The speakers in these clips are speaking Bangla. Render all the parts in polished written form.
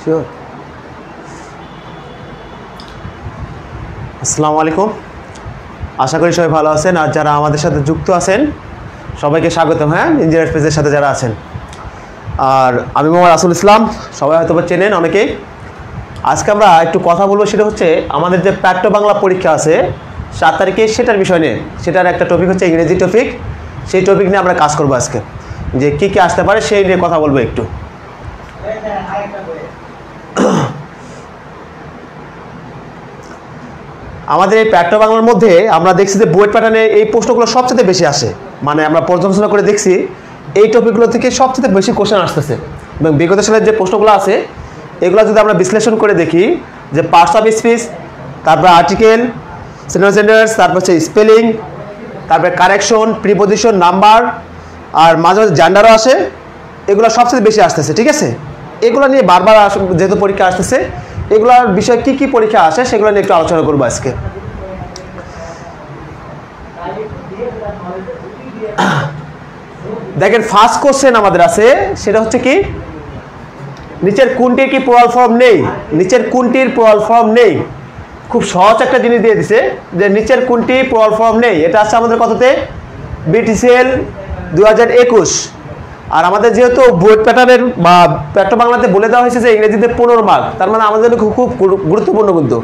শিওর। আসসালামু আলাইকুম, আশা করি সবাই ভালো আছেন। আর যারা আমাদের সাথে যুক্ত আছেন সবাইকে স্বাগতম। হ্যাঁ, ইঞ্জিনিয়ার পেজের সাথে যারা আছেন, আর আমি মোহাম্মদ রাসুল ইসলাম, সবাই হয়তো চেনেন অনেকেই। আজকে আমরা একটু কথা বলবো, সেটা হচ্ছে আমাদের যে প্যাট্টো বাংলা পরীক্ষা আছে 7 তারিখে, সেটার বিষয় নিয়ে। সেটার একটা টপিক হচ্ছে ইংরেজি টপিক। সেই টপিক নিয়ে আমরা কাজ করবো আজকে, যে কী কী আসতে পারে সেই নিয়ে কথা বলবো একটু। আমাদের এই প্যাট্টো বাংলার মধ্যে আমরা দেখছি যে বুয়েট প্যাটার্নে এই প্রশ্নগুলো সবচেয়ে বেশি আসে। মানে আমরা পর্যালোচনা করে দেখছি এই টপিকগুলো থেকে সবচেয়ে বেশি কোশ্চেন আসতেছে। এবং বিগত সালের যে প্রশ্নগুলো আছে এগুলো যদি আমরা বিশ্লেষণ করে দেখি, যে পার্টস অফ স্পিচ, তারপর আর্টিকেল, সেন্টেন্স, তারপর হচ্ছে স্পেলিং, তারপরে কারেকশন, প্রিপোজিশন, নাম্বার, আর মাঝে মাঝে জেন্ডারও আসে। এগুলো সবচেয়ে বেশি আসতেছে, ঠিক আছে। এগুলো নিয়ে বারবার যেহেতু পরীক্ষা আসতেছে, এগুলোর বিষয়ে কী কী পরীক্ষা আসে সেগুলো নিয়ে একটু আলোচনা করবো আজকে। দেখেন, ফার্স্ট কোশ্চেন আমাদের আছে, সেটা হচ্ছে কি, নিচের কোনটির কি প্লুরাল ফর্ম নেই? নিচের কোনটির প্লুরাল ফর্ম নেই? খুব সহজ একটা জিনিস দিয়ে দিছে, যে নিচের কোনটি প্লুরাল ফর্ম নেই। এটা আছে আমাদের কততে? BTCL 2021। আর আমাদের যেহেতু বুয়েট প্যাটার্নের বা প্যাট্টো বাংলাতে বলে দেওয়া হয়েছে যে ইংরেজিতে 15 মার্ক, তার মানে আমাদের খুব গুরুত্বপূর্ণ কিন্তু,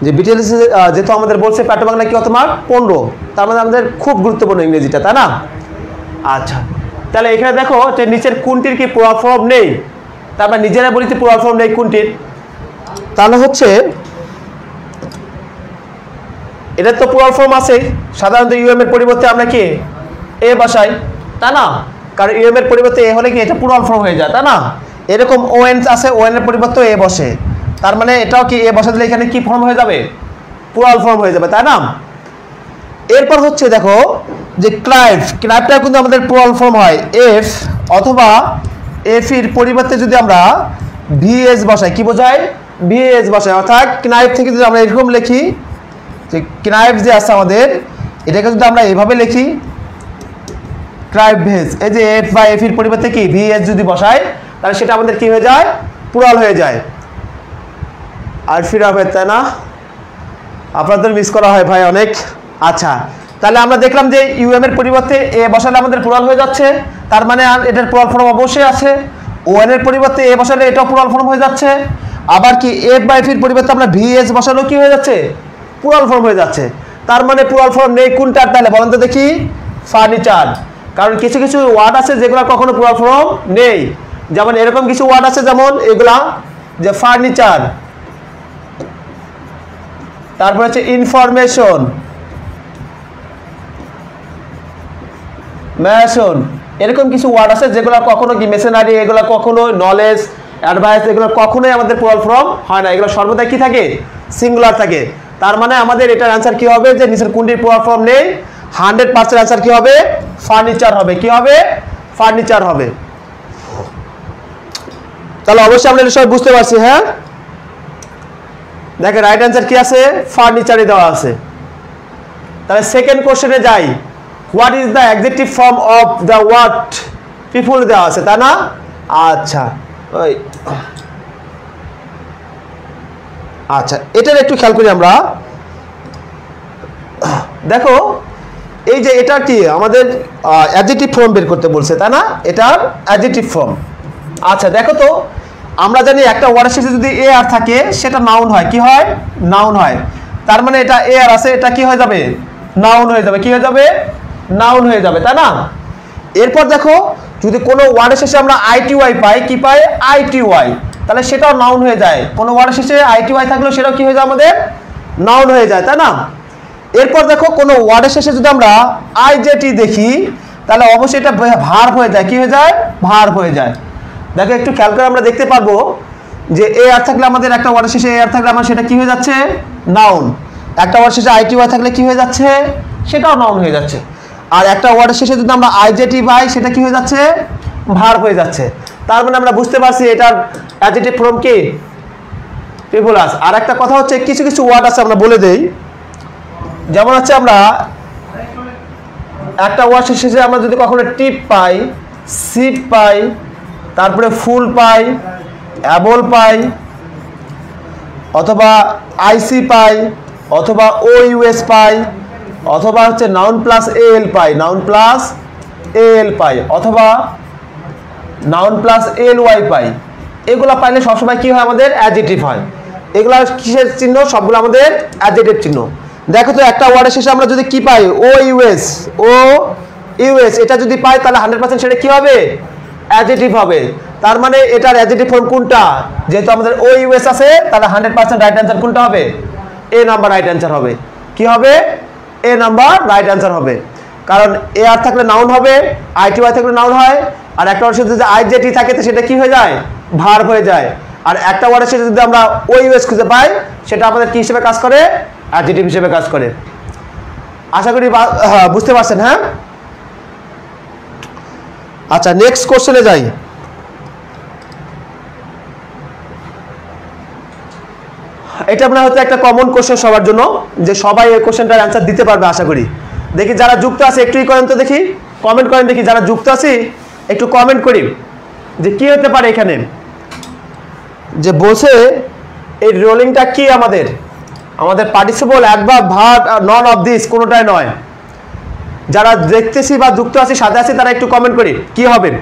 যে BTCL যেহেতু আমাদের বলছে প্যাট্টো বাংলা কি কত মার্ক? 15। তার মানে আমাদের খুব গুরুত্বপূর্ণ ইংরেজিটা, তাই না? আচ্ছা, তাহলে এখানে দেখো যে নিচের কোনটির কি প্লুরাল ফর্ম নেই। তারপর নিজেরা বলি যে প্লুরাল ফর্ম নেই কোনটির, তাহলে হচ্ছে এটা তো প্লুরাল ফর্ম আছে। সাধারণত ইউএম এর পরিবর্তে আমরা কি এ বসাই, তাই না? কারণ ইউএম এর পরিবর্তে এ হলে কি এটা প্লুরাল ফর্ম হয়ে যায়, তাই না? এরকম ওএন আছে, ওএন এর পরিবর্তে এ বসে, তার মানে এটাও কি এ বসা দিলে এখানে কি ফর্ম হয়ে যাবে? প্লুরাল ফর্ম হয়ে যাবে, তাই না? এরপর হচ্ছে দেখো যে ক্লাইভ, ক্লাইভটা কিন্তু আমাদের প্লুরাল ফর্ম হয় এফ, অথবা এফ এর পরিবর্তে যদি আমরা ভিএস বসাই, কি বোঝায়? ভিএস বসাই। অর্থাৎ ক্লাইভ থেকে যদি আমরা এরকম লিখি, যে ক্লাইভ যে আছে আমাদের, এটাকে যদি আমরা এইভাবে লিখি ক্লাইভ ভেজ, এই যে এফ বা এফ এর পরিবর্তে কি ভিএস যদি বসাই, তাহলে সেটা আমাদের কি হয়ে যায়? প্লুরাল হয়ে যায়। আর ফির হবে, তাই না? আপনাদের মিস করা হয় ভাই অনেক। আচ্ছা, তাহলে আমরা দেখলাম যে ইউএম এর পরিবর্তে এ বসালে আমাদের প্লুরাল হয়ে যাচ্ছে, তার মানে এটার প্লুরাল ফর্ম অবশ্যই আছে। ওএন এর পরিবর্তে এ বসালে এটাও প্লুরাল ফর্ম হয়ে যাচ্ছে। আবার কি এফ বা এফ এর পরিবর্তে আমরা ভিএস বসালেও কি হয়ে যাচ্ছে? প্লুরাল ফর্ম হয়ে যাচ্ছে। তার মানে প্লুরাল ফর্ম নেই কোনটার? তাহলে বলেন তো দেখি। ফার্নিচার। কারণ কিছু কিছু ওয়ার্ড আছে যেগুলো কখনো প্লুরাল ফর্ম নেই। যেমন এরকম কিছু ওয়ার্ড আছে, যেমন এগুলা, যে ফার্নিচার, তারপর হচ্ছে ইনফরমেশন, মেশন, এরকম কিছু ওয়ার্ড আছে যেগুলো কখনো কি মেশিনারি, এগুলো কখনো নলেজ, অ্যাডভাইস, এগুলো কখনোই আমাদের প্লুরাল ফর্ম হয় না। এগুলো সর্বদা কি থাকে? সিঙ্গুলার থাকে। তার মানে আমাদের এটার অ্যান্সার কি হবে? যে নিচের কোনটির প্লুরাল ফর্ম নেই, 100% অ্যান্সার কি হবে? ফার্নিচার হবে। কি হবে? ফার্নিচার হবে। তাহলে অবশ্যই আমরা সবাই বুঝতে পারছি। হ্যাঁ, দেখেন রাইট অ্যান্সার কি আছে? ফার্নিচারই দেওয়া আছে। তাহলে সেকেন্ড কোশ্চেনে যাই। What is the adjective form of the word people দেওয়া আছে, তাই না? আচ্ছা, ওই আচ্ছা, এটার একটু খেয়াল করি আমরা। দেখো, এই যে এটা কি আমাদের অ্যাডজেক্টিভ ফর্ম বের করতে বলছে, তাই না? এটার অ্যাডজেক্টিভ ফর্ম। আচ্ছা, দেখো তো, আমরা জানি একটা ওয়ার্ডের শেষে যদি এ আর থাকে সেটা নাউন হয়। কি হয়? নাউন হয়। তার মানে এটা এ আর আছে, এটা কি হয়ে যাবে? নাউন হয়ে যাবে। কি হয়ে যাবে? নাউন হয়ে যাবে, তাই না? এরপর দেখো, যদি কোনো ওয়ার্ডের শেষে আমরা আইটিওয়াই পাই, কি পাই? আইটিওয়াই, তাহলে সেটাও নাউন হয়ে যায়। কোনো ওয়ার্ডের শেষে আইটিওয়াই থাকলেও সেটাও কি হয়ে যায়? আমাদের নাউন হয়ে যায়, তাই না? এরপর দেখো, কোনো ওয়ার্ডের শেষে যদি আমরা আইজেটি দেখি, তাহলে অবশ্যই এটা ভার্ব হয়ে যায়। কি হয়ে যায়? ভার্ব হয়ে যায়। দেখো, একটু খেয়াল করে আমরা দেখতে পারবো যে এ আর থাকলে আমাদের, একটা ওয়ার্ডের শেষে এ আর থাকলে আমার সেটা কি হয়ে যাচ্ছে? নাউন। একটা ওয়ার্ড শেষে আইটিওয়াই থাকলে কি হয়ে যাচ্ছে? সেটাও নাউন হয়ে যাচ্ছে। আর একটা ওয়ার্ডের শেষে যদি আমরা আইজেটি পাই, সেটা কি হয়ে যাচ্ছে? ভার্ব হয়ে যাচ্ছে। তার মানে আমরা বুঝতে পারছি এটার অ্যাডজেক্টিভ ফর্ম কি? পিপুলাস। আর একটা কথা হচ্ছে, কিছু কিছু ওয়ার্ড আছে আমরা বলে দেই, যেমন হচ্ছে আমরা একটা ওয়ার্ড শেষে আমরা যদি কখনো টিপ পাই, সিট পাই, তারপরে ফুল পাই, অ্যাবল পাই, অথবা আইসি পাই, অথবা OUS পাই, অথবা হচ্ছে নাউন প্লাস AL পাই, নাউন প্লাস AL পাই, অথবা নাউন প্লাস LY পাই। এগুলো পাইলে সবসময় কি হয়, আমাদের অ্যাডজেক্টিভ হয়। এগুলো কিসের চিহ্ন? সবগুলো আমাদের অ্যাডজেক্টিভ চিহ্ন। দেখো তো একটা ওয়ার্ডের শেষে আমরা যদি কি পাই, OUS, এটা যদি পাই তাহলে 100% সেটা কি হবে, অ্যাডজেক্টিভ হবে। তার মানে এটার অ্যাডজেক্টিভ ফর্ম কোনটা? যেহেতু আমাদের OUS আছে তাহলে 100% রাইট অ্যান্সার কোনটা হবে? এ নাম্বার রাইট অ্যান্সার হবে। কি হবে? এ নাম্বার রাইট অ্যান্সার হবে। কারণ এ আর থাকলে নাউন হবে, ITY থাকলে নাউন হয়, আর একটা ওয়ার্ডের সাথে যদি IJT থাকে তো সেটা কি হয়ে যায়, ভার্ব হয়ে যায়। আর একটা ওয়ার্ডের সাথে যদি আমরা OUS খুঁজে পাই সেটা আমাদের কি হিসেবে কাজ করে, অ্যাডজেক্টিভ হিসেবে কাজ করে। আশা করি বুঝতে পারছেন। হ্যাঁ, আচ্ছা নেক্সট কোশ্চেনে যাই। এটা আপনার হয়তো একটা কমন কোশ্চেন সবার জন্য, যে সবাই এই কোশ্চেনটার অ্যান্সার দিতে পারবে আশা করি। দেখি যারা যুক্ত আছে একটুই করেন তো, দেখি কমেন্ট করেন, দেখি যারা যুক্ত আছে একটু কমেন্ট করি যে কি হতে পারে এখানে। যে বলছে এই রোলিংটা কি আমাদের participle, adverb, verb, none of this কোনোটাই নয়। যারা দেখতেছি বা যুক্ত আছি সাথে আছি তারা একটু কমেন্ট করি কি হবে।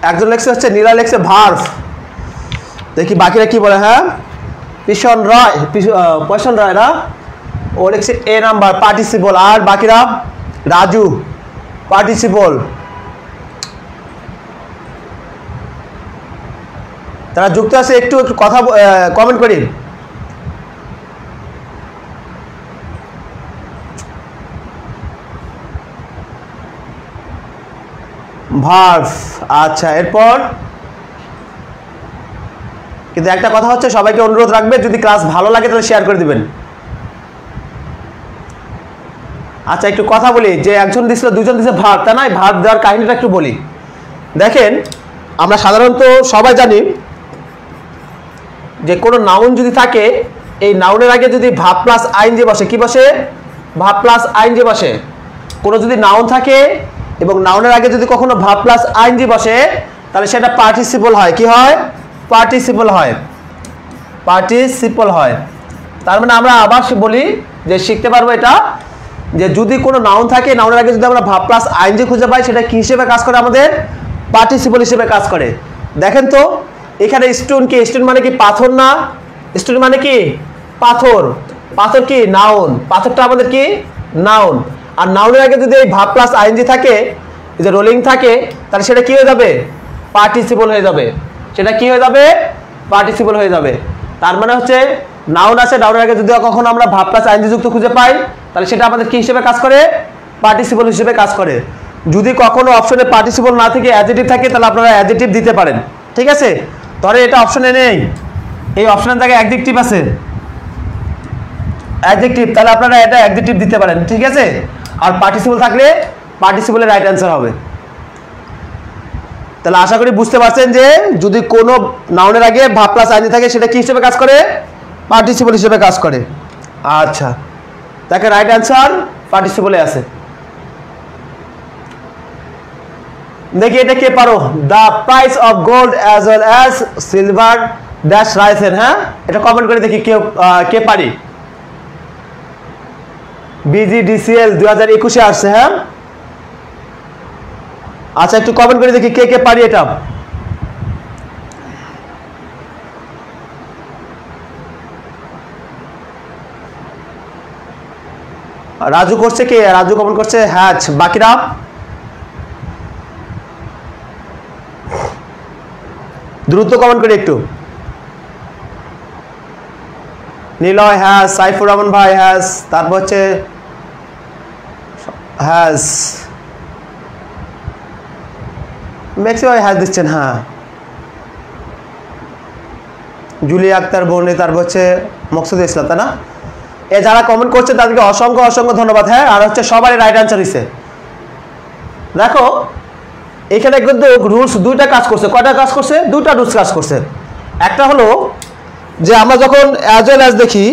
একজন লেখছে হচ্ছে নীলা লেখছে ভার্ভ, দেখি বাকিরা কি বলে। হ্যাঁ, পিশন রায় না, ও লিখছে এ নাম্বার পার্টিসিপল, আর বাকিরা রাজু পার্টিসিপল। তারা যুক্ত আছে একটু কথা কমেন্ট করি। ভার্ভ, আচ্ছা। এরপর কিন্তু একটা কথা হচ্ছে, সবাইকে অনুরোধ রাখবে যদি ক্লাস ভালো লাগে তাহলে শেয়ার করে দিবেন। আচ্ছা একটু কথা বলি, যে একজন দিছিল দুজন দিছে ভার্ব, তা নয়, ভার্ব দেওয়ার কাহিনীটা একটু বলি। দেখেন আমরা সাধারণত সবাই জানি যে কোনো নাউন যদি থাকে, এই নাউনের আগে যদি ভার্ব প্লাস আইএনজি বসে, কি বসে, ভার্ব প্লাস আইএনজি বসে। কোনো যদি নাউন থাকে এবং নাউনের আগে যদি কখনো ভার্ব প্লাস আইএনজি বসে তাহলে সেটা পার্টিসিপল হয়। কি হয়? পার্টিসিপল হয়, পার্টিসিপল হয়। তার মানে আমরা আবার বলি যে শিখতে পারবো এটা, যে যদি কোনো নাউন থাকে, নাউনের আগে যদি আমরা ভার্ব প্লাস আইএনজি খুঁজে পাই সেটা কি হিসেবে কাজ করে, আমাদের পার্টিসিপল হিসেবে কাজ করে। দেখেন তো এখানে স্টোন কি, স্টোন মানে কি পাথর না, স্টোন মানে কি পাথর, পাথর কি নাউন, পাথরটা আমাদের কি নাউন। আর নাউনের আগে যদি এই ভার্ব প্লাস আইএনজি থাকে, যে রোলিং থাকে, তাহলে সেটা কি হয়ে যাবে, পার্টিসিপল হয়ে যাবে। সেটা কি হয়ে যাবে, পার্টিসিপল হয়ে যাবে। তার মানে হচ্ছে নাউন আছে, নাউনের আগে যদি কখনো আমরা ভার্ব প্লাস আইএনজি যুক্ত খুঁজে পাই তাহলে সেটা আমাদের কি হিসেবে কাজ করে, পার্টিসিপল হিসেবে কাজ করে। যদি কখনো অপশনে পার্টিসিপল না থেকে অ্যাডজেক্টিভ থাকে তাহলে আপনারা অ্যাডজেক্টিভ দিতে পারেন, ঠিক আছে। ধরে এটা অপশনে নেই, এই অপশনের জায়গায় অ্যাডজেক্টিভ আছে, অ্যাডজেক্টিভ, তাহলে আপনারা এটা অ্যাডজেক্টিভ দিতে পারেন, ঠিক আছে। আর পার্টিসিপল থাকলে পার্টিসিপলের রাইট অ্যান্সার হবে। তাহলে আশা করি বুঝতে পারছেন যে যদি কোনো নাউনের আগে ভার্ব প্লাস আইএনজি থাকে সেটা কি হিসেবে কাজ করে, পার্টিসিপল হিসেবে কাজ করে। আচ্ছা, তাকে রাইট অ্যান্সার পার্টিসিপলে আছে। দেখি এটা কে পারো, the price of gold as well as silver dash Ryzen. হ্যাঁ, এটা কমেন্ট করে দেখি কে পারি। BGDCL 2021-এ আসছে। হ্যাঁ, আচ্ছা একটু কমেন্ট করে দেখি কে পারি এটা। রাজু করছে কে, রাজু কমেন্ট করছে হ্যাচ। বাকিরা দ্রুত কমেন্ট করে একটু। নিলয় হ্যাস, সাইফুর রহমান ভাই হ্যাস, তারপর হচ্ছে হ্যাস, ম্যাক্সিমাম হ্যাস দিচ্ছেন। হ্যাঁ, জুলিয়া আক্তার বনে, তারপর হচ্ছে মকসুদ ইসলাম, তাই না। এ যারা কমেন্ট করছে তাদেরকে অসংখ্য অসংখ্য ধন্যবাদ। হ্যাঁ, আর হচ্ছে সবারই রাইট অ্যান্সার হয়েছে। দেখো এখানে কিন্তু রুলস দুইটা কাজ করছে। কয়টা কাজ করছে? দুইটা রুলস কাজ করছে। একটা হলো যে আমরা যখন অ্যাজ ওয়েল অ্যাজ দেখি,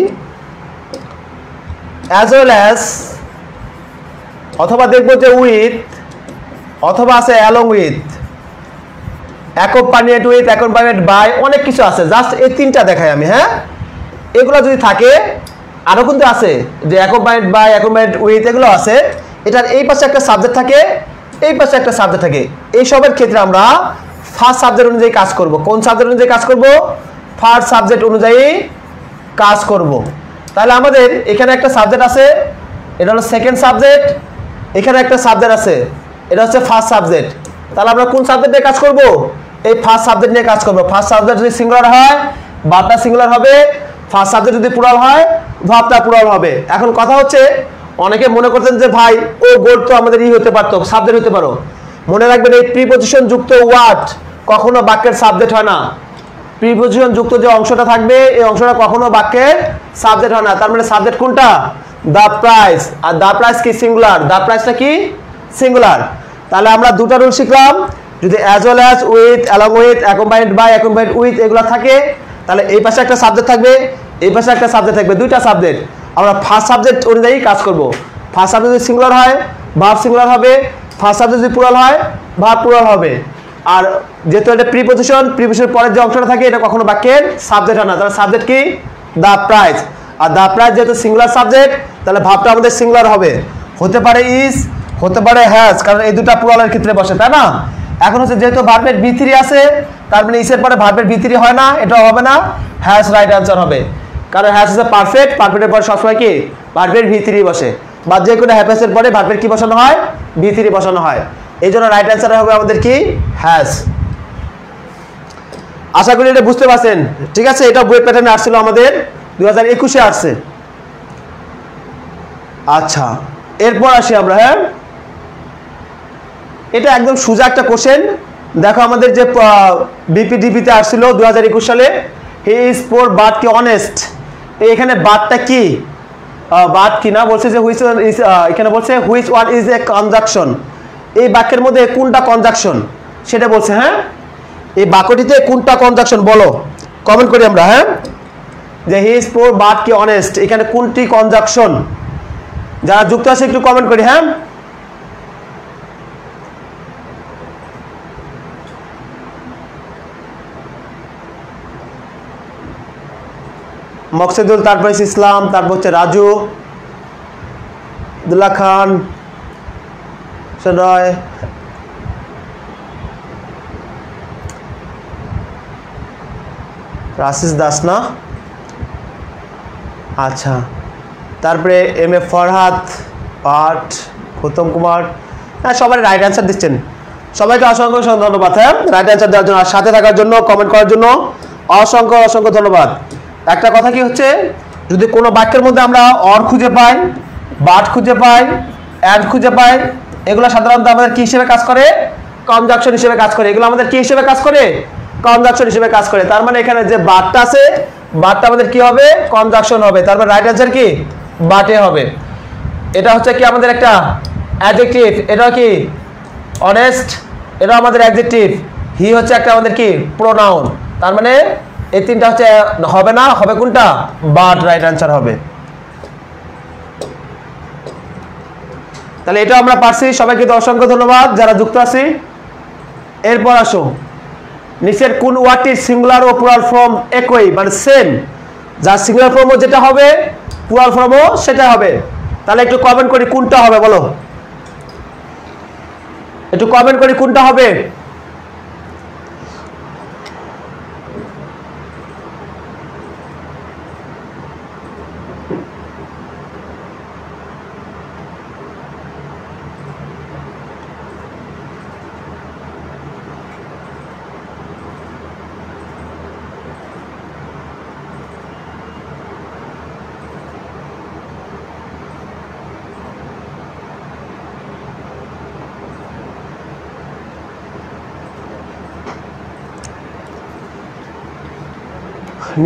অ্যাজ ওয়েল অ্যাজ অথবা দেখবো যে উইথ, অথবা আছে along with, accompanied with, accompanied by, অনেক কিছু আছে। জাস্ট এই তিনটা দেখাই আমি। হ্যাঁ, এগুলো যদি থাকে, আরও কিন্তু আছে যে অ্যাকম্পানিয়েড বাই, অ্যাকম্পানিয়েড উইথ, এগুলো আছে। এটার এই পাশে একটা সাবজেক্ট থাকে, এই পাশে একটা সাবজেক্ট থাকে। এই সবের ক্ষেত্রে আমরা ফার্স্ট সাবজেক্ট অনুযায়ী কাজ করব। কোন সাবজেক্ট অনুযায়ী কাজ করব? ফার্স্ট সাবজেক্ট অনুযায়ী কাজ করব। তাহলে আমাদের এখানে একটা সাবজেক্ট আছে, এটা হলো সেকেন্ড সাবজেক্ট। এখানে একটা সাবজেক্ট আছে, এটা হচ্ছে ফার্স্ট সাবজেক্ট। তাহলে আমরা কোন সাবজেক্ট নিয়ে কাজ করব? এই ফার্স্ট সাবজেক্ট নিয়ে কাজ করব। ফার্স্ট সাবজেক্ট যদি সিঙ্গুলার হয়, ভার্বটা সিঙ্গুলার হবে। ফার্স্ট সাবজেক্ট যদি প্লুরাল হয়, ভার্বটা প্লুরাল হবে। এখন কথা হচ্ছে, অনেকে মনে করতেন যে ভাই ও গোল তো আমাদের হতে পারতো, সাবজেক্ট হতে পারো। মনে রাখবেন এই প্রিপজিশন যুক্ত ওয়ার্ড কখনো বাক্যের সাবজেক্ট হয় না। প্রিপজিশন যুক্ত যে অংশটা থাকবে, এই অংশটা কখনো বাক্যের সাবজেক্ট হয় না। তার মানে সাবজেক্ট কোনটা? The price. আর দ্য প্রাইস কি? সিঙ্গুলার। দ্য প্রাইসটা কি? সিঙ্গুলার। তাহলে আমরা দুটা রুল শিখলাম। যদি as well as, with, along with, accompanied by, accompanied with এগুলো থাকে, তাহলে এই পাশে একটা সাবজেক্ট থাকবে, এই পাশে একটা সাবজেক্ট থাকবে, দুইটা সাবজেক্ট। আমরা ফার্স্ট সাবজেক্ট অনুযায়ী কাজ করব। ফার্স্ট সাবজেক্ট যদি সিঙ্গুলার হয়, ভার্ব সিঙ্গুলার হবে। ফার্স্ট সাবজেক্ট যদি প্লুরাল হয়, ভার্ব প্লুরাল হবে। আর যেহেতু এটা প্রিপজিশন, প্রিপজিশনের পরের যে অংশটা থাকে এটা কখনো বাক্যের সাবজেক্ট হয় না। তাহলে সাবজেক্ট কি? The price. আর দ্য প্রাইস যেহেতু সিঙ্গুলার সাবজেক্ট, তাহলে ভার্বটা আমাদের সিঙ্গুলার হবে। হতে পারে ইজ, হতে পারে হ্যাজ, কারণ এই দুটা প্লুরালের ক্ষেত্রে বসে, তাই না? এখন হচ্ছে যেহেতু ভার্বের V3 আছে, তার মানে ইসের পরে ভার্বের V3 হয় না, এটাও হবে না। হ্যাজ রাইট অ্যান্সার হবে, কারণ হ্যাজ ইজ পারফেক্ট। পারফেক্টের পরে সবসময় কি? ভার্বের V3 বসে। বা যে কোনো হ্যাভেসের পরে ভার্বের কি বসানো হয়? V3 বসানো হয়। এই জন্য রাইট অ্যান্সার হবে আমাদের কি? হ্যাজ। আশা করি এটা বুঝতে পারছেন। ঠিক আছে, এটা বই প্যাটার্নে আসছিল আমাদের 2021-এ আসছে। আচ্ছা, এরপর আসি আমরা। হ্যাঁ, এটা একদম সোজা একটা কোশ্চেন। দেখো আমাদের যে বিপিডিপিতে আসছিল 2021 সালে, হি ইজ পোর বাট কি অনেস্ট। এখানে বাটটা কি? বাট কি না বলছে যে হুইচ ইজ, এখানে বলছে which one is a conjunction. এই বাক্যের মধ্যে কোনটা কনজাংশন সেটা বলছে। হ্যাঁ, এই বাক্যটিতে কোনটা কনজাংশন বলো, কমেন্ট করি আমরা। হ্যাঁ, যে হি ইজ পোর বাট কি অনেস্ট, এখানে কোনটি কনজাংশন? যারা যুক্ত আছে একটু কমেন্ট করি। হ্যাঁ, মকসেদুল, তারপর ইসলাম, তারপর হচ্ছে রাজু, আব্দুল্লাহ খান, রয়, রাশিস দাস না? আচ্ছা, তারপরে এম এ ফরহাদ, পাঠ, গৌতম কুমার। হ্যাঁ, সবাই রাইট অ্যান্সার দিচ্ছেন। সবাইকে অসংখ্য অসংখ্য ধন্যবাদ। হ্যাঁ, রাইট অ্যান্সার দেওয়ার জন্য আর সাথে থাকার জন্য, কমেন্ট করার জন্য অসংখ্য অসংখ্য ধন্যবাদ। একটা কথা কি হচ্ছে, যদি কোনো বাক্যের মধ্যে আমরা অর খুঁজে পাই, বাট খুঁজে পাই, অ্যান্ড খুঁজে পাই, এগুলো সাধারণত আমাদের কি হিসেবে কাজ করে? কনজাংশন হিসেবে কাজ করে। এগুলো আমাদের কি হিসেবে কাজ করে? কনজাংশন হিসেবে কাজ করে। তার মানে এখানে যে বাটটা আছে, বাটটা আমাদের কি হবে? কনজাংশন হবে। তার মানে রাইট অ্যান্সার কি? বাটে হবে। এটা হচ্ছে কি আমাদের একটা অ্যাডজেক্টিভ। এটা কি? অনেস্ট, এটা আমাদের অ্যাডজেক্টিভ। হি হচ্ছে একটা আমাদের কি? প্রোনাউন। তার মানে এই তিনটা হচ্ছে হবে না, হবে কোনটা? বাট রাইট অ্যান্সার হবে। তাহলে এটা আমরা পারছি। সবাইকে অসংখ্য ধন্যবাদ যারা যুক্ত আছি। এরপর আসো, নিচের কোন ওয়ার্ডটির সিঙ্গুলার ও প্লুরাল ফর্ম একই, মানে সেম। যার সিঙ্গুলার ফর্মও যেটা হবে, প্লুরাল ফর্মও সেটা হবে। তাহলে একটু কমেন্ট করি কোনটা হবে, বলো একটু কমেন্ট করি কোনটা হবে।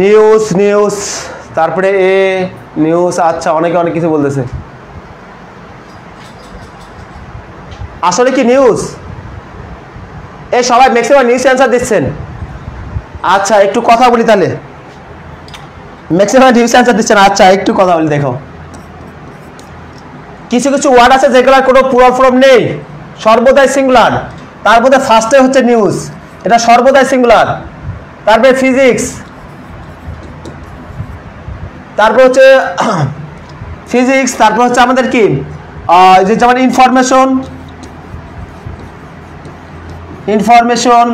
নিউজ, নিউজ, তারপরে এ নিউজ, আচ্ছা অনেকে অনেক কিছু বলতেছে। আসলে কি নিউজ? এই সবাই ম্যাক্সিমাম নিউজ অ্যান্সার দিচ্ছেন। আচ্ছা একটু কথা বলি তাহলে, ম্যাক্সিমাম নিউজ অ্যান্সার দিচ্ছেন। আচ্ছা একটু কথা বলি, দেখো কিছু কিছু ওয়ার্ড আছে যেগুলোর কোনো প্লুরাল ফর্ম নেই, সর্বদাই সিঙ্গুলার। তার মধ্যে ফার্স্টে হচ্ছে নিউজ, এটা সর্বদাই সিঙ্গুলার। তারপরে ফিজিক্স, তারপর হচ্ছে ফিজিক্স, তারপর হচ্ছে আমাদের কি যে যেমন ইনফরমেশন, ইনফরমেশন,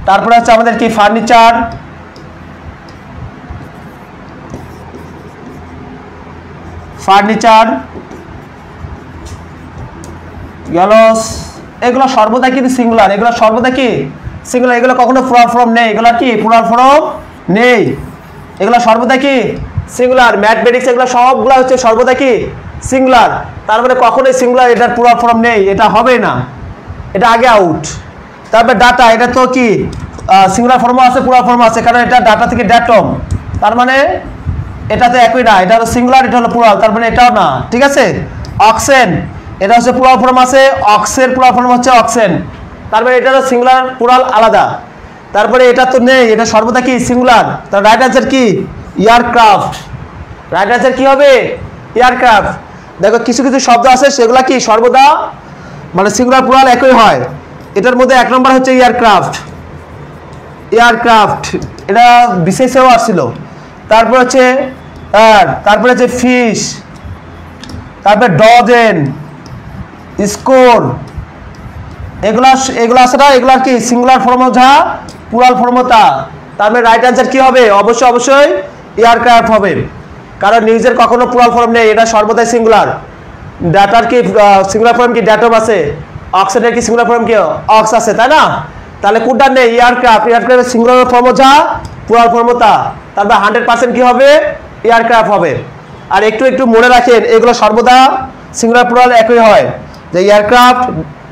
তারপরে হচ্ছে আমাদের কি ফার্নিচার, ফার্নিচার গেল। এগুলো সর্বদা কিন্তু সিঙ্গুলার, এগুলো সর্বদা কি সিঙ্গুলার, এগুলো কখনো প্লুরাল ফর্ম নেই, এগুলো কি প্লুরাল ফর্ম নেই, এগুলো সর্বদা কি সিঙ্গুলার। ম্যাথমেটিক্স এগুলো সবগুলো হচ্ছে সর্বদা কি সিঙ্গুলার। তার মানে কখনোই সিঙ্গুলার এটার প্লুরাল ফর্ম নেই, এটা হবে না, এটা আগে আউট। তারপরে ডাটা, এটা তো কি সিঙ্গুলার ফর্ম আছে প্লুরাল ফর্ম আছে, কারণ এটা ডাটা থেকে ড্যাটম, তার মানে এটা তো একই না, এটা হলো সিঙ্গুলার এটা হলো প্লুরাল, তার মানে এটাও না, ঠিক আছে। অক্সেন, এটা হচ্ছে প্লুরাল ফর্ম আছে, অক্সের প্লুরাল ফর্ম হচ্ছে অক্সেন, তারপরে এটা হলো সিঙ্গুলার প্লুরাল আলাদা। তারপরে এটা তো নেই, এটা সর্বদা কি সিঙ্গুলার। তার রাইট অ্যান্সার কি এয়ারক্রাফট, রাইট অ্যান্সার কি হবে এয়ারক্রাফট। দেখো কিছু কিছু শব্দ আছে সেগুলা কি সর্বদা মানে সিঙ্গুলার প্লুরাল একই হয়। এটার মধ্যে এক নম্বর হচ্ছে এয়ারক্রাফট, এয়ারক্রাফট এটা বিশেষেও আসছিল। তারপর হচ্ছে তারপরে হচ্ছে ফিশ, তারপরে ডজেন, স্কোর, এগুলা এগুলো আছে না, এগুলার কি সিঙ্গুলার ফর্ম যা প্লুরাল ফর্ম তা। তারপরে রাইট অ্যান্সার কি হবে অবশ্যই অবশ্যই এয়ারক্রাফট হবে, কারণ নিউজের কখনো প্লুরাল ফর্ম নেই, এটা সর্বদাই সিঙ্গুলার। ডাটার কি সিঙ্গুলার ফর্ম কি ড্যাটম আছে, অক্সিজেনের কি সিঙ্গুলার ফর্ম কি অক্স আছে, তাই না? তাহলে কোনটা নেই এয়ারক্রাফট, এয়ারক্রাফটের সিঙ্গুলার ফর্ম যা প্লুরাল ফর্ম তা। তারপর 100% কি হবে এয়ারক্রাফট হবে। আর একটু একটু মনে রাখেন এগুলো সর্বদা সিঙ্গুলার প্লুরাল একই হয়, যে এয়ারক্রাফট,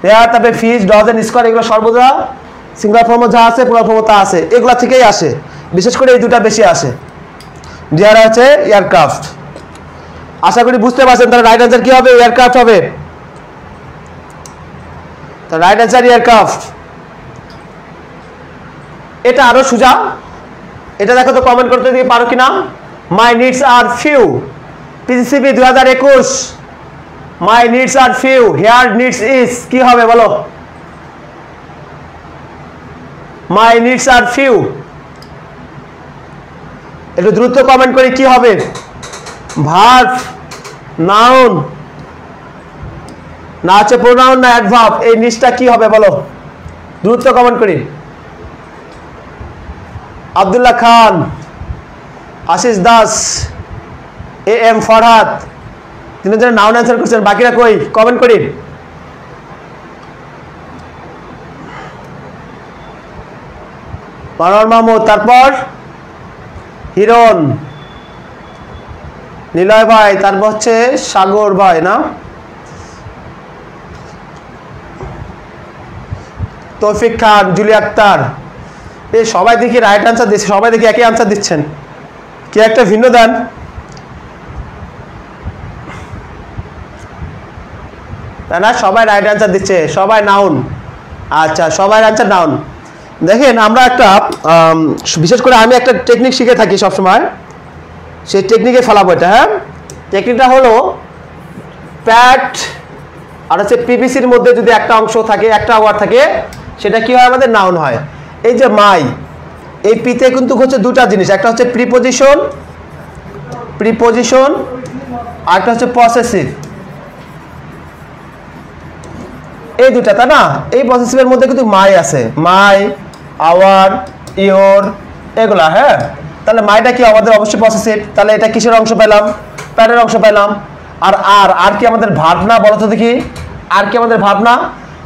এয়ার, তারপরে ফিশ, ডজন, স্কোয়ার এগুলো সর্বদা সিঙ্গুলার ফর্ম যা আছে প্লুরাল ফর্ম তা আছে, এগুলা থেকেই আসে, বিশেষ করে এই দুটা বেশি আসে, যারা আছে এয়ারক্রাফট। আশা করি বুঝতে পারছেন, তাহলে রাইট অ্যান্সার কি হবে এয়ারক্রাফট হবে। তাহলে রাইট অ্যান্সার এয়ারক্রাফট। এটা আরো সোজা, এটা দেখো তো কমেন্ট করতে দিয়ে পারো কিনা। My needs are few, PCB 2021, my needs are few, here needs is কি হবে বলো, মাই নিডস আর ফিউ, একটু দ্রুত কমেন্ট করি কি হবে, ভার্ব, নাউন, না হচ্ছে প্রোনাউন না অ্যাডভার্ব, এই নিডসটা কি হবে বলো, দ্রুত কমেন্ট করি। আব্দুল্লাহ খান, আশিস দাস, এ এম ফরহাদ, তিনজন নাউন অ্যান্সার করছেন, বাকিরা কই কমেন্ট করি। মনোয়ার মাহমুদ, তারপর হিরণ, নিলয় ভাই, তারপর হচ্ছে সাগর ভাই না, তৌফিক খান, জুলি আক্তার, এই সবাই দেখি রাইট অ্যান্সার দিচ্ছে, সবাই দেখি একই অ্যান্সার দিচ্ছেন, কি একটা ভিন্ন দেন। তাই না, সবাই রাইট অ্যান্সার দিচ্ছে, সবাই নাউন। আচ্ছা সবাই অ্যান্সার নাউন। দেখেন আমরা একটা বিশেষ করে আমি একটা টেকনিক শিখে থাকি সবসময়, সেই টেকনিকে ফেলাবো এটা। হ্যাঁ, টেকনিকটা হলো প্যাট আর হচ্ছে পিপিসির মধ্যে যদি একটা অংশ থাকে, একটা ওয়ার্ড থাকে, সেটা কি হয় আমাদের নাউন হয়। এই যে মাই, এই পিতে কিন্তু হচ্ছে দুটা জিনিস, একটা হচ্ছে প্রিপোজিশন, প্রিপোজিশন, আর একটা হচ্ছে পসেসিভ, এই দুটা, তাই না? এই পসেসিভের মধ্যে কিন্তু মাই আছে, মাই, আওয়ার, ইওর, এগুলা। হ্যাঁ, তাহলে মাইটা কি আমাদের অবশ্যই পসেসিভ, তাহলে এটা কিসের অংশ পেলাম, প্যাডের অংশ পেলাম। আর আর কি আমাদের ভার্ব না, বলো তো দেখি, আর কি আমাদের ভার্ব না?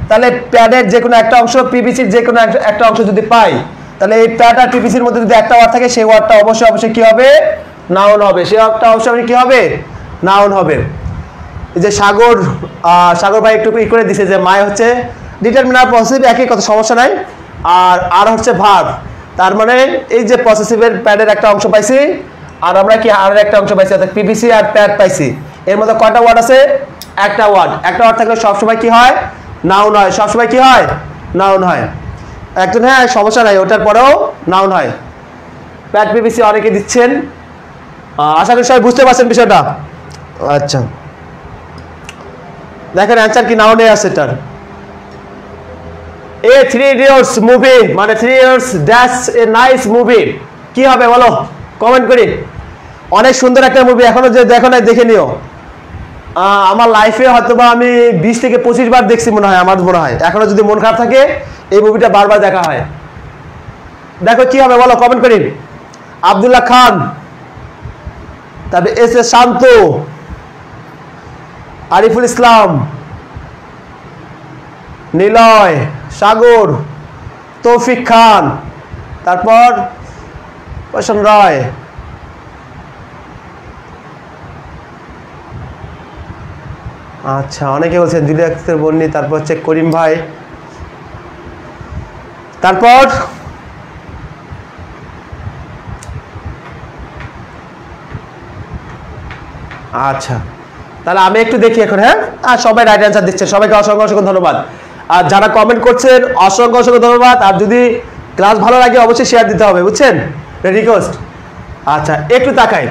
তাহলে প্যাডের যে কোনো একটা অংশ, পিপিসির যে কোনো একটা অংশ যদি পাই, তাহলে এই প্যাড আর পিপিসির মধ্যে যদি একটা ওয়ার্ড থাকে, সেই ওয়ার্ডটা অবশ্যই অবশ্যই কি হবে, নাউন হবে, সেই ওয়ার্ডটা অবশ্যই কি হবে, নাউন হবে। এই যে সাগর, সাগর ভাই একটু ই করে দিছে যে মাই হচ্ছে ডিটারমিনার পসেসিভ, একই কথা, সমস্যা নাই। আর হচ্ছে ভার্ব, তার মানে এই যে পসেসিভের প্যাডের একটা অংশ পাইছি, আর আমরা কি আর একটা অংশ পাইছি, অর্থাৎ পিপিসি আর প্যাড পাইছি। এর মধ্যে কয়টা ওয়ার্ড আছে? একটা ওয়ার্ড। একটা ওয়ার্ড থাকলে সবসময় কি হয়? নাউন হয়। সবসময় কি হয়? নাউন হয়। একজন হ্যাঁ সমস্যা নাই, ওটার পরেও নাউন হয়। প্যাড পিপিসি অনেকে দিচ্ছেন, আশা করি সবাই বুঝতে পারছেন বিষয়টা। আচ্ছা দেখেন অ্যান্সার কি নাউনে আছে এটার। এ থ্রি ইডিয়টস মুভি মানে three idiots that's a nice movie, কি হবে বলো কমেন্ট করি। অনেক সুন্দর একটা মুভি, এখনো যে দেখো না দেখে নিও। আমার লাইফে হয়তো বা আমি 20 থেকে 25 বার দেখছি মনে হয়, আমার মনে হয়। এখনো যদি মন খারাপ থাকে এই মুভিটা বারবার দেখা হয়। দেখো কি হবে বলো কমেন্ট করি। আব্দুল্লাহ খান, তারপরে এস এ শান্ত, আরিফুল ইসলাম, নিলয়, সাগর, তৌফিক খান, তারপর প্রসন রায়, আচ্ছা অনেকে বলছেন জুলিয়া আক্তার বন্নি, তারপর হচ্ছে করিম ভাই, তারপর আচ্ছা তাহলে আমি একটু দেখি এখন। হ্যাঁ আর সবাই রাইট অ্যান্সার দিচ্ছে, সবাইকে অসংখ্য অসংখ্য ধন্যবাদ। আর যারা কমেন্ট করছেন অসংখ্য অসংখ্য ধন্যবাদ। আর যদি ক্লাস ভালো লাগে অবশ্যই শেয়ার দিতে হবে, বুঝছেন, রিকোয়েস্ট। আচ্ছা একটু তাকাই,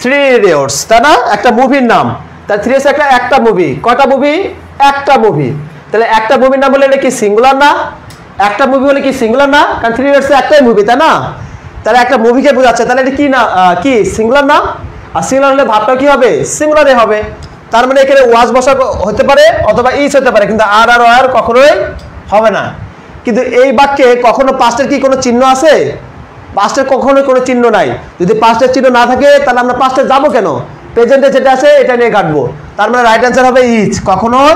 থ্রি ইডিয়টস তাই না, একটা মুভির নাম। তার থ্রি ইডিয়টস একটা মুভি। কয়টা মুভি? একটা মুভি। তাহলে একটা মুভির নাম বলে এটা কি সিঙ্গুলার না? একটা মুভি হলে কি সিঙ্গুলার না? কারণ থ্রি ইডিয়টস একটাই মুভি তাই না। তাহলে একটা মুভিকে বোঝাচ্ছে, তাহলে এটা কি না, কি সিঙ্গুলার না? আর সিঙ্গুলার হলে ভাবটা কি হবে? সিঙ্গুলারে হবে। তার মানে এখানে ওয়াজ বসা হতে পারে অথবা ইজ হতে পারে, কিন্তু আর আর আর কখনোই হবে না। কিন্তু এই বাক্যে কখনো পাস্টের কি কোনো চিহ্ন আছে? পাস্টের কখনোই কোনো চিহ্ন নাই। যদি পাস্টের চিহ্ন না থাকে তাহলে আমরা পাস্টে যাবো কেন? প্রেজেন্টে যেটা আছে এটা নিয়ে কাটবো। তার মানে রাইট অ্যান্সার হবে ইজ, কখনোই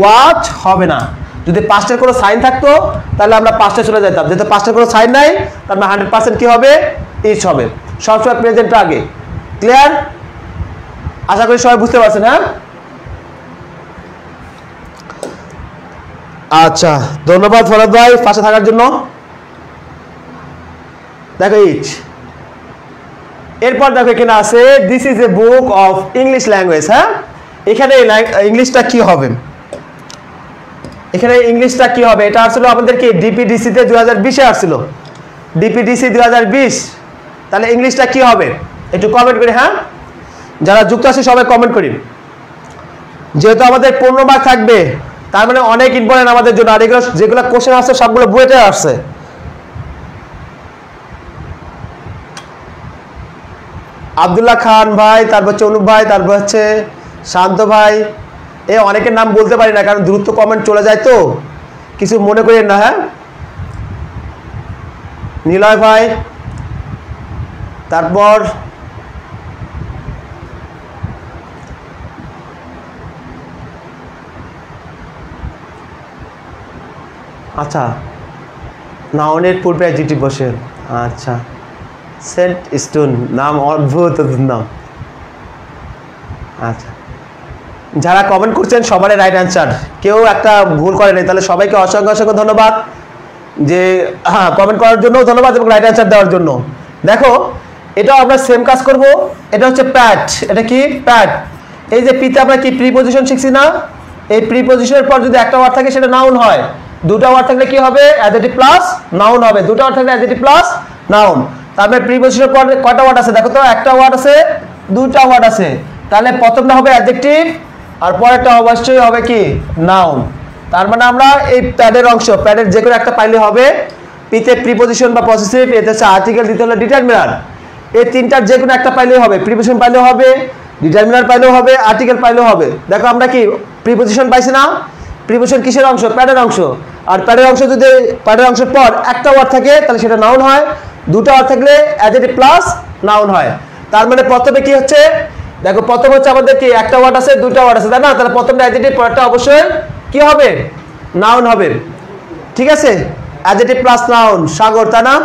ওয়াজ হবে না। যদি পাস্টের কোনো সাইন থাকতো তাহলে আমরা পাস্টে চলে যেতাম, যেহেতু পাস্টের কোনো সাইন নাই তার মানে 100% কি হবে? ইজ হবে। সবসময় প্রেজেন্টটা আগে। ক্লিয়ার? আশা করি সবাই বুঝতে পারছেন। হ্যাঁ আচ্ছা ধন্যবাদ ফরাদ ভাই পাশে থাকার জন্য। দেখো ইচ, এরপর দেখো এখানে আছে this is a book of English language. হ্যাঁ এখানে ইংলিশটা কি হবে? এখানে ইংলিশটা কি হবে? এটা আসলে আমাদেরকে ডিপিডিসিতে 2020-এ আসছিল, ডিপিডিসি 2020। তাহলে ইংলিশটা কি হবে একটু কমেন্ট করি। হ্যাঁ যারা যুক্ত আছে সবাই কমেন্ট করি। যেহেতু আমাদের 15 মার্ক থাকবে তার মানে অনেক ইম্পর্টেন্ট আমাদের জন্য। আর এগুলো যেগুলো কোশ্চেন আসছে সবগুলো বইতে আসছে। আব্দুল্লাহ খান ভাই, তারপর হচ্ছে অনুপ ভাই, তারপর হচ্ছে শান্ত ভাই, অনেকের নাম বলতে পারি না কারণ দ্রুত কমেন্ট চলে যায় তো, কিছু মনে করেন না। হ্যাঁ নিলয় ভাই, তারপর আচ্ছা নাউনের পূর্বে অ্যাডজেক্টিভ বসে। আচ্ছা সেন্ট স্টোন, নাম অদ্ভুত নাম। আচ্ছা যারা কমেন্ট করছেন সবারই রাইট অ্যান্সার, কেউ একটা ভুল করে নেই। তাহলে সবাইকে অসংখ্য অসংখ্য ধন্যবাদ যে হ্যাঁ কমেন্ট করার জন্য ধন্যবাদ এবং রাইট অ্যান্সার দেওয়ার জন্য। দেখো এটাও আমরা সেম কাজ করব। এটা হচ্ছে প্যাড। এটা কি? প্যাড। এই যে পিতে আমরা কি প্রিপজিশন শিখছি না? এই প্রিপজিশনের পর যদি একটা ওয়ার্ড থাকে সেটা নাউন হয়। দুটো ওয়ার্ড থাকলে কি হবে? অ্যাডজেক্টিভ প্লাস নাউন হবে। দুটো ওয়ার্ড থাকলে অ্যাডজেক্টিভ প্লাস নাউন। তারপরে প্রিপজিশনের পর কয়টা ওয়ার্ড আছে দেখো তো? একটা ওয়ার্ড আছে, দুটো ওয়ার্ড আছে। তাহলে প্রথমটা হবে অ্যাডজেক্টিভ আর পরেরটা অবশ্যই হবে কি? নাউন। তার মানে আমরা এই প্যাডের অংশ, প্যাডের যে কোনো একটা পাইলে হবে। পিতে প্রিপজিশন বা পসেসিভ, এতে হচ্ছে আর্টিকেল, দিতে হলে ডিটারমিনার। এই তিনটার যে কোনো একটা পাইলেও হবে। প্রিপজিশন পাইলেও হবে, ডিটারমিনার পাইলেও হবে, আর্টিকেল পাইলেও হবে। দেখো আমরা কি প্রিপজিশন পাইছি না? প্রিপজিশন কিসের অংশ? প্যাডের অংশ। আর প্যাডের অংশ যদি প্যাডের অংশের পর একটা ওয়ার্ড থাকে তাহলে সেটা নাউন হয়। দুটো ওয়ার্ড থাকলে অ্যাডজেক্টিভ প্লাস নাউন হয়। তার মানে প্রথমে কি হচ্ছে দেখো, প্রথম হচ্ছে আমাদের কি একটা ওয়ার্ড আছে, দুটো ওয়ার্ড আছে তাই না? তাহলে প্রথমটা অ্যাডজেক্টিভ, পরেরটা অবশ্যই কি হবে? নাউন হবে। ঠিক আছে, অ্যাডজেক্টিভ প্লাস নাউন। সাগর তাই না?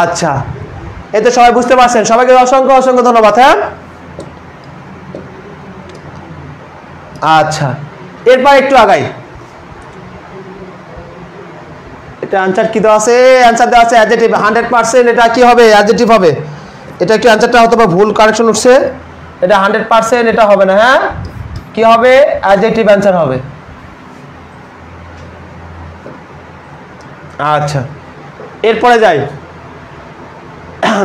আচ্ছা এতে সবাই বুঝতে পারছেন, সবাইকে অসংখ্য অসংখ্য ধন্যবাদ। হ্যাঁ আচ্ছা এরপর একটু আগাই। এটা আনসার কি দেওয়া আছে? আনসার দেওয়া আছে অ্যাডজেক্টিভ। 100% এটা কি হবে? অ্যাডজেক্টিভ হবে। এটা কি आंसरটা হয়তো বা ভুল কারেকশন উঠছে, এটা 100% এটা হবে না। হ্যাঁ কি হবে, অ্যাডজেক্টিভ आंसर হবে। আচ্ছা এরপরে যাই,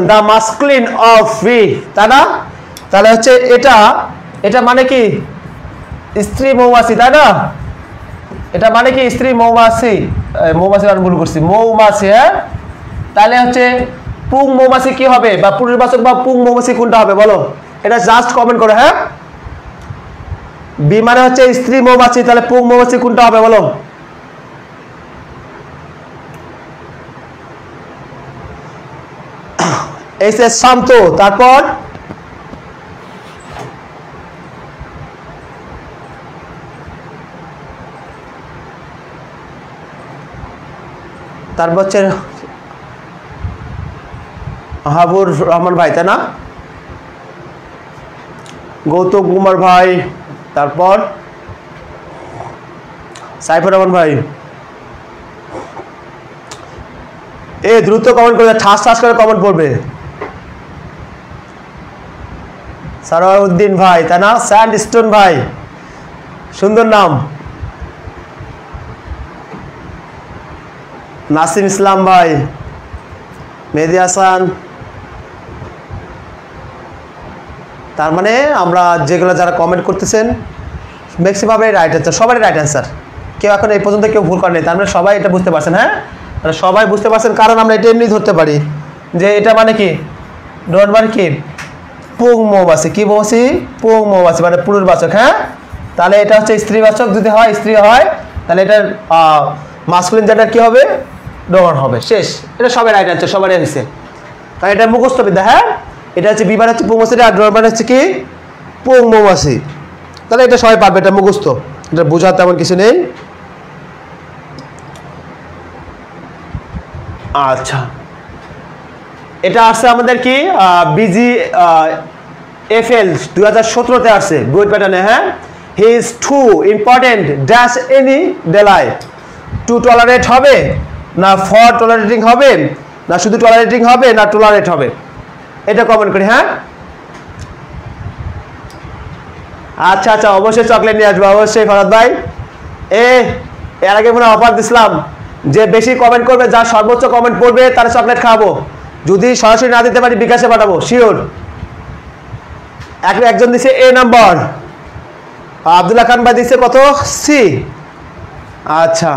দা মাস্কুলিন অফ বি, তাই না? তাহলে হচ্ছে এটা, এটা মানে কি স্ত্রী মৌমাছি, তাই না? এটা মানে কি স্ত্রী মৌমাছি, মৌমাছি আমি ভুল করছি, মৌমাছি। হ্যাঁ তাহলে হচ্ছে পুং মৌমাছি কি হবে, বা পুরুষবাচক বা পুং মৌমাছি কোনটা হবে বলো, এটা জাস্ট কমেন্ট করো। হ্যাঁ বি মানে হচ্ছে স্ত্রী মৌমাছি, তাহলে পুং মৌমাছি কোনটা হবে বলো। এই যে শান্ত, তারপর হচ্ছে হাবুর রহমান ভাই, তাই না? গৌতম কুমার ভাই, তারপর সাইফুর রহমান ভাই। এ দ্রুত কমেন্ট করবে, ঠাস ঠাস করে কমেন্ট করবে। সারাউদ্দিন ভাই, তাই না? স্যান্ডস্টোন ভাই, সুন্দর নাম। নাসিম ইসলাম ভাই, মেহেদি হাসান। তার মানে আমরা যেগুলো যারা কমেন্ট করতেছেন ম্যাক্সিমামই রাইট অ্যান্সার, সবারই রাইট অ্যান্সার, কেউ এখন এই পর্যন্ত কেউ ভুল করেনি। তার মানে সবাই এটা বুঝতে পারছেন। হ্যাঁ সবাই বুঝতে পারছেন, কারণ আমরা এটা এমনি ধরতে পারি যে এটা মানে কি, ডট মানে কি পুং মৌমাছি, কি মৌমাছি, পুং মৌমাছি মানে পুরুষবাচক। হ্যাঁ তাহলে এটা হচ্ছে স্ত্রীবাচক, যদি হয় স্ত্রী হয় তাহলে এটার মাস্কুলিন জেন্ডার কি হবে, ডন হবে। শেষ, এটা সবাই রাইট অ্যান্সার, সবারই হয়েছে, কারণ এটা মুখস্থ বিদ্যা। হ্যাঁ এটা হচ্ছে বিমান হচ্ছে পুং মৌমাছি, আর ডন মানে হচ্ছে কি পুং মৌমাছি, তাহলে এটা সবাই পারবে, এটা মুখস্থ, এটা বোঝার তেমন কিছু নেই। আচ্ছা এটা আসছে আমাদের কি বিজি এফএল 2017-তে আসছে বুয়েট প্যাটার্নে। হ্যাঁ he is too important dash any delay, to tolerate হবে না ফর টলারেটিং হবে না শুধু টলারেটিং হবে না টলারেট হবে, এটা কমেন্ট করি। হ্যাঁ আচ্ছা আচ্ছা অবশ্যই চকলেট নিয়ে আসবো, অবশ্যই ফরাদ ভাই। এর আগে মনে অফার দিছিলাম যে বেশি কমেন্ট করবে, যার সর্বোচ্চ কমেন্ট পড়বে তার চকলেট খাওয়াবো, যদি সরাসরি না দিতে পারি বিকাশে পাঠাবো শিওর। একজন দিছে এ নাম্বার, আব্দুল্লাহ খান ভাই দিছে কত, সি। আচ্ছা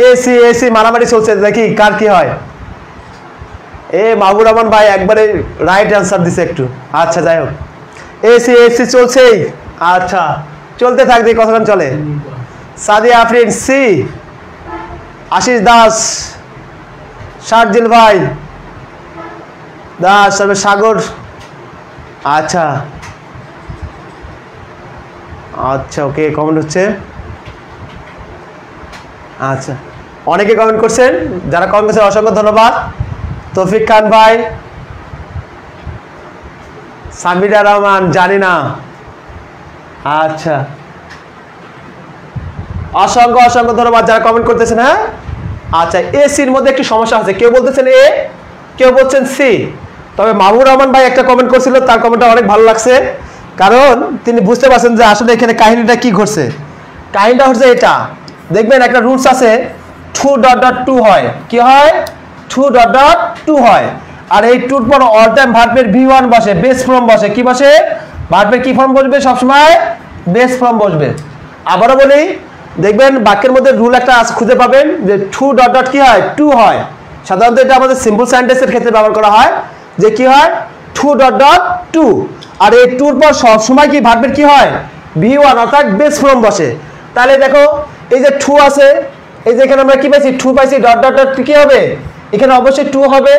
এসি এসি মারামারি চলছে, দেখি কার কি হয়। মাহবুব রহমান ভাই একবারে রাইট অ্যান্সার দিছে একটু। আচ্ছা যাই হোক, এসি এসি চলছেই। আচ্ছা চলতে থাকবে, কতক্ষণ চলে। সাদিয়া আফরিন সি, আশিস দাস, শারজিল ভাই দাস, তারপরে সাগর। আচ্ছা আচ্ছা ওকে কমেন্ট হচ্ছে। আচ্ছা অনেকে কমেন্ট করছেন, যারা কমেন্ট করছেন অসংখ্য ধন্যবাদ। তৌফিক খান ভাই, সামিরা রহমান, জানি না। আচ্ছা অসংখ্য অসংখ্য ধন্যবাদ যারা কমেন্ট করতেছেন। হ্যাঁ আচ্ছা এসির মধ্যে একটি সমস্যা আছে, কেউ বলতেছেন এ, কেউ বলছেন সি। তবে মাহবুব রহমান ভাই একটা কমেন্ট করছিল, তার কমেন্টটা অনেক ভালো লাগছে, কারণ তিনি বুঝতে পারছেন যে আসলে এখানে কাহিনীটা কি ঘটছে। কাহিনীটা হচ্ছে এটা, দেখবেন একটা রুলস আছে, 2.2 হয়, কি হয় 2.2 হয়, আর এই টুর পর অল টাইম ভার্বের V1 বসে, বেস ফর্ম বসে, কি বসে, ভার্বের কি ফর্ম বসবে সবসময়, বেস ফর্ম বসবে। আবারও বলি, দেখবেন বাক্যের মধ্যে রুল একটা খুঁজে পাবেন যে 2. কি হয় 2 হয়, সাধারণত এটা আমাদের সিম্পল সেন্টেন্সের ক্ষেত্রে ব্যবহার করা হয়, যে কি হয় 2.2, আর এই টুর পর সবসময় কি ভার্বের কি হয় V1 অর্থাৎ বেস ফর্ম বসে। তাহলে দেখো এই যে 2 আছে, এই যে এখানে আমরা কি পাইছি 2 পাইছি, ডট ডট ডট কি হবে, এখানে অবশ্যই 2 হবে,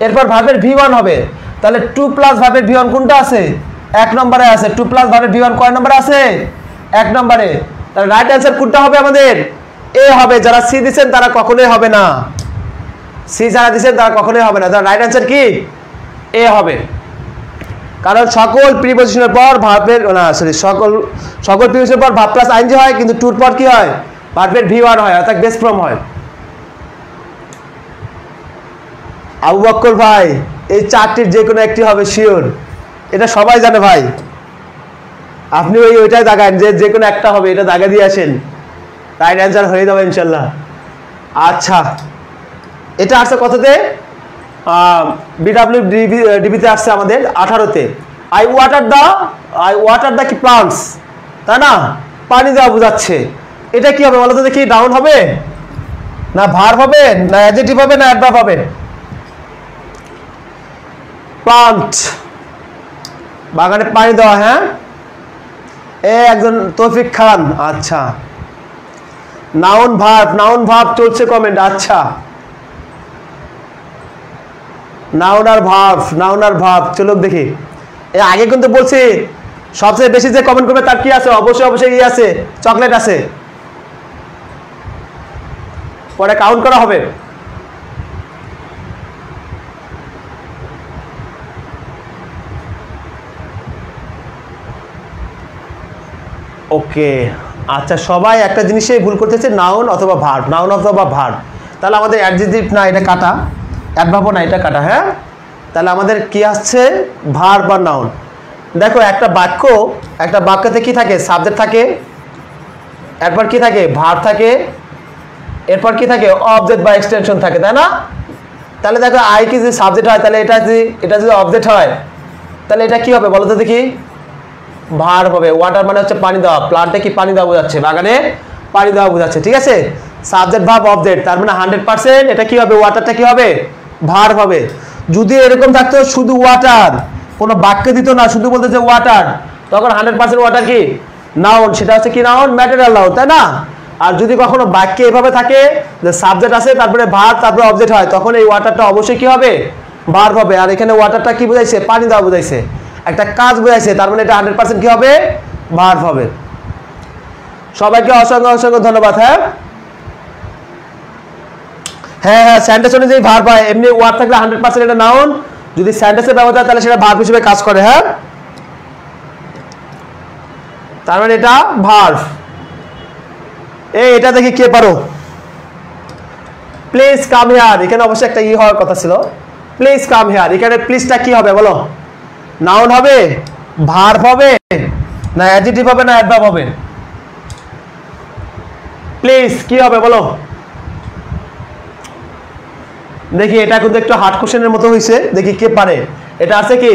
এরপর ভার্বের V1 হবে। তাহলে 2 প্লাস ভার্বের V1 কোনটা আছে, 1 নম্বরে আছে। 2 প্লাস ভার্বের V1 কয় নম্বরে আছে, 1 নম্বরে। তাহলে রাইট অ্যান্সার কোনটা হবে আমাদের, এ হবে। যারা সি দিবেন তারা কখনোই হবে না, সি যারা দিবেন তারা কখনোই হবে না। তাহলে রাইট অ্যান্সার কি এ হবে, কারণ সকল প্রিপজিশনের পর ভার্বের না সরি সকল প্রিপজিশনের পর ভার্ব প্লাস আইএনজি হয়, কিন্তু টুর পর কি হয় ভার্বের V1 হয়, অর্থাৎ বেস ফর্ম হয়। আবু বক্কর ভাই এই চারটির যে কোনো একটি হবে শিওর, এটা সবাই জানে ভাই। আপনি ওইটাই দাগান যে যে কোনো একটা হবে, এটা দাগা দিয়ে আসেন, রাইট অ্যান্সার হয়ে যাবে ইনশাল্লাহ। আচ্ছা, এটা আসছে কততে? ডিবিতে আসছে আমাদের 18তে। আই ওয়াটার দা কি প্লান্টস, তাই না? পানি দেওয়া বোঝাচ্ছে। এটা কি হবে বলো তো দেখি? ডাউন হবে না ভার্ব হবে না অ্যাডজেক্টিভ হবে না অ্যাডভার্ব হবে? প্লান্ট, বাগানে পানি দেওয়া। হ্যাঁ, একজন তৌফিক খান। আচ্ছা, নাউন ভার্ব চলছে কমেন্ট। আচ্ছা, নাউন আর ভার্ব চলো দেখি। আগে কিন্তু বলছি সবচেয়ে বেশি যে কমেন্ট করবে তার কি আছে? অবশ্যই আছে, চকলেট আছে, পরে কাউন্ট করা হবে। ওকে, আচ্ছা, সবাই একটা জিনিসই ভুল করতেছে, নাউন অথবা ভার্ব। তাহলে আমাদের অ্যাডজেক্টিভ না, এটা কাটা, অ্যাডভার্ব না, এটা কাটা। হ্যাঁ, তাহলে আমাদের কি আসছে? ভার্ব বা নাউন। দেখো একটা বাক্যতে কি থাকে? সাবজেক্ট থাকে, এরপর কি থাকে? ভার্ব থাকে, এরপর কি থাকে? অবজেক্ট বা এক্সটেনশন থাকে, তাই না? তাহলে দেখো আই কি যদি সাবজেক্ট হয়, তাহলে এটা যদি অবজেক্ট হয়, তাহলে এটা কি হবে বলো তো দেখি? ভার্ব হবে। ওয়াটার মানে হচ্ছে পানি দেওয়া, প্লান্টে কি পানি দেওয়া বোঝাচ্ছে, বাগানে পানি দেওয়া বোঝাচ্ছে, ঠিক আছে? সাবজেক্ট ভার্ব অবজেক্ট, তার মানে 100% এটা কি হবে? ওয়াটারটা কি হবে? ভার্ব হবে। যদি এরকম থাকতো শুধু ওয়াটার, কোনো বাক্য দিত না, শুধু বলতো যে ওয়াটার, তখন 100% ওয়াটার কি নাউন, সেটা হচ্ছে কি নাউন? ম্যাটেরিয়াল নাউন, তাই না? আর যদি কখনো বাক্যে এভাবে থাকে যে সাবজেক্ট আছে, তারপরে ভার্ব, তারপরে অবজেক্ট হয়, তখন এই ওয়াটারটা অবশ্যই কি হবে? ভার্ব হবে। আর এখানে ওয়াটারটা কি বোঝাইছে? পানি দেওয়া বোঝাইছে, একটা কাজ বোঝাইছে, তার মানে এটা 100% কি হবে? ভার্ব হবে। সবাইকে অসংখ্য ধন্যবাদ। হ্যাঁ, সেন্টেন্স অনুযায়ী ভার্ব হয়। এমনি ওয়ার্ড থাকলে 100% এটা নাউন, যদি সেন্টেন্সে ব্যবহার হয় তাহলে সেটা ভার্ব হিসেবে কাজ করে। হ্যাঁ, তার মানে এটা ভার্ব। এটা দেখি কে পারো? প্লিজ কাম হিয়ার, এখানে অবশ্যই একটা হওয়ার কথা ছিল। প্লিজ কাম হিয়ার, এখানে প্লিজটা কি হবে বলো? নাউন হবে, ভার্ব হবে, না অ্যাডজেক্টিভ হবে, না অ্যাডভার্ব হবে? প্লিজ কি হবে বলো দেখি? এটা কিন্তু একটু হার্ড কোশ্চেনের মতো হয়েছে, দেখি কে পারে। এটা আছে কি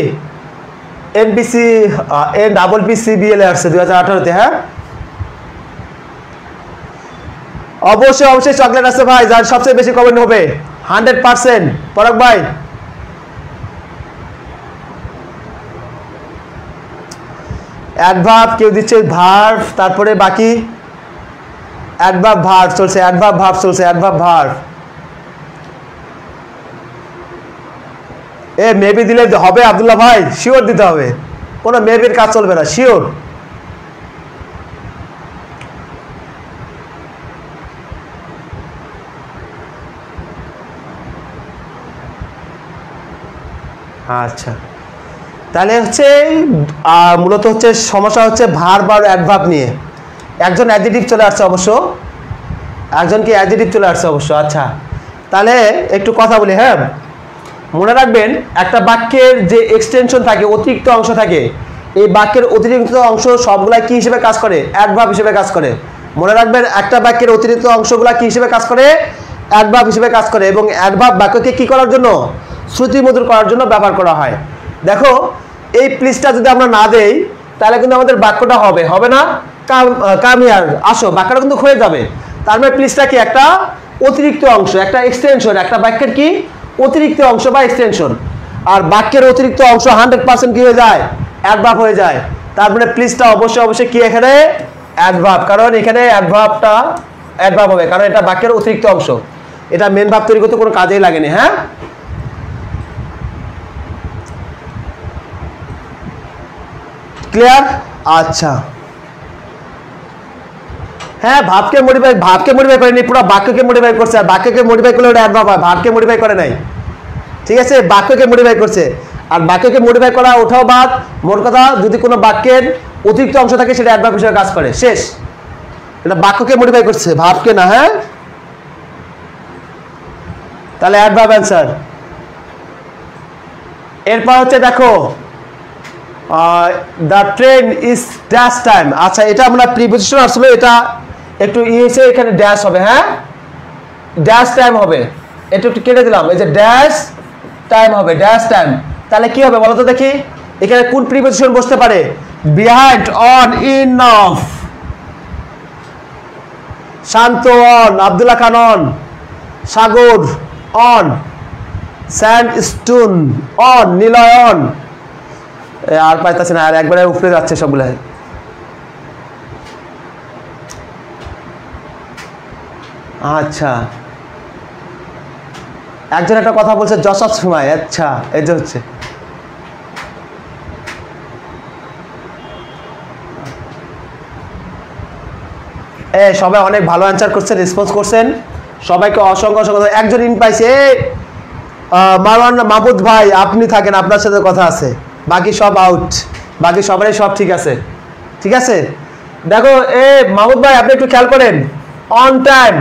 NPCBL আসছে 2018-তে। হ্যাঁ, অবশ্যই চকলেট আছে ভাই, যার সবচেয়ে বেশি কমেন্ট হবে 100%। পরাগ ভাই, অ্যাডভার্ব কেউ দিচ্ছে, ভার্ব, তারপরে বাকি অ্যাডভার্ব ভার্ব চলছে, অ্যাডভার্ব ভার্ব। মেবি দিলে হবে আব্দুল্লাহ ভাই? শিওর দিতে হবে, কোনো মেবির কাজ চলবে না, শিওর। আচ্ছা, তাহলে হচ্ছে মূলত হচ্ছে সমস্যা হচ্ছে ভার্ব আর অ্যাডভার্ব নিয়ে। একজন অ্যাডজেক্টিভ চলে আসছে অবশ্য, আচ্ছা, তাহলে একটু কথা বলি। হ্যাঁ, মনে রাখবেন একটা বাক্যের যে এক্সটেনশন থাকে, অতিরিক্ত অংশ থাকে, এই বাক্যের অতিরিক্ত অংশ সবগুলা কি হিসেবে কাজ করে? অ্যাডভার্ব হিসেবে কাজ করে। মনে রাখবেন একটা বাক্যের অতিরিক্ত অংশগুলা কি হিসেবে কাজ করে? অ্যাডভার্ব হিসেবে কাজ করে। এবং অ্যাডভার্ব বাক্যকে কি করার জন্য? শ্রুতিমধুর করার জন্য ব্যবহার করা হয়। দেখো এই প্লিজটা যদি আমরা না দেই তাহলে কিন্তু আমাদের বাক্যটা হবে না। কাম হিয়ার, আসো, বাক্যটা কিন্তু হয়ে যাবে। তার মানে প্লিজটা কি? একটা অতিরিক্ত অংশ, একটা এক্সটেনশন, একটা বাক্যের কি অতিরিক্ত অংশ বা এক্সটেনশন। আর বাক্যের অতিরিক্ত অংশ 100% কি হয়ে যায়? অ্যাডভার্ব হয়ে যায়। তার মানে প্লিজটা অবশ্যই কি এখানে? অ্যাডভার্ব, কারণ এখানে অ্যাডভার্ব হবে, কারণ এটা বাক্যের অতিরিক্ত অংশ, এটা মেন ভার্ব তৈরি করতে কোনো কাজেই লাগেনি। হ্যাঁ, ক্লিয়ার? আচ্ছা, হ্যাঁ, ভাবকে মডিফাই করেনি, পুরো বাক্যকে মডিফাই করছে। আর বাক্যকে মডিফাই করলে ওটা অ্যাডভার্ব হয়, ভাবকে মডিফাই করে নাই, ঠিক আছে? বাক্যকে মডিফাই করছে। আর বাক্যকে মডিফাই করা ওঠাও বাদ, মোট কথা যদি কোনো বাক্যের অতিরিক্ত অংশ থাকে সেটা অ্যাডভার্ব হিসেবে কাজ করে, শেষ। এটা বাক্যকে মডিফাই করছে, ভাবকে না। হ্যাঁ, তাহলে অ্যাডভার্ব অ্যান্সার। এরপর হচ্ছে দেখো the train is dash time. আচ্ছা, এটা আমরা প্রিপোজিশন আসলে এটা একটু ইয়েছে, এখানে ড্যাশ হবে, হ্যাঁ ড্যাশ টাইম হবে, এটা একটু কেটে দিলাম, এই যে ড্যাশ টাইম হবে, ড্যাশ টাইম। তাহলে কি হবে বলো তো দেখি, এখানে কোন প্রিপোজিশন বসতে পারে? Behind, on, in, of. Shanto on, Abdullah Khan on, Sagar on, sandstone on, Niloy on. আর পাইতেছে না, আর একবারে উপরে যাচ্ছে সবগুলো। আচ্ছা, একজন একটা কথা বলছে যশার সময়। আচ্ছা, এই যে হচ্ছে সবাই অনেক ভালো অ্যান্সার করছেন, রেসপন্স করছেন, সবাইকে অসংখ্য অসংখ্য। একজন ইন পাইছে, মারওয়ান মাহমুদ ভাই আপনি থাকেন, আপনার সাথে কথা আছে, বাকি সব আউট, বাকি সবারই সব ঠিক আছে। ঠিক আছে, দেখো মাহমুদ ভাই আপনি একটু খেয়াল করেন, অন টাইম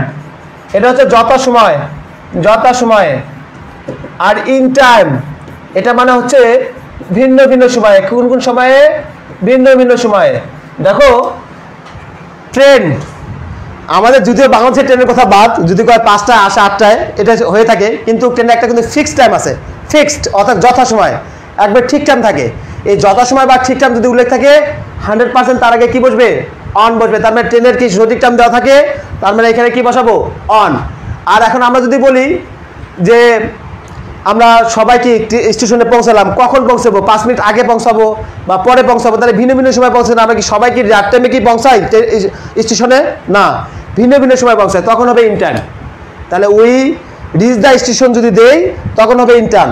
এটা হচ্ছে যথাসময়, যথাসময়ে। আর ইন টাইম এটা মানে হচ্ছে ভিন্ন ভিন্ন সময়ে, কোন কোন সময়ে? ভিন্ন ভিন্ন সময়ে। দেখো ট্রেন আমাদের যদিও বাংলাদেশের ট্রেনের কথা বাদ, যদি কয় 5টায় আসে 8টায় এটা হয়ে থাকে, কিন্তু ট্রেনে একটা কিন্তু ফিক্সড টাইম আছে, ফিক্সড অর্থাৎ যথাসময়, একবার ঠিক টাইম থাকে। এই যথাসময় বা ঠিক টাইম যদি উল্লেখ থাকে 100% তার আগে কি বসবে? অন বসবে। তার মানে ট্রেনের কি সঠিক টাইম দেওয়া থাকে, তার মানে এখানে কি বসাবো? অন। আর এখন আমরা যদি বলি যে আমরা সবাই কি স্টেশনে পৌঁছালাম, কখন পৌঁছাবো? 5 মিনিট আগে পৌঁছাবো বা পরে পৌঁছাবো, তাহলে ভিন্ন ভিন্ন সময় পৌঁছাবো। আমরা কি সবাই কি রাত টাইমে কি পৌঁছাই স্টেশনে? না, ভিন্ন ভিন্ন সময় পৌঁছায়, তখন হবে ইন টাইম। তাহলে উই রিচ দ্য স্টেশন যদি দেই তখন হবে ইন টাইম,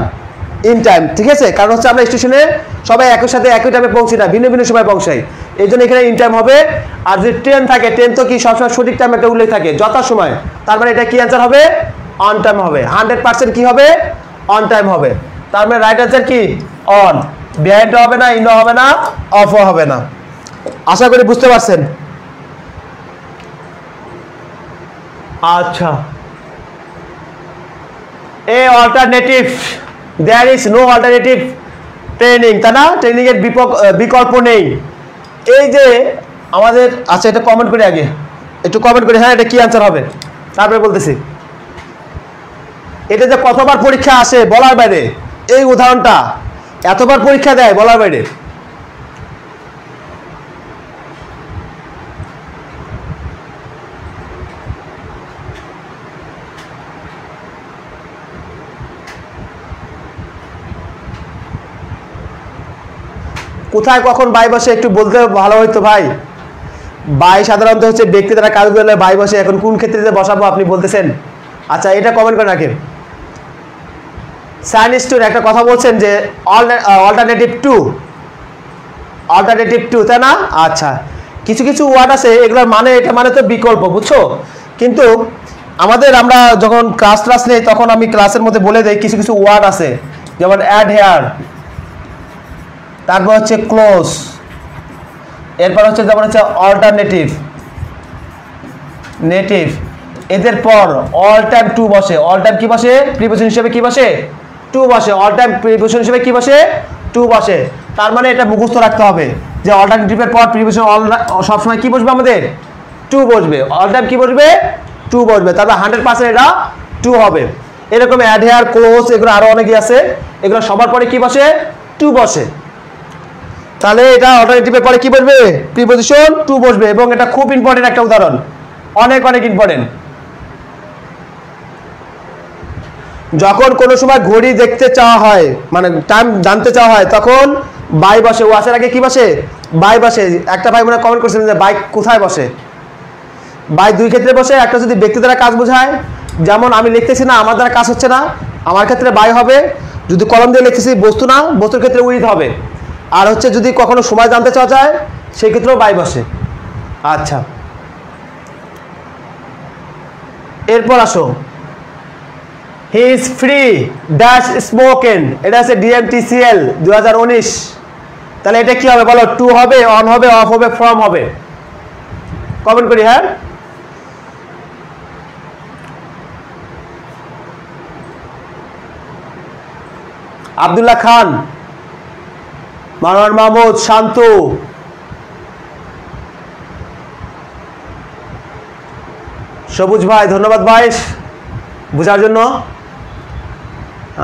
ইন টাইম। ঠিক আছে, কারণ হচ্ছে আমরা স্টেশনে সবাই একই সাথে একই টাইমে পৌঁছি না, ভিন্ন ভিন্ন সময় পৌঁছাই, এই জন্য এখানে ইন টাইম হবে। আর যদি ট্রেন থাকে, ট্রেন তো কি সবসময় সঠিক টাইম একটা উল্লেখ থাকে, যথাসময়, তার মানে এটা কি অ্যান্সার হবে? অন টাইম হবে। 100% কি হবে? অন টাইম হবে। তার মানে রাইট অ্যান্সার কি? অন। বিহাইন্ড হবে না, ইনও হবে না, অফও হবে না। আশা করি বুঝতে পারছেন। আচ্ছা, a alternative, there is no alternative training, তাই না? ট্রেনিং এর বিকল্প নেই। এই যে আমাদের, আচ্ছা এটা কমেন্ট করি, আগে একটু কমেন্ট করি, হ্যাঁ এটা কি অ্যান্সার হবে, তারপরে বলতেছি। এটা যে কতবার পরীক্ষা আসে বলার বাইরে, এই উদাহরণটা এতবার পরীক্ষা দেয় বলার বাইরে। কোথায় কখন বাই বসে একটু বলতে ভালো হইতো ভাই। বাই সাধারণত হচ্ছে ব্যক্তি দ্বারা কাজ করলে বাই বসে, এখন কোন ক্ষেত্রে যে বসাবো আপনি বলতেছেন? আচ্ছা, এটা কমেন্ট করে রাখেন। সায়েন্টিস্ট একটা কথা বলছেন যে অল্টারনেটিভ টু, অল্টারনেটিভ টু, তাই না? আচ্ছা, কিছু কিছু ওয়ার্ড আছে এগুলোর মানে, এটা মানে তো বিকল্প, বুঝছো? কিন্তু আমরা যখন ক্লাস নেই তখন আমি ক্লাসের মধ্যে বলে দেই কিছু কিছু ওয়ার্ড আছে, যেমন অ্যাড হেয়ার, তারপর হচ্ছে ক্লোজ, এরপর হচ্ছে যেমন হচ্ছে অল্টারনেটিভ, নেটিভ, এদের পর অল টাইম টু বসে। অল টাইম কি বসে? প্রিপোজিশন হিসেবে কি বসে? টু বসে। অল টাইম প্রিপোজিশন হিসেবে কি বসে? টু বসে। তার মানে এটা মুখস্থ রাখতে হবে যে অল্টারনেটিভের পর প্রিপোজিশন সবসময় কি বসবে? আমাদের টু বসবে। অল টাইম কি বসবে? টু বসবে। তারপর 100% এটা টু হবে। এরকম অ্যাড হেয়ার, ক্লোজ, এগুলো আরো অনেকই আছে, এগুলো সবার পরে কি বসে? টু বসে। তাহলে এটা অল্টারনেটিভের পরে কি বসবে? প্রিপোজিশন টু বসবে। এবং এটা খুব ইম্পর্টেন্ট একটা উদাহরণ, অনেক অনেক ইম্পর্টেন্ট। যখন কোনো সময় ঘড়ি দেখতে চাওয়া হয়, মানে টাইম জানতে চাওয়া হয়, তখন বাই বসে। ও আসার আগে কি বসে? বাই বসে। একটা ভাই মনে কমেন্ট করছিলেন যে বাইক কোথায় বসে। বাই দুই ক্ষেত্রে বসে। একটা যদি ব্যক্তি দ্বারা কাজ বোঝায়, যেমন আমি লিখতেছি না, আমার দ্বারা কাজ হচ্ছে না, আমার ক্ষেত্রে বাই হবে। যদি কলম দিয়ে লিখতেছি, বস্তু না, বস্তুর ক্ষেত্রে উইথ হবে। আর হচ্ছে যদি কখনো সময় জানতে চাওয়া যায়, সেই ক্ষেত্রেও বাই বসে। আচ্ছা, এরপর আসো, হি ইজ ফ্রি ড্যাশ স্মোকেন, এটা আছে DMTCL 2019। তাহলে এটা কি হবে বলো? টু হবে, অন হবে, অফ হবে, ফ্রম হবে? কমেন্ট করি। হ্যাঁ, আব্দুল্লাহ খান, মানোয়ার মাহমুদ, শান্ত, সবুজ ভাই, ধন্যবাদ ভাই বোঝার জন্য।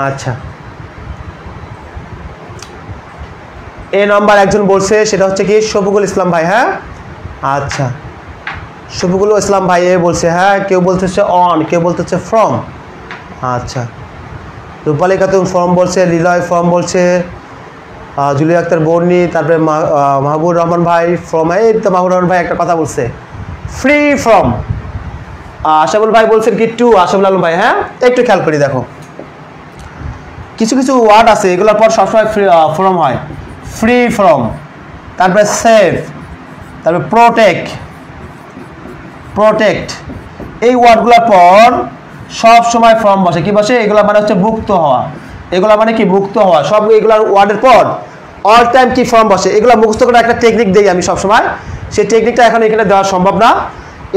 আচ্ছা, এ নাম্বার একজন বলছে, সেটা হচ্ছে কি শফিকুল ইসলাম ভাই। হ্যাঁ, আচ্ছা, শফিকুল ইসলাম ভাই এ বলছে। হ্যাঁ, কেউ বলতেছে অন, কেউ বলতেছে ফ্রম। আচ্ছা, রূপালী খাতুন ফর্ম বলছে, লিলয় ফর্ম বলছে, জুলি আক্তার বর্ণি, তারপরে মাহবুব রহমান ভাই ফ্রম। এই তো মাহবুব রহমান ভাই একটা কথা বলছে, ফ্রি ফ্রম। আশাফুল ভাই বলছেন কি টু, আশাফুল আলম ভাই। হ্যাঁ, একটু খেয়াল করি, দেখো কিছু কিছু ওয়ার্ড আছে এগুলোর পর সবসময় ফ্রম হয়। ফ্রি ফ্রম, তারপরে সেভ, তারপরে প্রোটেক্ট, প্রোটেক্ট, এই ওয়ার্ডগুলোর পর সব সময় ফ্রম বসে। কি বসে? এগুলো মানে হচ্ছে মুক্ত হওয়া। এগুলো মানে কি? মুক্ত হওয়া। সব এগুলোর ওয়ার্ডের পর অল টাইম কি ফ্রম বসে। এগুলো মুখস্থ করে একটা টেকনিক দিই আমি সবসময়। সেই টেকনিকটা এখন এখানে দেওয়া সম্ভব না।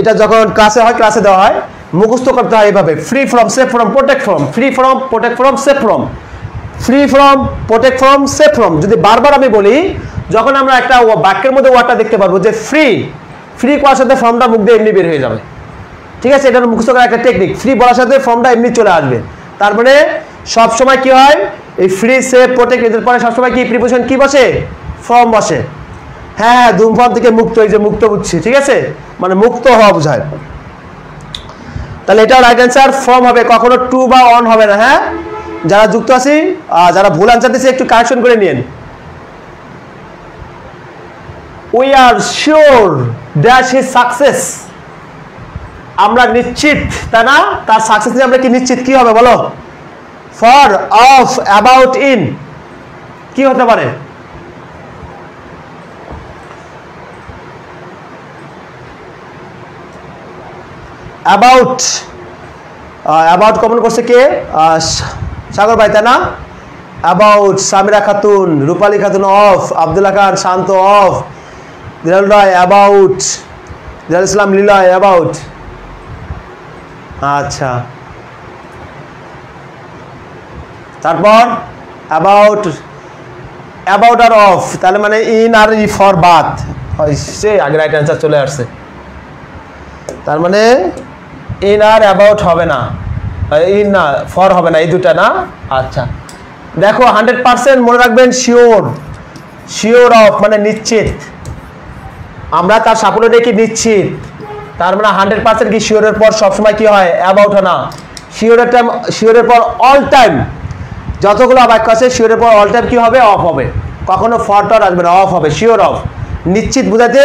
এটা যখন ক্লাসে হয়, ক্লাসে দেওয়া হয়, মুখস্থ করতে হয় এইভাবে। Free from, save from, protect from. Free from, protect from, save from. Free from, protect from, save from. যদি বারবার আমি বলি, যখন আমরা একটা বাক্যের মধ্যে ওয়ার্ডটা দেখতে পারবো যে ফ্রি, ফ্রি করার সাথে ফর্মটা মুখ দিয়ে এমনি বের হয়ে যাবে। ঠিক আছে, এটা মুখস্থ করার একটা টেকনিক। ফ্রি বলার সাথে ফর্মটা এমনি চলে আসবে। তারপরে সবসময় কি হয়, এই ফ্রি, সেভ, প্রোটেক্ট এদের পরে সবসময় কি প্রিপোজিশন কি বসে? ফর্ম বসে। হ্যাঁ হ্যাঁ, ধূমপান থেকে মুক্ত, এই যে মুক্ত বুঝছি, ঠিক আছে, মানে মুক্ত হওয়া বোঝায়। তাহলে এটা রাইট অ্যান্সার, ফর্ম হবে, কখনো টু বা অন হবে না। হ্যাঁ, যারা যুক্ত আছি, যারা ভুল আনসার দিচ্ছে একটু কারেকশন করে নিন। We are sure that his success, আমরা নিশ্চিত, তাই না? তার সাকসেস নিয়ে আমরা কি নিশ্চিত? কি হবে বলো? ফর, অফ, অ্যাবাউট, ইন, কি হতে পারে? অ্যাবাউট, অ্যাবাউট কমন করছে কে? সাগর ভাই, তাই না? About, Samira Khatun, Rupali Khatun of, Abdullah Khan Shanto of, Dilal Roy about, Dilal Islam Liloy about. আচ্ছা, তারপর অ্যাবাউট, অ্যাবাউট আর অফ, তাহলে মানে ইন আর ই ফর বাদ, সে আগে রাইট অ্যান্সার চলে আসছে। তার মানে ইন আর অ্যাবাউট হবে না, ইন না ফর হবে না, এই দুটা না। আচ্ছা, দেখো 100% মনে রাখবেন, শিওর, শিওর অফ মানে নিশ্চিত, আমরা তার সাফল্য দেখি নিশ্চিত। তার মানে 100% কি শিওরের পর সবসময় কি হয়? অ্যাবাউট না। শিওরের টাইম, শিওরের পর অল টাইম যতগুলো বাক্য আছে, শিওরের পর অল টাইম কি হবে? অফ হবে। কখনো ফর টর আসবে না, অফ হবে। শিওর অফ, নিশ্চিত বোঝাতে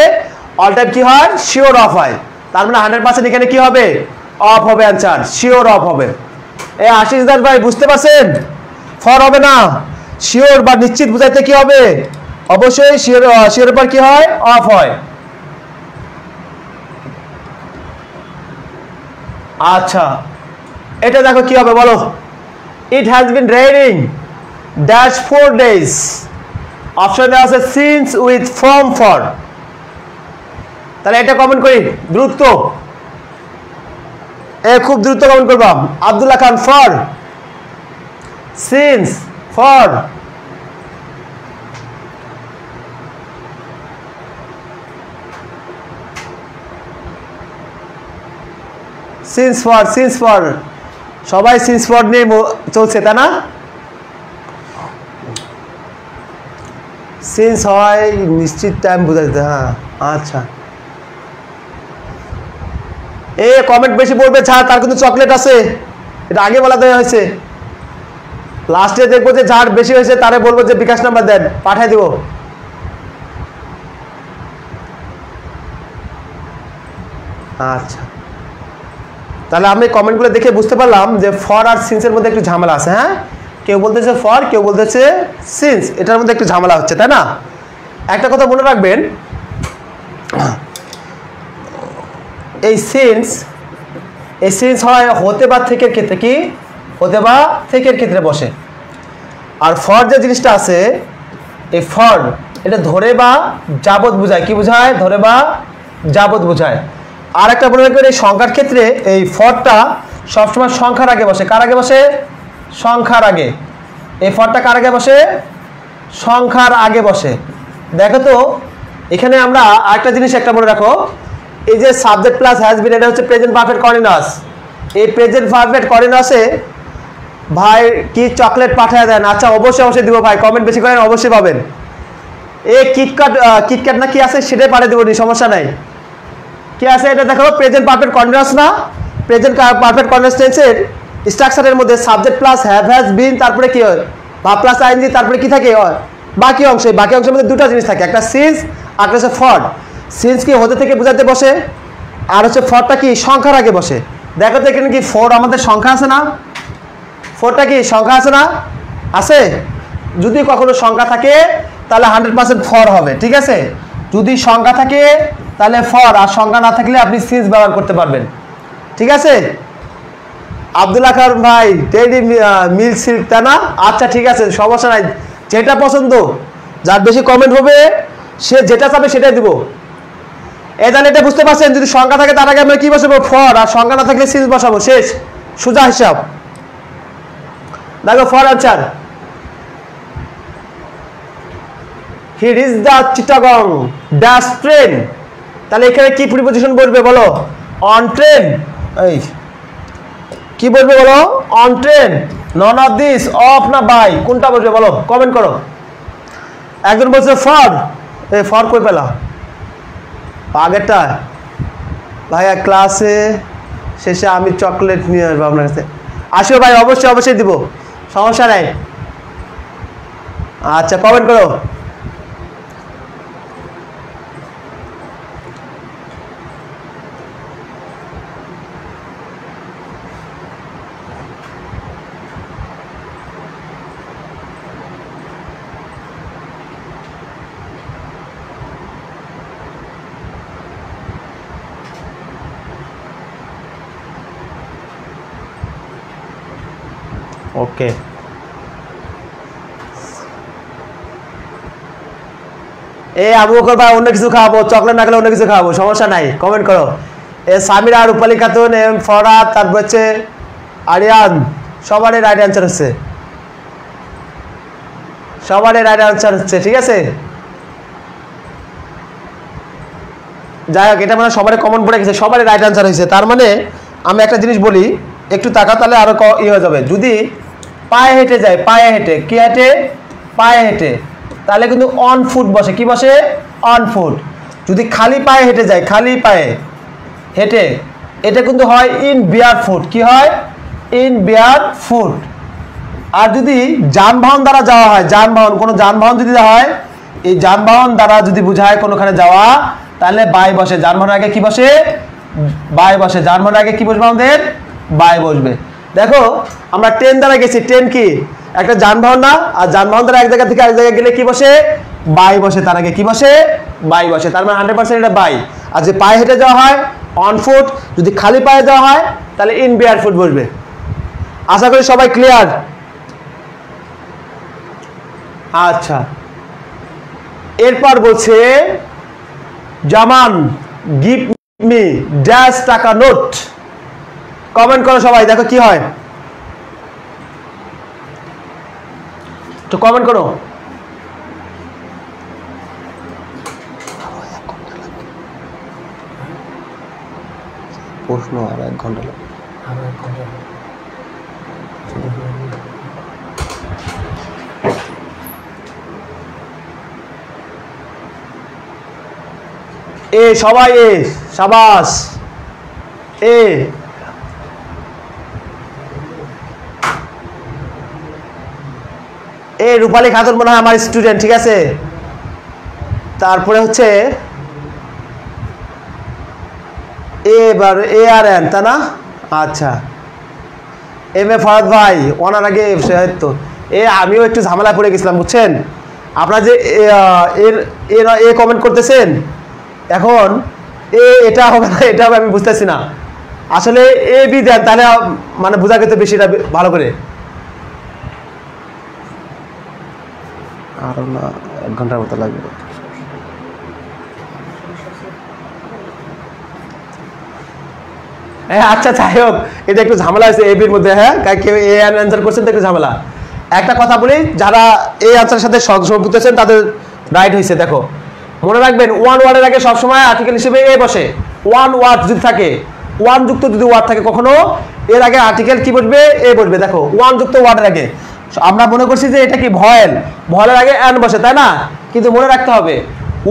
অল টাইম কি হয়? শিওর অফ হয়। তার মানে 100% এখানে কি হবে? অফ হবে অ্যান্সার, শিওর অফ হবে। এই আশিস দাস ভাই বুঝতে পারছেন? ফর হবে না, শিওর বা নিশ্চিত বোঝাইতে কি হবে? অবশ্যই শিওর, শিওরের পর কি হয়? অফ হয়। আচ্ছা, এটা দেখো কি হবে বলো? It has been raining dash 4 days। অপশনে আছে সিন্স উইথ ফ্রম ফর। তাহলে এটা কমেন্ট করি দ্রুত, খুব দ্রুত কমেন্ট করবা। Abdullah Khan for, since, for. Since for, since for, সবাই সিন্স ফর নিয়ে চলছে, তাই না? সিন্স হয় নিশ্চিত টাইম বোঝাতে। হ্যাঁ, আচ্ছা, এ কমেন্ট বেশি পড়বে ছাড়, তার কিন্তু চকলেট আছে, এটা আগে বলা দেওয়া হয়েছে। লাস্টে দেখবো যে যার বেশি হয়েছে তারে বলবো যে বিকাশ নাম্বার দেন, পাঠিয়ে দিব। আচ্ছা, তাহলে আমি কমেন্টগুলো দেখে বুঝতে পারলাম যে ফর আর সিন্সের মধ্যে একটু ঝামেলা আছে। হ্যাঁ, কেউ বলতেছে ফর, কেউ বলতেছে সিন্স, এটার মধ্যে একটু ঝামেলা হচ্ছে, তাই না? একটা কথা মনে রাখবেন, এই সিন্স হয় হতে বা থেকের ক্ষেত্রে, কি হতে বা থেকের ক্ষেত্রে বসে। আর ফর যে জিনিসটা আছে, এই ফর এটা ধরে বা যাবত বোঝায়। কি বোঝায়? ধরে বা যাবত বোঝায়। আর একটা মনে রাখবেন, এই সংখ্যার ক্ষেত্রে এই ফরটা সবসময় সংখ্যার আগে বসে। কার আগে বসে? সংখ্যার আগে। এই ফরটা কার আগে বসে? সংখ্যার আগে বসে। দেখো তো এখানে আমরা আরেকটা জিনিস একটা মনে রাখো, এই যে সাবজেক্ট প্লাস হ্যাজ বিন, এটা হচ্ছে প্রেজেন্ট পারফেক্ট কন্টিনিউয়াস। এই প্রেজেন্ট পারফেক্ট কন্টিনিউয়াসে ভাই কি চকলেট পাঠিয়ে দেন? আচ্ছা অবশ্যই অবশ্যই দিব ভাই, কমেন্ট বেশি করেন অবশ্যই পাবেন। এই কিটক্যাট না কি আছে সেটাই পাঠিয়ে দেবো, সমস্যা নাই। কি আছে এটা দেখো, প্রেজেন্ট পারফেক্ট কন্টিনিউয়াস না? প্রেজেন্ট পারফেক্ট কন্টিনিউয়াস টেন্সের স্ট্রাকচারের মধ্যে subject plus have has been, তারপরে কি হয় ভার্ব প্লাস আইএনজি, তারপরে কি থাকে বাকি অংশে। বাকি অংশের মধ্যে দুটো জিনিস থাকে, একটা সিন্স আর একটা হচ্ছে ফর। সিন্স কি হতে থেকে বোঝাতে বসে, আর হচ্ছে ফরটা কি সংখ্যার আগে বসে। দেখো তো এখানে কি ফর আমাদের সংখ্যা আছে না? ফরটা কি সংখ্যা আছে না? আছে। যদি কখনো সংখ্যা থাকে তাহলে 100% ফর হবে, ঠিক আছে? যদি সংখ্যা থাকে তাহলে ফর, আর সংখ্যা না থাকলে আপনি সিন্স ব্যবহার করতে পারবেন, ঠিক আছে? আব্দুল্লাহ খান ভাই টেডি মিল সিল্ক, তা না? আচ্ছা ঠিক আছে, সমস্যা নাই, যেটা পছন্দ, যার বেশি কমেন্ট হবে সে যেটা চাবে সেটাই দিব। এই তাহলে এটা বুঝতে পারছেন, যদি সংখ্যা থাকে তার আগে আমরা কি বসাবো? ফর, আর সংখ্যা না থাকলে সিন্স বসাবো, শেষ, সোজা হিসাব। দেখো for answer, he reach the Chittagong dash train. তাহলে এখানে কি প্রিপজিশন বলবে বলো? On train. এই কি বলবে বলো? On train. None of this, of না বাই, কোনটা বলবে বলো? কমেন্ট করো। একজন বলছে ফর, এই ফর কই পেলা? আগেরটা ভাইয়া ক্লাসে শেষে আমি চকলেট নিয়ে আসবো আপনার কাছে। আসো ভাই, অবশ্যই অবশ্যই দিব, সমস্যা নাই। আচ্ছা কমেন্ট করো। ওকে, এই আবু বকর ভাই অন্য কিছু খাওয়াবো, চকলেট না খেলে অন্য কিছু খাওয়াবো, সমস্যা নাই, কমেন্ট করো। এ সামিরা, রূপালী খাতুন, এম ফরাদ, তারপর হচ্ছে আরিয়ান, সবারই রাইট অ্যান্সার হচ্ছে, সবারই রাইট অ্যান্সার হচ্ছে, ঠিক আছে? যাই হোক, এটা মানে সবারই কমন পড়ে গেছে, সবারই রাইট অ্যান্সার হয়েছে। তার মানে আমি একটা জিনিস বলি, একটু টাকা তাহলে আরো হয়ে যাবে। যদি পায়ে হেঁটে যায়, পায়ে হেঁটে, কি হেঁটে? পায়ে হেঁটে, তাহলে কিন্তু অন ফুট বসে, কি বসে? On foot. যদি খালি পায়ে হেঁটে যায়, খালি পায়ে হেঁটে, এটা কিন্তু হয় ইন বিয়ার ফুট, কি হয়? In beer foot. আর যদি যানবাহন দ্বারা যাওয়া হয়, যানবাহন, কোনো যানবাহন যদি হয়, এই যানবাহন দ্বারা যদি বোঝায় কোনোখানে যাওয়া, তাহলে বাই বসে। যানবাহনের আগে কি বসে? বাই বসে। যানবাহনের আগে কি বসবে আমাদের? বাই বসবে। দেখো আমরা ট্রেন দ্বারা গেছি, ট্রেন কি একটা যানবাহন না? আর যানবাহন দ্বারা এক জায়গা থেকে আরেক জায়গায় গেলে কি বসে? বাই বসে। তার আগে কি বসে? বাই বসে। তার মানে 100% এটা বাই। আর যে পায়ে হেঁটে যাওয়া হয় অন ফুট, যদি খালি পায়ে যাওয়া হয় তাহলে ইন বিয়ার ফুট বসবে। আশা করি সবাই ক্লিয়ার। আচ্ছা, এরপর বলছে জামান গিভ মি ড্যাশ টাকা নোট। কমেন্ট করো সবাই, দেখো কি হয়, তো কমেন্ট করো। প্রশ্ন আর 1 ঘন্টা লাগবে। এ সবাই, এ শাবাশ, এ এ রূপালী খাতুন মনে হয় আমার স্টুডেন্ট, ঠিক আছে? তারপরে হচ্ছে এবার এ আর এন, তা না? আচ্ছা, এম এ ফরাদ ভাই, ওনার আগে তো আমিও একটু ঝামেলা পড়ে গেছিলাম, বুঝছেন? আপনারা যে এ কমেন্ট করতেছেন, এখন এটা হবে না, এটা হবে, আমি বুঝতেছি না। আসলে এ বি দেন, তাহলে মানে বোঝা গেছে বেশি, এটা ভালো করে। আরো না 1 ঘন্টার মতো লাগবে। হ্যাঁ আচ্ছা, যাই হোক, এটা একটু ঝামেলা আছে এ বির মধ্যে। হ্যাঁ, কেউ এ অ্যান্সার করছেন তো একটু ঝামেলা। একটা কথা বলি, যারা এই আনসারের সাথে সম্পৃক্ত আছেন তাদের রাইট হয়েছে। দেখো মনে রাখবেন, ওয়ান ওয়ার্ডের আগে সবসময় আর্টিকেল হিসেবে এ বসে। ওয়ান ওয়ার্ড যদি থাকে, ওয়ান যুক্ত যদি ওয়ার্ড থাকে, কখনো এর আগে আর্টিকেল কি বসবে? এ বসবে। দেখো ওয়ান যুক্ত ওয়ার্ডের আগে আমরা মনে করছি যে এটা কি ভয়েল, ভয়েলের আগে অ্যান বসে, তাই না? কিন্তু মনে রাখতে হবে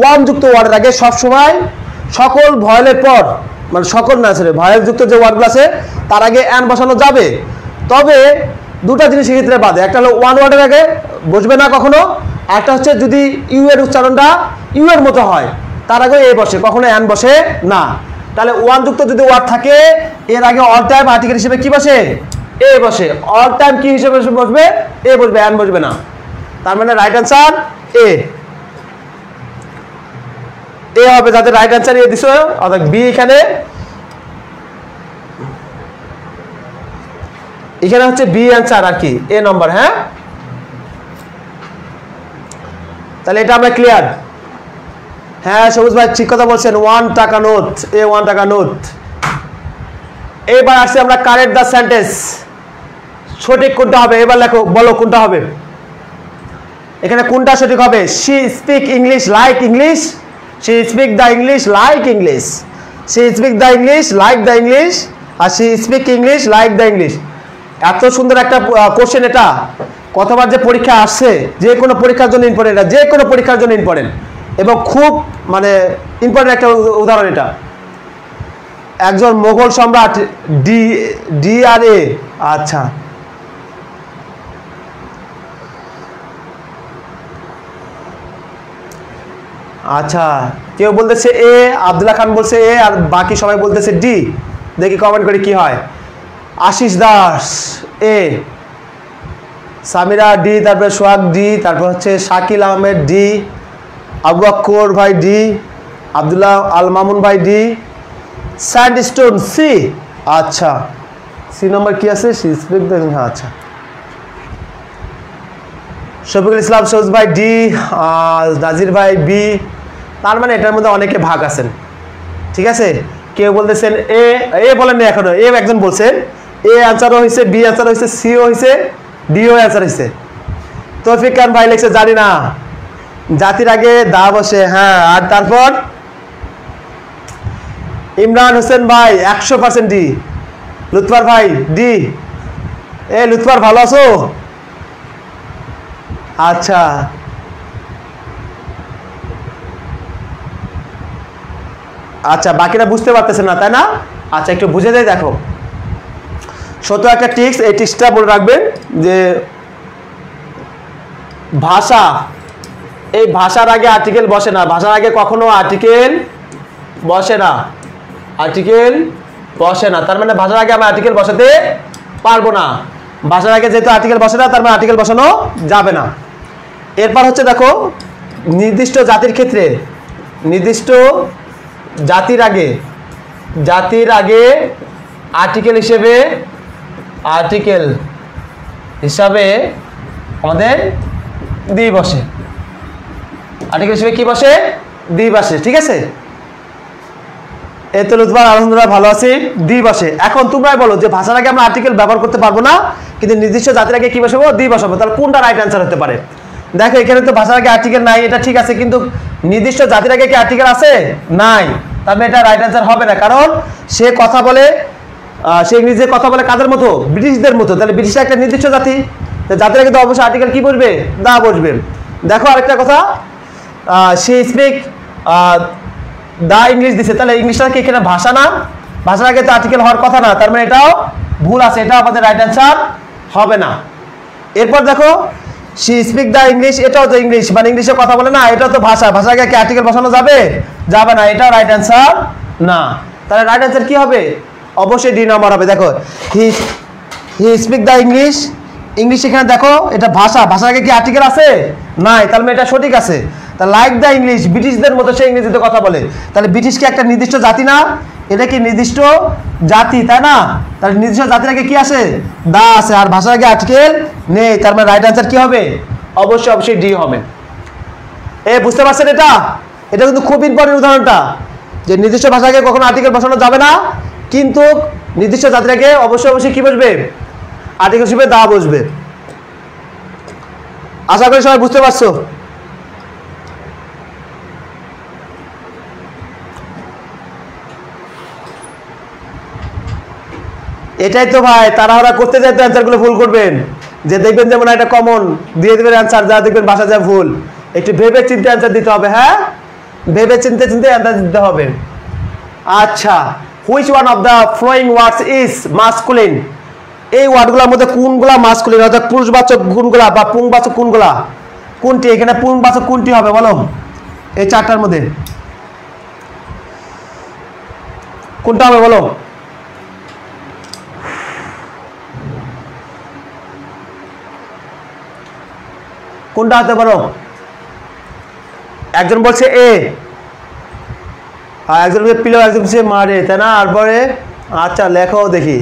ওয়ান যুক্ত ওয়ার্ডের আগে সবসময় সকল ভয়েলের পর, মানে সকল না সরি ভয়েল যুক্ত যে ওয়ার্ডগুলো আছে তার আগে অ্যান বসানো যাবে। তবে দুটা জিনিস ক্ষেত্রে বাদে, একটা হলো ওয়ান ওয়ার্ডের আগে বসবে না কখনো, একটা হচ্ছে যদি ইউ এর উচ্চারণটা ইউ এর মতো হয় তার আগে এ বসে, কখনো অ্যান বসে না। তাহলে ওয়ান যুক্ত যদি ওয়ার্ড থাকে এর আগে অল টাইম আর্টিকেল হিসেবে কি বসে? এ বসে। অল টাইম কি হিসেবে বসবে? এ বসবে, অ্যান বসবে না। তার মানে রাইট অ্যান্সার এ। এ হবে যাদের রাইট অ্যান্সার এ দিছো, অর্থাৎ বি। এখানে হচ্ছে বি অ্যান্সার আর কি, এ নম্বর। হ্যাঁ, তাহলে এটা আমরা ক্লিয়ার। হ্যাঁ সবুজ ভাই ঠিক কথা বলছেন, 1 টাকা নোট, এ 1 টাকা নোট। এবার আসছি আমরা কারেক্ট দ্য সেন্টেন্স, সঠিক কোনটা হবে এবার লেখো, বলো কোনটা হবে এখানে, কোনটা সঠিক হবে? She speak English like English, she speak the English like English, she speak the English like the English, আর she speak English like the English. এত সুন্দর একটা কোশ্চেন, এটা কতবার যে পরীক্ষা আসছে, যে কোনো পরীক্ষার জন্য ইম্পর্টেন্ট, এটা যে কোনো পরীক্ষার জন্য ইম্পর্টেন্ট এবং খুব মানে ইম্পর্টেন্ট একটা উদাহরণ এটা। একজন মোগল সম্রাট ডি আর এ, আচ্ছা আচ্ছা কেউ বলতেছে এ, আব্দুল্লাহ খান বলছে এ, আর বাকি সবাই বলতেছে ডি। দেখি কমেন্ট করে কি হয়। আশিস দাস এ, সামিরা ডি, তারপরে সোহাগ ডি, তারপর হচ্ছে শাকিল আহমেদ ডি, আবু আক্কর ভাই ডি, আব্দুল্লাহ আল মামুন ভাই ডি, স্যান্ডস্টোন সি। আচ্ছা সি নম্বর কি আছে? হ্যাঁ আচ্ছা, শফিকুল ইসলাম সবুজ ভাই ডি, নাজির ভাই বি। তার মানে এটার মধ্যে অনেকে ভাগ আছেন, ঠিক আছে। কেউ বলতেছেন এ, এ বলেন না এখনো, এ একজন বলছেন এ অ্যান্সারও হয়েছে, বি অ্যান্সার হয়েছে, সিও হয়েছে, ডিও অ্যান্সার হয়েছে। তৌফিক খান ভাই লিখছে জানি না, জাতির আগে দা বসে। হ্যাঁ, আর তারপর ইমরান হোসেন ভাই 100% ডি, লুৎফার ভাই ডি। এ লুৎফার ভালো আছো? আচ্ছা আচ্ছা, বাকিরা বুঝতে পারতেছে না তাই না? আচ্ছা একটু বুঝে দেয়। দেখো ছোট একটা টিক্স, এই টিক্সটা বলে রাখবেন যে ভাষা, এই ভাষার আগে আর্টিকেল বসে না, ভাষার আগে কখনো আর্টিকেল বসে না, আর্টিকেল বসে না। তার মানে ভাষার আগে আমরা আর্টিকেল বসাতে পারবো না। ভাষার আগে যেহেতু আর্টিকেল বসে না, তার মানে আর্টিকেল বসানো যাবে না। এরপর হচ্ছে দেখো নির্দিষ্ট জাতির ক্ষেত্রে, নির্দিষ্ট জাতির আগে আর্টিকেল হিসেবে আমাদের দি বসে, আর্টিকেল হিসেবে কি বসে? দি বসে, ঠিক আছে। এই তো লুৎফার আলহামদুলিল্লাহ ভালো আছি, দি বসে। এখন তোমরাই বলো যে ভাষার আগে আমরা আর্টিকেল ব্যবহার করতে পারবো না, কিন্তু নির্দিষ্ট জাতির আগে কি বসাবো? দি বসাবো। তাহলে কোনটা রাইট অ্যান্সার হতে পারে? দেখো এখানে তো ভাষার আগে আর্টিকেল নাই, এটা ঠিক আছে, কিন্তু নির্দিষ্ট জাতির আগে কি আর্টিকেল আছে? নাই। তাহলে এটা রাইট অ্যান্সার হবে না, কারণ সে কথা বলে, সে ইংরেজিতে কথা বলে কাদের মতো? ব্রিটিশদের মতো। তাহলে ব্রিটিশরা একটা নির্দিষ্ট জাতি, জাতির আগে তো অবশ্যই আর্টিকেল কি বসবে? দা বসবে। দেখো আরেকটা কথা, সে স্পিক দা ইংলিশ দিছে, তাহলে ইংলিশটা কি এখানে ভাষা না? ভাষার আগে তো আর্টিকেল হওয়ার কথা না, তার মানে এটাও ভুল আছে, এটা আমাদের রাইট অ্যান্সার হবে না। এরপর দেখো শি স্পিক দা ইংলিশ, এটাও তো ইংলিশ, মানে ইংলিশে কথা বলে না, এটাও তো ভাষা, ভাষার আগে কি আর্টিকেল বসানো যাবে? যাবে না, এটাও রাইট অ্যান্সার না। তাহলে রাইট অ্যান্সার কি হবে? অবশ্যই ডি নাম্বার হবে। দেখো he speak the English, English এখানে দেখো এটা ভাষা, ভাষার আগে কি আর্টিকেল আছে? নাই, তাহলে এটা সঠিক আছে। তা লাইক দ্য ইংলিশ, ব্রিটিশদের মতো সে ইংরেজিতে কথা বলে, তাহলে ব্রিটিশ কি একটা নির্দিষ্ট জাতি না? এটা কি নির্দিষ্ট জাতি, তাই না? তাহলে নির্দিষ্ট জাতির আগে কি আছে? দা আছে, আর ভাষার আগে আর্টিকেল নেই, তার মানে রাইট অ্যান্সার কি হবে? অবশ্যই ডি হবে। এ বুঝতে পারছেন? এটা কিন্তু খুব ইম্পর্টেন্ট উদাহরণটা, যে নির্দিষ্ট ভাষার আগে কখনো আর্টিকেল বসানো যাবে না, কিন্তু নির্দিষ্ট জাতির আগে অবশ্যই কি বসবে? আর্টিকেল হিসেবে দা বসবে। আশা করি সবাই বুঝতে পারছো। এটাই তো ভাই, তাড়াহুড়া করতে যাইতে অ্যান্সারগুলো ভুল করবেন, যে দেখবেন যেমন একটা কমন দিয়ে দেবেন অ্যান্সার, যা দেখবেন বাসা যা ভুল। একটু ভেবে চিন্তে অ্যান্সার দিতে হবে, হ্যাঁ ভেবে চিন্তে অ্যান্সার দিতে হবে। আচ্ছা, which one of the following words is masculine? এই ওয়ার্ডগুলোর মধ্যে কোনগুলা মাস্কুলিন, অর্থাৎ পুরুষবাচক কোনগুলা বা পুংবাচক কোনগুলা? কোনটি এখানে পুংবাচক কোনটি হবে বলো? এই চারটার মধ্যে কোনটা হবে বলো? কোনটা হতে পারো? একজন বলছে এ, আর একজন বলছে পিলো, একজন বলছে মারে, তাই না? তারপরে আচ্ছা লেখো দেখি।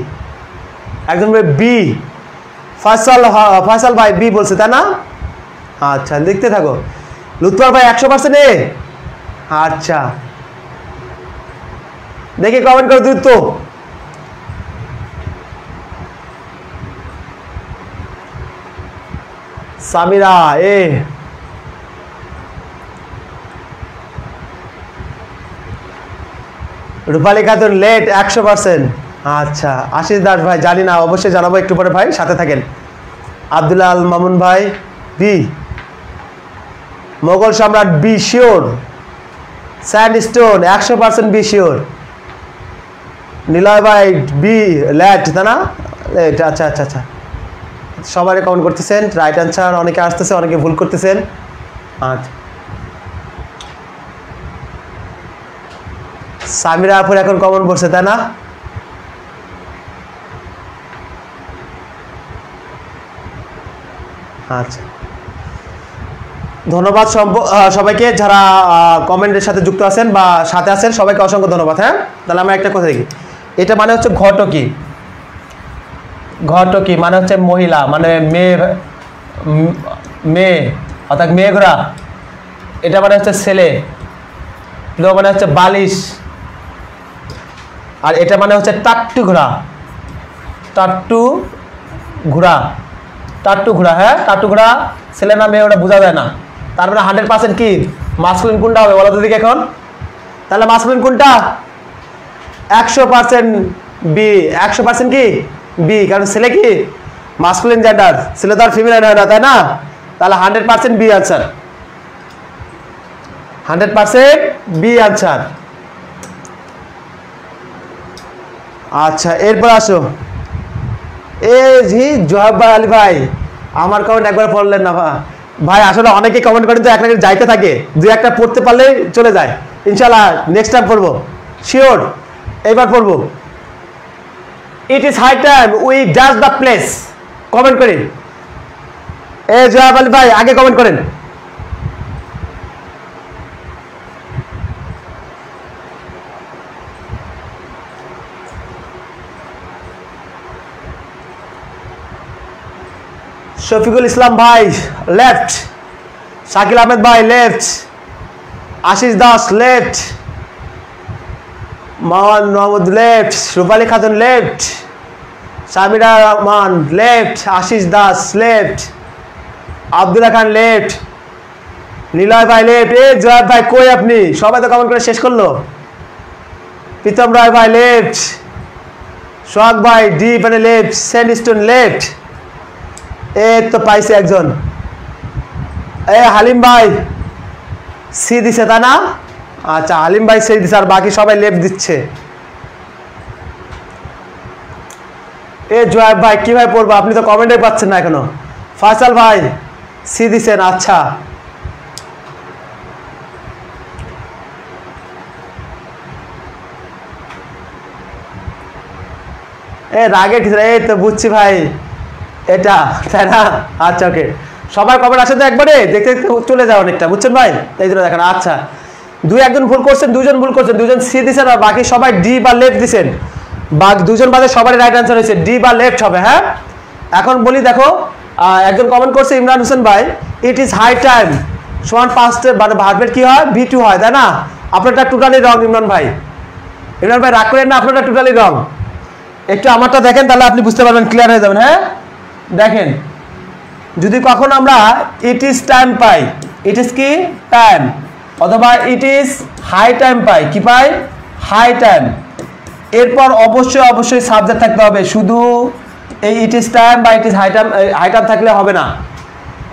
একজন বলছে বি, ফয়সাল ভাই বি বলছে, তাই না? আচ্ছা লিখতে থাকো। লুৎফর ভাই 100% এ। আচ্ছা দেখি কমেন্ট করে দ্রুত। সামিরা এ, রূপালী খাতুন লেট 100%। আচ্ছা আশিস দাস ভাই জানি না, অবশ্যই জানাবো একটু পরে ভাই, সাথে থাকেন। আব্দুল্লাহ আল মামুন ভাই বি, মোগল সম্রাট be sure. Sandstone 100% be sure. Niloy ভাই বি লেট, তাই না? লেট, আচ্ছা আচ্ছা আচ্ছা, সবাই কমেন্ট করতেছেন রাইট অ্যান্সার, অনেকে আসতেছে অনেকে ভুল করতেছেন। আচ্ছা সামিরা আপুর এখন কমেন্ট বলছে, তাই না? আচ্ছা ধন্যবাদ সবাইকে যারা কমেন্টের সাথে যুক্ত আছেন বা সাথে আছেন, সবাইকে অসংখ্য ধন্যবাদ। হ্যাঁ তাহলে আমরা একটা কথা দেখি, এটা মানে হচ্ছে ঘটকি। ঘটকি মানে হচ্ছে মহিলা, মানে মেয়ে, মেয়ে অর্থাৎ মেয়ে ঘোড়া। এটা মানে হচ্ছে ছেলে, মানে হচ্ছে বালিশ। আর এটা মানে হচ্ছে টাট্টু ঘোড়া, টাট্টু ঘোড়া, টাট্টু ঘোড়া। হ্যাঁ টাট্টু ঘোড়া ছেলে না মেয়ে ওটা বোঝা যায় না। তার মানে 100% কি মাস্কুলিন কোনটা হবে বলো তো দেখি এখন? তাহলে মাস্কুলিন কোনটা? 100% বি। 100% কি বি, কারণ ছেলে কি মাস্কুলিন জেন্ডার, ছেলে তো আর ফিমেল হয় না, তাই না? তাহলে 100% বি আনসার, 100% বি আনসার। আচ্ছা এরপর আসো, এ জি জোহাব আলী ভাই, আমার কমেন্ট একবার পড়লেন না ভাই। আসলে অনেকে কমেন্ট করেন তো, একটা যাইতে থাকে, দুই একটা পড়তে পারলেই চলে যায়। ইনশাল্লাহ নেক্সট টাইম পড়বো, শিওর এইবার পড়বো। It is high time we touch the place. Comment করি, এ জোহাব আলী ভাই আগে কমেন্ট করেন। শফিকুল ইসলাম ভাই লেফট, শাকিল আহমেদ ভাই left, Ashis Das left, Mohammad left, Rupali Khatun left, Samira Rahman left, Ashis Das left, Abdullah Khan left, Niloy ভাই লেফট। এ জয় ভাই কই আপনি? সবাই তো কমেন্ট করে শেষ করলো। প্রীতম রায় ভাই লেফট, সোহাগ ভাই ডি মানে লেফট, স্যান্ডস্টোন লেফট। এ তো পাইছে একজন, এ হালিম ভাই সি দিছে, তা না? আচ্ছা হালিম ভাই সি দিছে, আর বাকি সবাই লেফট দিচ্ছে। এ জোয়াব ভাই কিভাবে পড়বো, আপনি তো কমেন্টে পাচ্ছেন না এখনো। ফয়সাল ভাই সি দিছেন, আচ্ছা এ রাগে ঠিক, এই তো বুঝছি ভাই এটা, তাই না? আচ্ছা ওকে, সবার কমেন্ট আসে তো একবারে দেখতে দেখতে চলে যায় অনেকটা, বুঝছেন ভাই? এই জন্য দেখেন। আচ্ছা দুই একজন ভুল করছেন, দুজন ভুল করছেন, দুজন সি দিছেন, আর বাকি সবাই ডি বা লেফট দিছেন। বা দুজন বাদে সবারই রাইট আনসার হয়েছে, ডি বা লেফট হবে। হ্যাঁ এখন বলি দেখো, একজন কমেন্ট করছে ইমরান হোসেন ভাই, ইট ইজ হাই টাইম সমান পাস্ট মানে ভার্বের কি হয় V2 হয়, তাই না? আপনারটা টোটালি রং ইমরান ভাই। ইমরান ভাই রাগ করেন না, আপনারটা টোটালি রং। একটু আমারটা দেখেন, তাহলে আপনি বুঝতে পারবেন, ক্লিয়ার হয়ে যাবেন। হ্যাঁ দেখেন যদি কখনো আমরা ইট is time pi, it is কি টাইম, অথবা ইট ইজ হাই টাইম পাই, কি পাই হাই টাইম, এরপর অবশ্যই সাবজেক্ট থাকতে হবে। শুধু এই ইট ইজ টাইম বা ইট ইজ হাই টাইম থাকলে হবে না,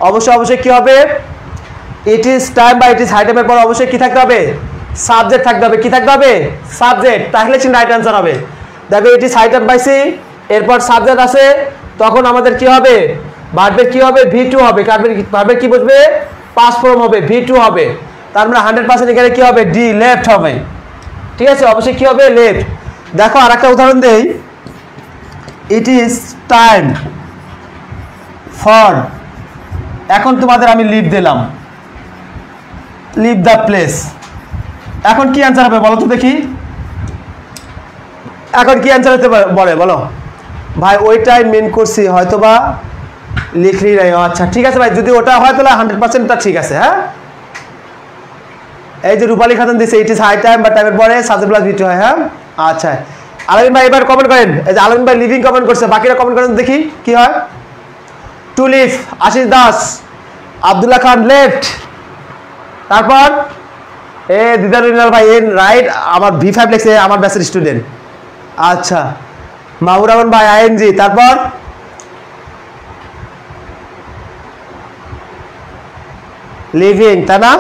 অবশ্যই কি হবে, ইট ইজ টাইম বা ইট ইজ হাই টাইমের পর অবশ্যই কি থাকতে হবে, সাবজেক্ট থাকতে হবে। কি থাকতে হবে, সাবজেক্ট, তাহলে সে রাইট অ্যান্সার হবে। দেখো ইট ইজ হাই টাইম পাইছি, এরপর সাবজেক্ট আছে, তখন আমাদের কি হবে, ভার্বের কি হবে, V2 হবে। ভার্বের কি বসবে, পাস্ট ফর্ম হবে, V2 হবে। তার মানে 100% এখানে কি হবে, ডি লেফট হবে। ঠিক আছে, অবশ্যই কি হবে, লেফট। দেখো আরেকটা উদাহরণ দেই, ইট ইজ টাইম ফর, এখন তোমাদের আমি লিভ দিলাম, লিভ দ্য প্লেস। এখন কি অ্যান্সার হবে বলো তো দেখি, এখন কি অ্যান্সার হতে বলে বলো ভাই, ওইটাই মেন করছি, হয়তোবা লিখলি নাই। আচ্ছা ঠিক আছে ভাই, যদি ওটা হয় তাহলে 100%টা ঠিক আছে। হ্যাঁ, এই যে রূপালী খাতুন দিছে ইট ইজ হাই টাইম বা টাইমের পরে সাবজেক্ট প্লাস V2 হয়। হ্যাঁ আচ্ছা, আলামিন ভাই এবার কমেন্ট করেন। এই যে আলামিন ভাই লিভিং কমেন্ট করছে, বাকিরা কমেন্ট করেন দেখি কি হয়। Two leave, Ashis Das, Abdullah Khan left, তারপর দিদার ভাই এন রাইট, আমার V5 লেখছে, আমার ব্যাচের স্টুডেন্ট। আচ্ছা, মাহবুর রহমান ভাই ING, তারপর লিভিং, তাই না,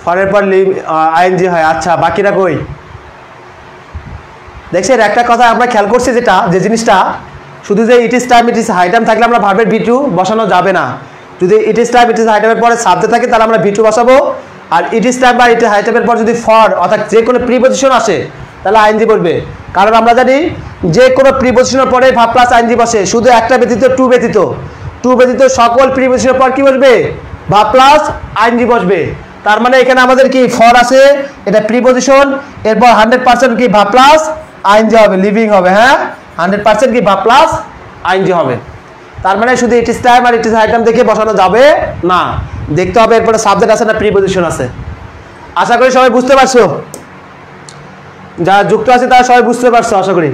ফরের পর ING হয়। আচ্ছা, বাকিরা কই দেখছেন, একটা কথা আমরা খেয়াল করছি, যে জিনিসটা শুধু যে it is time it is high time থাকলে আমরা ভার্বের V2 বসানো যাবে না। যদি it is time it is high টাইমের পরে সাবজেক্ট থাকে তাহলে আমরা V2 বসাবো, আর ইট ইজ টাইম বা ইট ইজ হাই টাইমের পর যদি ফর অর্থাৎ যে কোনো প্রিপজিশন আসে তাহলে ING বলবে। কারণ আমরা জানি যে কোনো প্রিপজিশনের পরে ভার্ব প্লাস ING বসে, শুধু একটা ব্যতীত টু ব্যতীত সকল প্রিপজিশনের পর কি বসবে, ভার্ব প্লাস ING বসবে। তার মানে এখানে আমাদের কি ফর আছে, এটা প্রিপজিশন, এরপর 100% কি ভার্ব প্লাস ING হবে, লিভিং হবে। হ্যাঁ, 100% কি ভার্ব প্লাস ING হবে। তার মানে শুধু ইট ইজ টাইম আর ইট ইজ হাই টাইম দেখে বসানো যাবে না, দেখতে হবে এরপরে সাবজেক্ট আছে না প্রিপজিশন আছে। আশা করি সবাই বুঝতে পারছো, যারা যুক্ত আছে তারা সবাই বুঝতে পারছো আশা করি।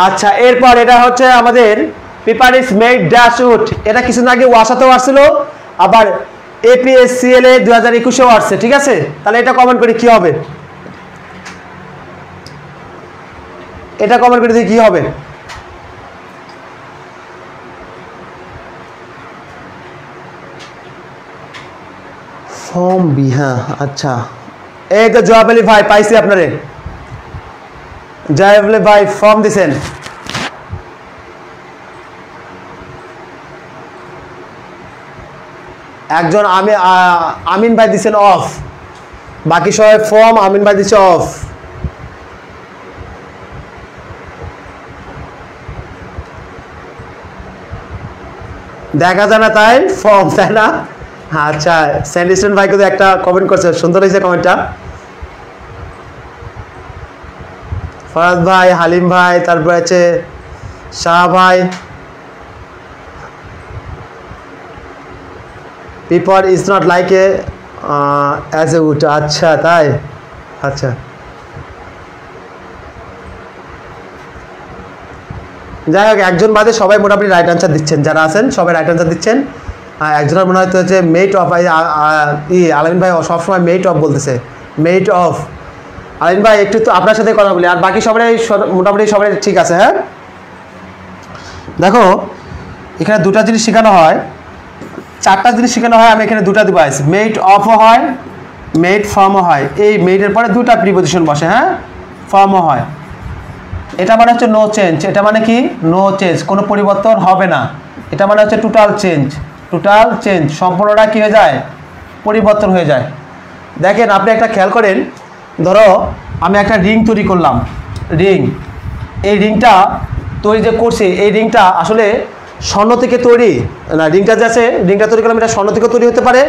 আচ্ছা, এরপর এটা হচ্ছে আমাদের paper is made dash would, এটা কিছুদিন আগে ওয়াসাতেও আসছিল, আবার APSCL 2021-এও আসছে। ঠিক আছে, তাহলে এটা কমেন্ট করি কি হবে, এটা কমেন্ট করে দিই কি হবে। ফর্ম বি, হ্যাঁ আচ্ছা, এই তো জয়াব আলী ভাই পাইছি, আপনারে জয়াব আলী ভাই ফর্ম দিছেন। একজন আমিন ভাই দিছেন অফ, বাকি সবাই ফর্ম, আমিন ভাই দিচ্ছে অফ। দেখা যায় না তাই ফর্ম, তাই না। আচ্ছা, স্যান্ডিস্টন ভাই কিন্তু একটা কমেন্ট করছে, সুন্দর হয়েছে কমেন্টটা। ফরাদ ভাই, হালিম ভাই, তারপর আছে শাহ ভাই, paper is not like a as a wood. আচ্ছা তাই, আচ্ছা যাই হোক, একজন বাদে সবাই মোটামুটি রাইট আনসার দিচ্ছেন, যারা আছেন সবাই রাইট আনসার দিচ্ছেন। একজনের মনে হয়তো হচ্ছে মেট অফ, আলামিন ভাই সবসময় মেট অফ বলতেছে, মেট অফ। আলামিন ভাই একটু তো আপনার সাথে কথা বলি, আর বাকি সবাই মোটামুটি সবাই ঠিক আছে। হ্যাঁ, দেখো এখানে দুটা জিনিস শেখানো হয়, চারটা জিনিস শেখানো হয়, আমি এখানে দুটা দিব, মেট অফও হয়, মেট ফর্মও হয়। এই মেটের পরে দুটা প্রিপজিশন বসে, হ্যাঁ ফর্মও হয়। এটা মানে হচ্ছে নো চেঞ্জ, এটা মানে কি নো চেঞ্জ, কোনো পরিবর্তন হবে না। এটা মানে হচ্ছে টোটাল চেঞ্জ, টোটাল চেঞ্জ, সম্পূর্ণটা কী হয়ে যায়, পরিবর্তন হয়ে যায়। দেখেন আপনি একটা খেয়াল করেন, ধরো আমি একটা রিং তৈরি করলাম, রিং, এই রিংটা তৈরি যে করছি, এই রিংটা আসলে স্বর্ণ থেকে তৈরি না, রিংটা যে আছে, রিংটা তৈরি করলাম, এটা স্বর্ণ থেকে তৈরি হতে পারে,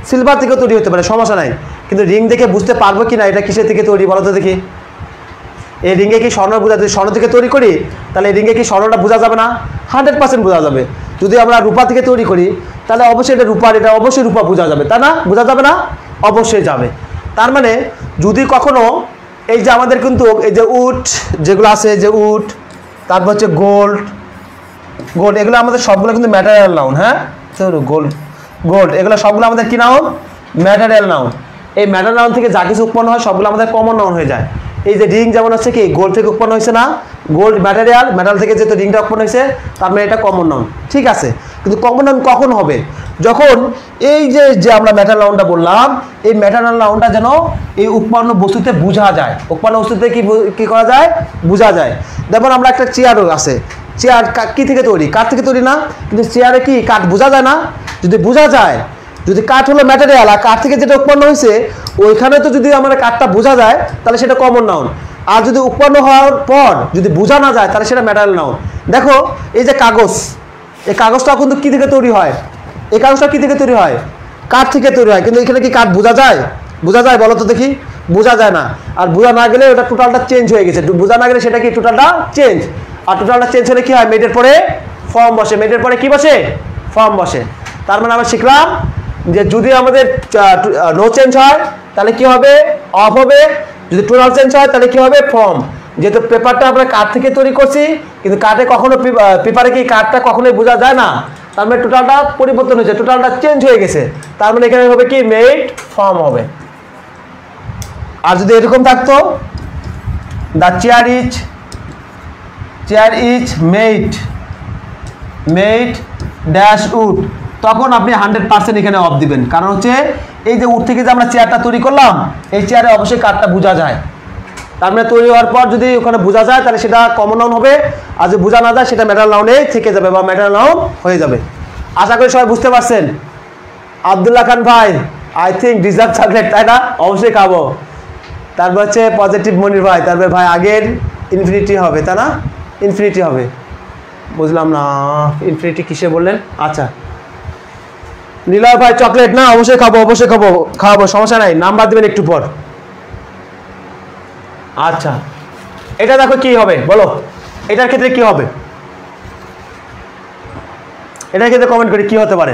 সিলভার থেকেও তৈরি হতে পারে, সমস্যা নাই। কিন্তু রিং দেখে বুঝতে পারবো কি না এটা কিসের থেকে তৈরি, বলো তো দেখি। এই রিঙ্গে কি স্বর্ণ বোঝা, যদি স্বর্ণ থেকে তৈরি করি তাহলে এই রিঙ্গে কি স্বর্ণটা বোঝা যাবে না, 100% বোঝা যাবে। যদি আমরা রূপা থেকে তৈরি করি তাহলে অবশ্যই এটা রূপার, এটা অবশ্যই রূপা বোঝা যাবে, তা না, বোঝা যাবে না, অবশ্যই যাবে। তার মানে যদি কখনো এই যে আমাদের কিন্তু এই যে উড যেগুলো আছে, যে উড, তারপর হচ্ছে গোল্ড, গোল্ড এগুলো আমাদের সবগুলো কিন্তু ম্যাটেরিয়াল নাউন। হ্যাঁ, গোল্ড, গোল্ড এগুলো সবগুলো আমাদের কি নাউন? Material noun. এই ম্যাটেরিয়াল নাউন থেকে যা কিছু উৎপন্ন হয় সবগুলো আমাদের কমন নাউন হয়ে যায়। এই যে রিং যেমন হচ্ছে কি গোল্ড থেকে উৎপন্ন হয়েছে না, গোল্ড ম্যাটেরিয়াল, মেটাল থেকে যেহেতু রিংটা উৎপন্ন হয়েছে তার মানে এটা কমন নাউন। ঠিক আছে, কিন্তু কমন নাউন কখন হবে? যখন এই যে আমরা ম্যাটেরিয়াল নাউনটা বললাম, এই ম্যাটেরিয়াল নাউনটা যেন এই উৎপন্ন বস্তুতে বোঝা যায়। উৎপন্ন বস্তুতে কি করা যায়? বোঝা যায়। যেমন আমরা একটা চেয়ারও আছে, চেয়ার কি থেকে তৈরি? কাঠ থেকে তৈরি না? কিন্তু চেয়ারে কি কাঠ বোঝা যায় না? যদি বোঝা যায়, যদি কাঠ হলো ম্যাটেরিয়াল আর কাঠ থেকে যেটা উৎপন্ন হয়েছে ওইখানে তো যদি আমার কাঠটা বোঝা যায় তাহলে সেটা কমন নাউন। আর যদি উৎপন্ন হওয়ার পর যদি বোঝা না যায় তাহলে সেটা ম্যাটেরিয়াল নাউন। দেখো এই যে কাগজ, এই কাগজটা কিন্তু কি থেকে তৈরি হয়? এই কাগজটা কি থেকে তৈরি হয়? কাঠ থেকে তৈরি হয়। কিন্তু এখানে কি কাঠ বোঝা যায়? বোঝা যায়? বলো তো দেখি। বোঝা যায় না। আর বোঝা না গেলে ওটা টোটালটা চেঞ্জ হয়ে গেছে। বোঝা না গেলে সেটা কি টোটালটা চেঞ্জ। আর টোটালটা চেঞ্জ হলে কি হয়? মেডের পরে ফর্ম বসে। মেডের পরে কি বসে? ফর্ম বসে। তার মানে আমরা শিখলাম যে যদি আমাদের নো চেঞ্জ হয় তাহলে কি হবে? অফ হবে। যদি টোটাল চেঞ্জ হয় তাহলে কি হবে? ফর্ম। যেহেতু পেপারটা আমরা কাঠ থেকে তৈরি করছি, কিন্তু কাঠে কখনো পেপারে কি কাঠটা কখনোই বোঝা যায় না, তার মানে টোটালটা পরিবর্তন হয়েছে, টোটালটা চেঞ্জ হয়ে গেছে। তার মানে এখানে হবে কি? মেড ফর্ম হবে। আর যদি এরকম থাকতো the chair is made dash would, তখন আপনি 100% এখানে অফ দিবেন। কারণ হচ্ছে এই যে উড থেকে যে আমরা চেয়ারটা তৈরি করলাম, এই চেয়ারে অবশ্যই কাঠটা বোঝা যায়। তার মানে তৈরি হওয়ার পর যদি ওখানে বোঝা যায় তাহলে সেটা কমন নাউন হবে। আর যদি বোঝা না যায় সেটা ম্যাটেরিয়াল নাউনে থেকে যাবে বা ম্যাটেরিয়াল নাউন হয়ে যাবে। আশা করি সবাই বুঝতে পারছেন। আব্দুল্লাহ খান ভাই, আই থিঙ্ক ডিজার্ভ চকলেট, তাই না? অবশ্যই খাবো। তারপর হচ্ছে পজিটিভ মনির ভাই, তারপরে ভাই আগের ইনফিনিটি হবে, তাই না? ইনফিনিটি হবে। বুঝলাম না ইনফিনিটি কিসে বললেন? আচ্ছা, নীলয় ভাই চকলেট না? অবশ্যই খাবো, অবশ্যই খাবো, সমস্যা নাই, নাম্বার দেবেন একটু পর। আচ্ছা, এটা দেখো কি হবে বলো, এটার ক্ষেত্রে কি হবে? এটার ক্ষেত্রে কমেন্ট করি কি হতে পারে।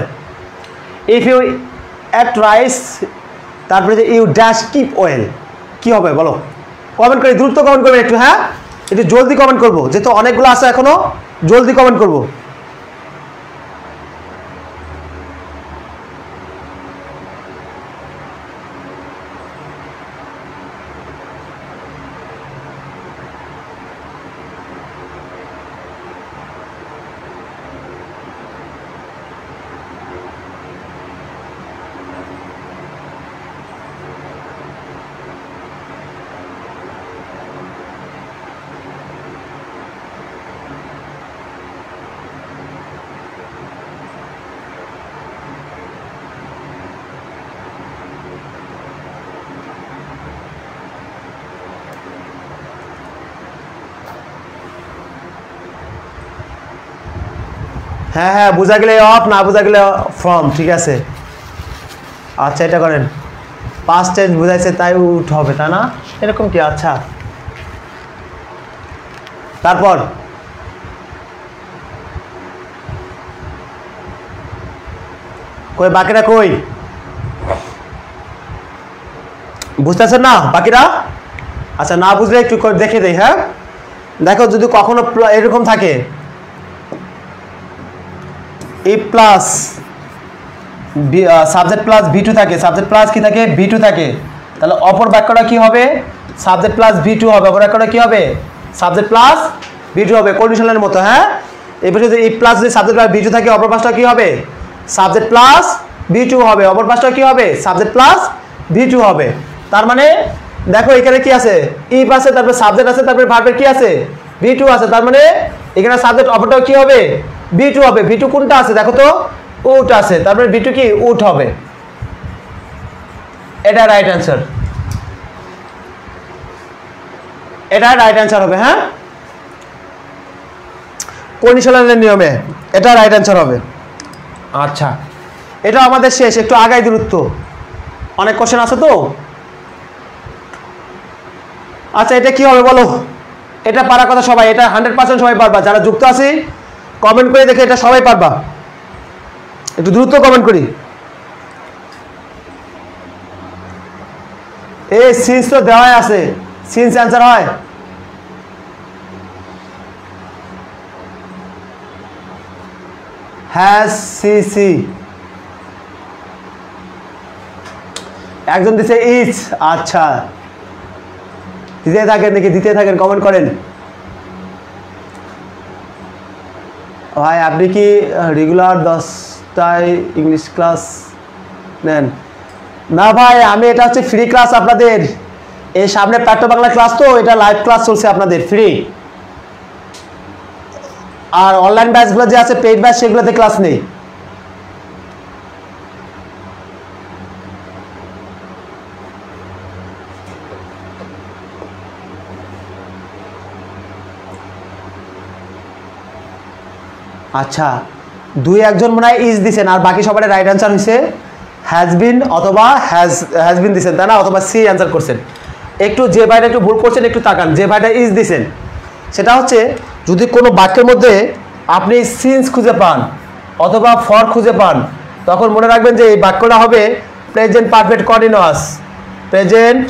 ইফ ইউ অ্যাট রাইস, তারপরে যে ইউ ড্যাশ কিপ ওয়েল, কি হবে বলো? কমেন্ট করি, দ্রুত কমেন্ট করবেন একটু। হ্যাঁ, একটু জলদি কমেন্ট করবো, যেহেতু অনেকগুলো আছে এখনো, জলদি কমেন্ট করবো। হ্যাঁ হ্যাঁ, বোঝা গেলে অফ, না বোঝা গেলে ফ্রম। ঠিক আছে, আচ্ছা এটা করেন। পাস্ট টেন্স বোঝাইছে তাই উঠ হবে, তাই না? এরকম কি? আচ্ছা, তারপর কই বাকিরা কই? বুঝতেছেন না বাকিরা? আচ্ছা, না বুঝলে একটু দেখে দেই। হ্যাঁ, দেখো যদি কখনো এরকম থাকে a plus subject plus V two থাকে, সাবজেক্ট প্লাস কি থাকে? ভি টু থাকে, তাহলে অপর বাক্যটা কি হবে? সাবজেক্ট প্লাস ভি টু হবে। অপর বাক্যটা কি হবে? সাবজেক্ট প্লাস ভি টু হবে, কন্ডিশনালের মতো। হ্যাঁ, এরপরে যদি ই প্লাস যদি সাবজেক্ট প্লাস ভি টু থাকে, অপর পাশটা কি হবে? সাবজেক্ট প্লাস ভি টু হবে। অপর পাশটা কি হবে? সাবজেক্ট প্লাস ভি টু হবে। তার মানে দেখো এখানে কি আছে? ইফ আছে, তারপরে সাবজেক্ট আছে, তারপরে ভার্বের কি আছে? ভি টু আছে। তার মানে এখানে সাবজেক্ট অপরটাও কি হবে? ভি টু হবে। ভি টু কোনটা আছে দেখো তো? উট আছে। তারপরে ভি টু কি? উট হবে। এটা রাইট অ্যান্সার, এটা রাইট অ্যান্সার হবে। হ্যাঁ, কন্ডিশনালের নিয়মে এটা রাইট অ্যান্সার হবে। আচ্ছা, এটা আমাদের শেষ, একটু আগাই দূরত্ব, অনেক কোশ্চেন আছে তো। আচ্ছা, এটা কি হবে বলো? এটা পারার কথা সবাই, এটা 100% সবাই পারবা। যারা যুক্ত আছি কমেন্ট করে দেখে, এটা সবাই পারবা। একটু দ্রুত কমেন্ট করি। এই সিন্স তো দেওয়াই আছে, সিন্স অ্যান্সার হয়? হ্যাজ সি সি একজন দিছে ইজ। আচ্ছা দিতে থাকেন নাকি? দিতে থাকেন, কমেন্ট করেন ভাই। আপনি কি রেগুলার 10টায় ইংলিশ ক্লাস নেন? না ভাই, আমি এটা হচ্ছে ফ্রি ক্লাস আপনাদের। এই সামনে পাঠ্য বাংলা ক্লাস, তো এটা লাইভ ক্লাস চলছে আপনাদের ফ্রি। আর অনলাইন ব্যাচগুলো যে আছে পেইড ব্যাচ, সেগুলোতে ক্লাস নেই। আচ্ছা, দুই একজন মনে হয় ইজ দিছেন, আর বাকি সবার রাইট অ্যান্সার হয়েছে হ্যাজ বিন অথবা হ্যাজ বিন দিছেন, তাই না? অথবা সি অ্যান্সার করছেন। একটু যে ভাইটা একটু ভুল করছেন একটু তাকান। যে ভাইটা ইজ দিছেন সেটা হচ্ছে, যদি কোনো বাক্যের মধ্যে আপনি সিন্স খুঁজে পান অথবা ফর খুঁজে পান, তখন মনে রাখবেন যে এই বাক্যটা হবে present perfect continuous. Present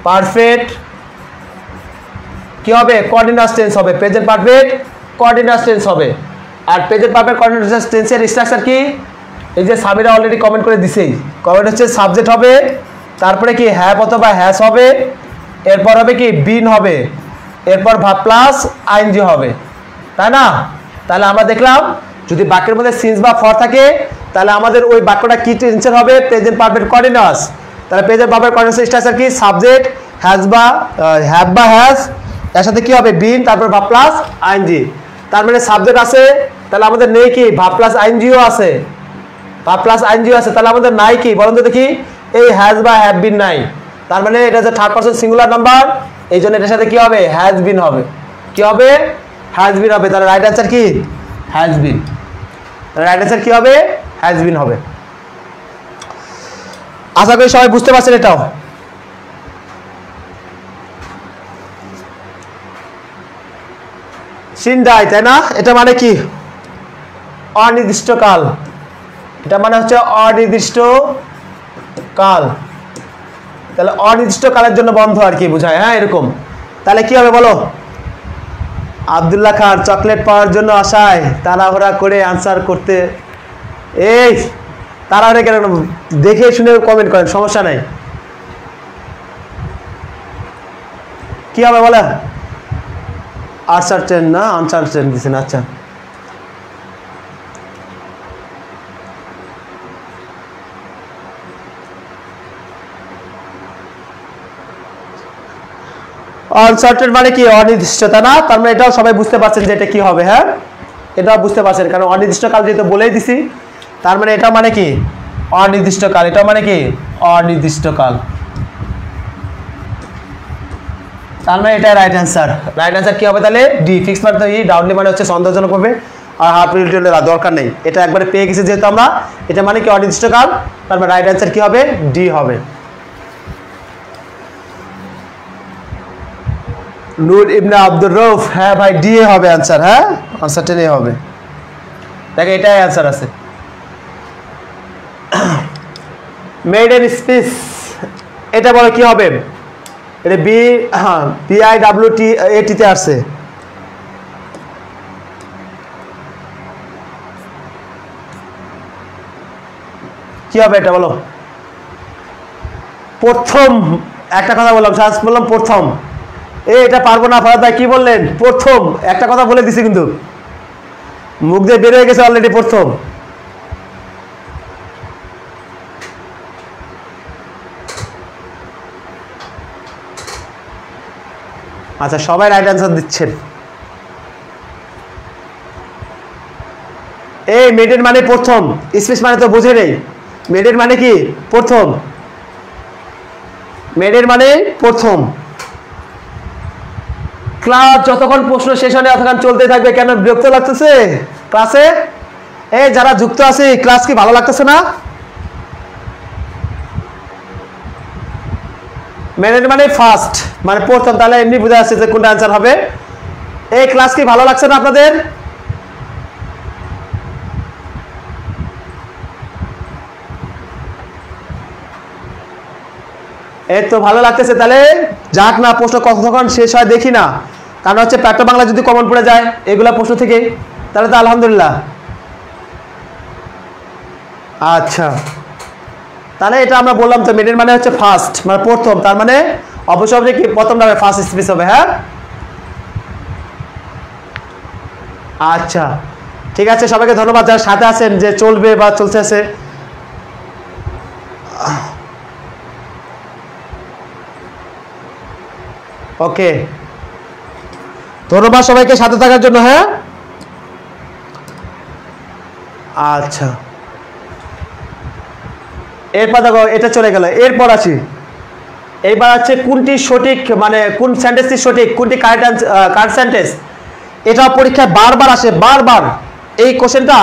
perfect কি হবে? কন্টিনিউয়াস টেন্স হবে। প্রেজেন্ট পারফেক্ট কন্টিনিউয়াস টেন্স হবে। আর প্রেজেন্ট পারফেক্ট কন্টিনিউয়াস টেন্সের স্ট্রাকচার কি? এই যে সামিরা অলরেডি কমেন্ট করে দিছেই। কমেন্ট হচ্ছে সাবজেক্ট হবে, তারপরে কি হ্যাভ অথবা হ্যাজ হবে, এরপর হবে কি বিন হবে, এরপর ভার্ব প্লাস আইএনজি হবে, তাই না? তাহলে আমরা দেখলাম যদি বাক্যের মধ্যে সিন্স বা ফর থাকে, তাহলে আমাদের ওই বাক্যটা কি টেন্সের হবে? Present perfect continuous. তাহলে প্রেজেন্ট পারফেক্ট কন্টিনিউয়াস স্ট্রাকচার কি? সাবজেক্ট হ্যাজ বা হ্যাভ বা হ্যাজ, এর সাথে কি হবে? বিন, তারপর ভার্ব প্লাস আইএনজি। তার মানে সাবজেক্ট আছে, তাহলে আমাদের নেই কি? ভার্ব প্লাস আইএনজিও আছে, ভার্ব প্লাস আইএনজিও আছে। তাহলে আমাদের নাই কি বলুন তো দেখি? এই হ্যাজ বা হ্যাভ বিন নাই। তার মানে এটা যে থার্ড পারসন সিঙ্গুলার নাম্বার, এই জন্য এটার সাথে কি হবে? হ্যাজ বিন হবে। কি হবে? হ্যাজ বিন হবে। তাহলে রাইট অ্যান্সার কি? Has been. রাইট অ্যান্সার কি হবে? হ্যাজ বিন হবে। আশা করি সবাই বুঝতে পারছেন এটাও। সিন্ডাই, তাই না? এটা মানে কি? অনির্দিষ্টকাল। এটা মানে হচ্ছে অনির্দিষ্ট কাল। তাহলে অনির্দিষ্ট কালের জন্য বন্ধ আর কি বোঝায়, হ্যাঁ এরকম। তাহলে কি হবে বলো? আব্দুল্লাহ খান চকলেট পাওয়ার জন্য আশায় তাড়াহুড়া করে আনসার করতে। এই তাড়াহুড়া কেন? দেখে শুনে কমেন্ট করেন, সমস্যা নাই। কি হবে বলে? আনসার্টেন না, আনসার্টেন দিচ্ছেন। আচ্ছা, আনসার্টেন মানে কি? অনির্দিষ্টতা না? তার মানে এটাও সবাই বুঝতে পারছেন যে এটা কি হবে, হ্যাঁ এটাও বুঝতে পারছেন, কারণ অনির্দিষ্টকাল যেহেতু বলেই দিছি। তার মানে এটা মানে কি? অনির্দিষ্টকাল। এটা মানে কি? অনির্দিষ্টকাল। তার মানে এটা রাইট অ্যান্সার। রাইট অ্যান্সার কি হবে তাহলে? ডি। ফিক্স মানে ই, ডাউনলি মানে হচ্ছে সন্দেহজনক হবে, আর হাফ রিলেটেড দরকার নেই। এটা একবারে পেয়ে গেছি যেহেতু আমরা, এটা মানে কি? অনির্দিষ্টকাল। তার মানে রাইট অ্যান্সার কি হবে? ডি হবে। নূর ইবনে আব্দুর রউফ, হ্যাঁ ভাই ডি এ হবে অ্যান্সার। হ্যাঁ আনসারটা এ হবে। দেখো এটাই অ্যান্সার আছে। মেড ইন স্পিচ, এটা বলে কি হবে? এটা বি, হ্যাঁ BIWT তে আসছে। কি হবে এটা বলো? প্রথম, একটা কথা বললাম, সাহস বললাম প্রথম। এটা পারবো না ফারাদ ভাই, কি বললেন? প্রথম একটা কথা বলে দিছি, কিন্তু মুখ দিয়ে বের হয়ে গেছে অলরেডি প্রথম। আচ্ছা, সবাই রাইট অ্যান্সার দিচ্ছেন। এই মেডেন মানে প্রথম, স্পেস মানে তো বুঝে নেই। মেডেন মানে কি? প্রথম। মেডেন মানে প্রথম। ক্লাস যতক্ষণ প্রশ্ন শেষ হয় ততক্ষণ চলতে থাকবে। কেন বিরক্ত লাগতেছে ক্লাসে? এই যারা যুক্ত আছে, ক্লাস কি ভালো লাগতেছে না? মেডেন মানে ফার্স্ট, মানে প্রথম। তাহলে এমনি বোঝা যাচ্ছে যে কোনটা অ্যান্সার হবে। এই ক্লাস কি ভালো লাগছে না আপনাদের? এই তো ভালো লাগতেছে। তাহলে যাক না, প্রশ্ন কতক্ষণ শেষ হয় দেখি না, কারণ হচ্ছে প্যাট্রো বাংলা যদি কমন পড়ে যায় এগুলা প্রশ্ন থেকে, তাহলে তো আলহামদুলিল্লাহ। আচ্ছা, তাহলে এটা আমরা বললাম তো মিডল মানে হচ্ছে ফার্স্ট, মানে প্রথম, তার মানে অবশ্যই কি প্রথম নামে ফার্স্ট স্পিচ হবে। হ্যাঁ, আচ্ছা ঠিক আছে, সবাইকে ধন্যবাদ যারা সাথে আছেন, যে চলবে বা চলছে আছে। ওকে, ধন্যবাদ সবাইকে সাথে থাকার জন্য। হ্যাঁ, আচ্ছা এরপর দেখো এটা চলে গেল, এরপর আছি এইবার আছে কোনটি সঠিক, মানে কোন সেন্টেন্সটি সঠিক, কোনটি কারেক্ট সেন্টেন্স। এটা পরীক্ষায় বারবার আসে, বারবার এই কোশ্চেনটা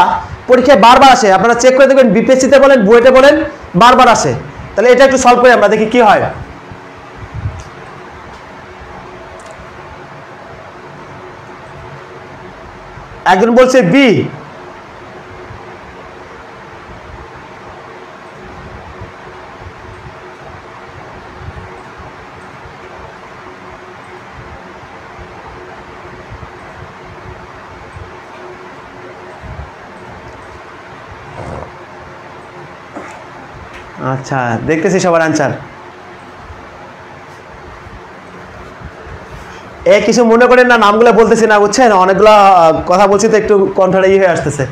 পরীক্ষায় বারবার আসে, আপনারা চেক করে দেখবেন, বিপিএসসিতে বলেন বুয়েটে বলেন বারবার আসে। তাহলে এটা একটু সলভ করি আমরা, দেখি কি হয়। একজন বলছে বি, আচ্ছা দেখতেছি সবার আনসার। কিছু মনে করেন না, নামগুলো বলতেছি না, বুঝছেন, অনেকগুলো কথা বলছি তো একটু কণ্ঠটা হয়ে আসতেছে।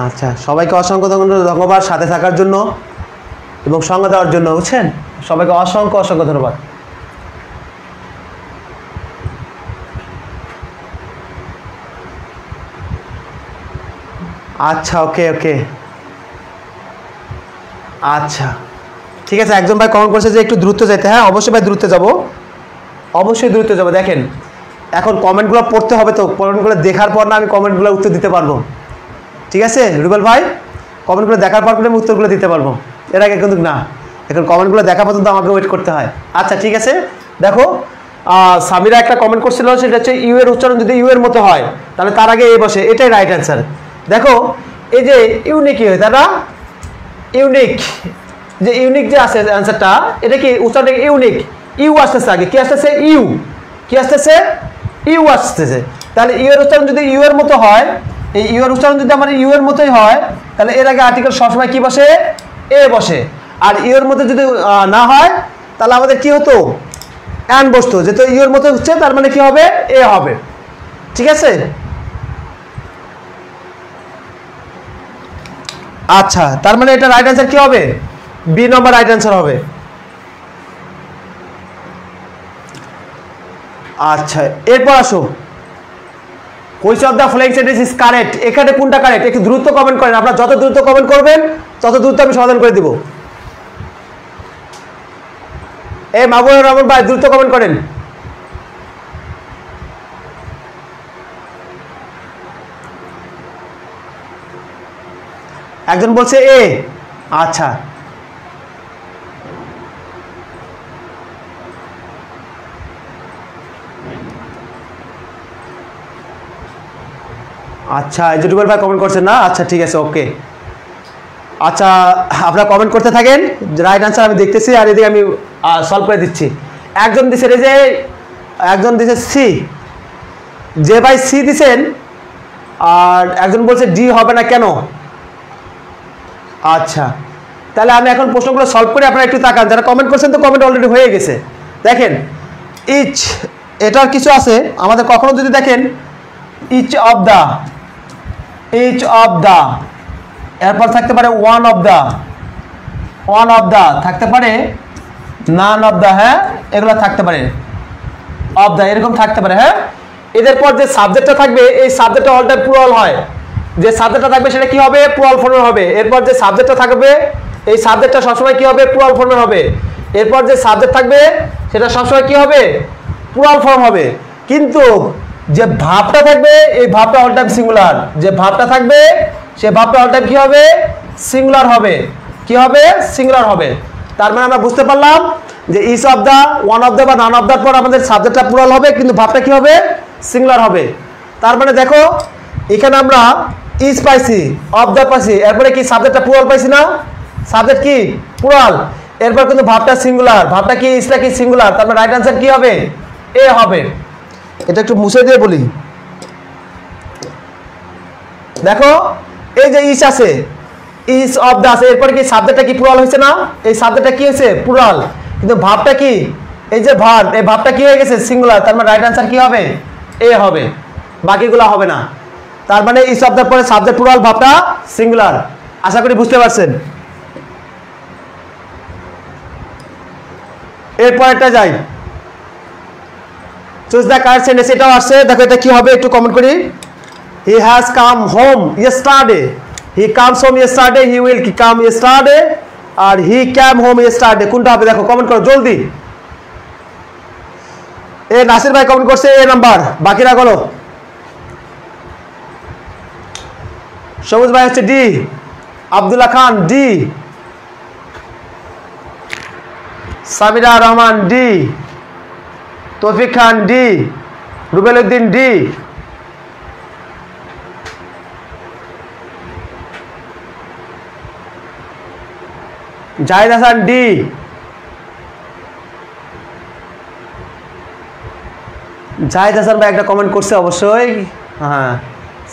আচ্ছা, সবাইকে অসংখ্য ধন্যবাদ সাথে থাকার জন্য এবং সঙ্গ দেওয়ার জন্য, বুঝছেন, সবাইকে অসংখ্য অসংখ্য ধন্যবাদ। আচ্ছা ওকে ওকে, আচ্ছা ঠিক আছে। একজন ভাই কমেন্ট করছে যে একটু দ্রুত যেতে। হ্যাঁ অবশ্যই ভাই দ্রুত যাব, অবশ্যই দ্রুত যাব। দেখেন এখন কমেন্টগুলো পড়তে হবে, তো কমেন্টগুলো দেখার পর না আমি কমেন্টগুলো উত্তর দিতে পারবো, ঠিক আছে রুবেল ভাই? কমেন্টগুলো দেখার পর আমি উত্তরগুলো দিতে পারবো, এর আগে কিন্তু না। এখন কমেন্টগুলো দেখা পর্যন্ত আমাকে ওয়েট করতে হয়। আচ্ছা ঠিক আছে, দেখো সামিরা একটা কমেন্ট করছিল, সেটা হচ্ছে ইউ এর উচ্চারণ যদি ইউ এর মতো হয় তাহলে তার আগে এ বসে, এটাই রাইট অ্যান্সার। দেখো এই যে ইউনিক হয়, তারা ইউনিক, যে ইউনিক যে আছে অ্যান্সারটা, এটা কি উচ্চারণ ইউনিক, ইউ আসতেছে আগে, কি আসতেছে ইউ, কি আসতেছে ইউ আসতেছে। তাহলে ইউ এর উচ্চারণ যদি ইউ এর মতো হয়, এই ইউ এর উচ্চারণ যদি আমার ইউ এর মতোই হয়, তাহলে এর আগে আর্টিকেল সবসময় কি বসে, এ বসে। আর ইউ এর মতো যদি না হয় তাহলে আমাদের কি হতো, অ্যান বসতো। যেহেতু ইউ এর মতো হচ্ছে তার মানে কি হবে, এ হবে, ঠিক আছে। আচ্ছা তার মানে এটা রাইট অ্যান্সার কি হবে, বি নম্বর রাইট অ্যান্সার হবে। আচ্ছা এরপর আসো, which of the following sentence is correct. এখানে কোনটা কারেক্ট, একটু দ্রুত কমেন্ট করেন, আপনারা যত দ্রুত কমেন্ট করবেন তত দ্রুত আমি সমাধান করে দিব। এই মাহবুবুর রহমান ভাই দ্রুত কমেন্ট করেন। একজন বলছে এ, আচ্ছা আচ্ছা এই যে রুবেল ভাই কমেন্ট করছেন না, আচ্ছা ঠিক আছে ওকে। আচ্ছা আপনারা কমেন্ট করতে থাকেন, রাইট আনসার আমি দেখতেছি আর এদিকে আমি সলভ করে দিচ্ছি। একজন দিছে এই যে, একজন দিছে সি, যে ভাই সি দিছেন, আর একজন বলছে ডি হবে না কেন। আচ্ছা তাহলে আমি এখন প্রশ্নগুলো সলভ করে আপনারা একটু তাকান, যারা কমেন্ট করছেন তো কমেন্ট অলরেডি হয়ে গেছে। দেখেন ইচ, এটার কিছু আছে আমাদের, কখনো যদি দেখেন each of the, each of the, এরপর থাকতে পারে one of the, one of the থাকতে পারে, নান অফ দ্য, হ্যাঁ এগুলো থাকতে পারে, অফ দ্য এরকম থাকতে পারে। হ্যাঁ এদের পর যে সাবজেক্টটা থাকবে এই সাবজেক্টটা অল টাইম প্লুরাল হয়, যে সাবজেক্টটা থাকবে সেটা কি হবে, প্লুরাল ফর্মের হবে। এরপর যে সাবজেক্টটা থাকবে এই সাবজেক্টটা সবসময় কি হবে, প্লুরাল ফর্মের হবে। এরপর যে সাবজেক্ট থাকবে সেটা সবসময় কি হবে, প্লুরাল ফর্ম হবে। কিন্তু যে ভাবটা থাকবে এই ভাবটা অল টাইম সিঙ্গুলার, যে ভাবটা থাকবে সে ভাবটা অল টাইম কি হবে, সিঙ্গুলার হবে, কি হবে, সিঙ্গুলার হবে। তার মানে আমরা বুঝতে পারলাম যে each of the, one of the বা নান অফ দ্যার পর আমাদের সাবজেক্টটা প্লুরাল হবে কিন্তু ভাবটা কি হবে, সিঙ্গুলার হবে। তার মানে দেখো এখানে আমরা ইজ পাইছি, অফ দ্য পাইছি, এরপরে কি সাবজেক্টটা প্লুরাল পাইছি না, সাবজেক্ট কি প্লুরাল, এরপর কিন্তু ভার্বটা সিঙ্গুলার, ভার্বটা কি ইজটা কি সিঙ্গুলার, তার মানে রাইট আনসার কি হবে এ হবে। এটা একটু মুছে দিয়ে বলি, দেখো এই যে ইজ আছে, ইজ অফ দ্য আছে, এরপর কি সাবজেক্টটা কি প্লুরাল হয়েছে না, এই সাবজেক্টটা কি হয়েছে প্লুরাল, কিন্তু ভার্বটা কি, এই যে ভার্ব, এই ভার্বটা কি হয়ে গেছে সিঙ্গুলার, তার মানে রাইট আনসার কি হবে এ হবে, বাকিগুলো হবে না। তার মানে ইজ অফ দ্য পরে সাবজেক্ট প্লুরাল, ভার্বটা সিঙ্গুলার। আশা করি বুঝতে পারছেন। এরপরটা যাই, চুজ দ্য কারেক্ট সেন্টেন্স, এটাও আসছে, দেখো এটা কি হবে একটু কমেন্ট করি। He has come home yesterday, he comes home yesterday, he will come yesterday, আর হি ক্যাম হোম ইয়েস্টারডে, কোনটা হবে দেখো কমেন্ট করো জলদি। এ নাসির ভাই কমেন্ট করছে এ নাম্বার, বাকিরা বলো। সবুজ ভাই হচ্ছে D, Abdullah Khan D, Samira Rahman D, Taufiq Khan D, Rubel Uddin D, Zahid Hasan D, Zahid Hasan ভাই একটা কমেন্ট করছে অবশ্যই, হ্যাঁ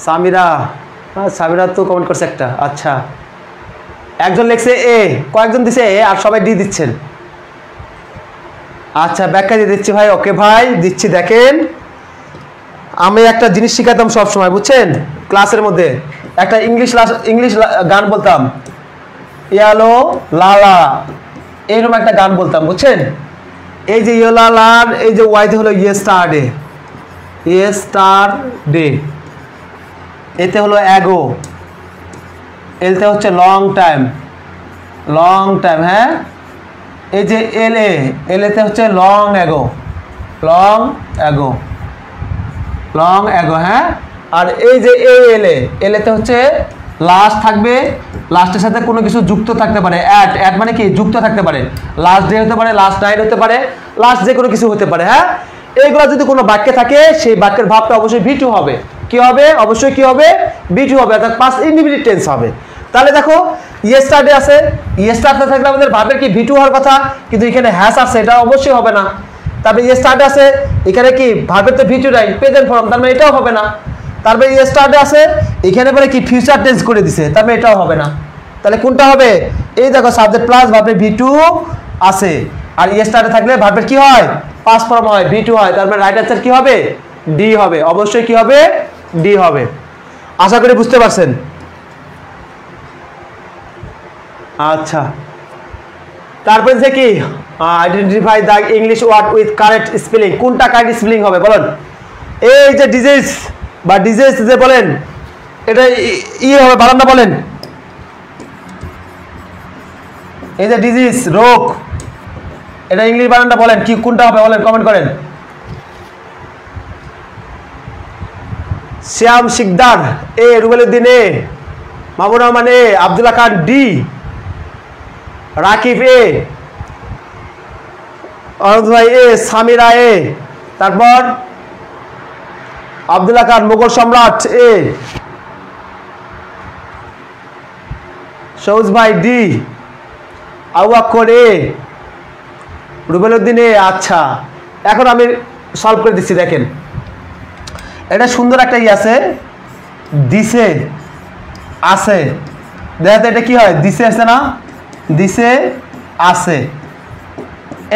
সামিরা, সামিরা তো কমেন্ট করছে একটা, আচ্ছা একজন লিখছে এ, কয়েকজন দিছে এ আর সবাই ডি দিচ্ছেন, আচ্ছা ব্যাখ্যা দিয়ে দিচ্ছি ভাই, ওকে ভাই দিচ্ছি। দেখেন আমি একটা জিনিস শিখাতাম সব সময় বুঝছেন, ক্লাসের মধ্যে একটা ইংলিশ গান বলতাম, ইয়ালো লালা, এইরকম একটা গান বলতাম বুঝছেন। এই যে ইয়োলালার এই যে ওয়াইতে হলো ইয়েস্টারডে, ইয়েস্টারডে, এতে হলো অ্যাগো, এলতে হচ্ছে লং টাইম, লং টাইম, হ্যাঁ এই যে এল এতে হচ্ছে long ago, long ago, long ago, হ্যাঁ। আর এই যে এলেতে হচ্ছে লাস্ট থাকবে, লাস্টের সাথে কোনো কিছু যুক্ত থাকতে পারে, অ্যাড মানে কি যুক্ত থাকতে পারে, লাস্ট ডে হতে পারে, লাস্ট নাইট হতে পারে, লাস্ট যে কোনো কিছু হতে পারে, হ্যাঁ। এইগুলো যদি কোনো বাক্যে থাকে সেই বাক্যের ভাবটা অবশ্যই ভি2 হবে, কি হবে অবশ্যই কি হবে ভি2 হবে, অর্থাৎ পাস্ট ইনডিফিনিট টেন্স হবে। তাহলে দেখো ইয়েস্টারডে আছে, ইয়েস্টারডে থাকলে আমাদের ভাবের কি ভি2 হওয়ার কথা, কিন্তু এখানে হ্যাজ আছে, এটা অবশ্যই হবে না। তারপরে ইয়েস্টারডে আছে, এখানে কি ভার্বের তো ভি2 নাই, প্রেজেন্ট ফর্ম, তার মানে এটাও হবে না। তারপরে ইয়েস্টারডে আছে, এখানে পরে কি ফিউচার টেন্স করে দিছে, তার মানে এটাও হবে না। তাহলে কোনটা হবে, এই দেখো সাবজেক্ট প্লাস ভার্বের ভি2 আছে, আর ইয়েস্টারডে থাকলে ভার্বের কি হয় পাস্ট ফর্ম হয়, ভি2 হয়, তার মানে রাইট আনসার কি হবে ডি হবে, অবশ্যই কি হবে ডি হবে। আশা করি বুঝতে পারছেন। আচ্ছা তারপরে যে কি identify the English word with correct spelling, কোনটা কারেক্ট স্পেলিং হবে বলেন। এই যে ডিজিজ বা ডিজিজ যে বলেন এটা ই হবে, বানানটা বলেন। এই যে ডিজিজ রোগ, এটা ইংলিশ বানানটা বলেন কি কোনটা হবে বলেন, কমেন্ট করেন। শ্যাম শিকদার এ, রুবেল উদ্দিন এ, মামুন রহমান এ, আব্দুল্লাহ খান ডি, রাকিব এ, অরুণ ভাই এ, সামিরা এ, তারপর আব্দুল্লাহ খান মুঘল সম্রাট এ, সৌজ ভাই ডি, আবু বকর এ, রুবেল উদ্দিন এ। আচ্ছা এখন আমি সলভ করে দিচ্ছি, দেখেন এটা সুন্দর একটা ই আছে, দিছে আছে, দেখো এটা কি হয় দিছে আছে না, দিছে আছে,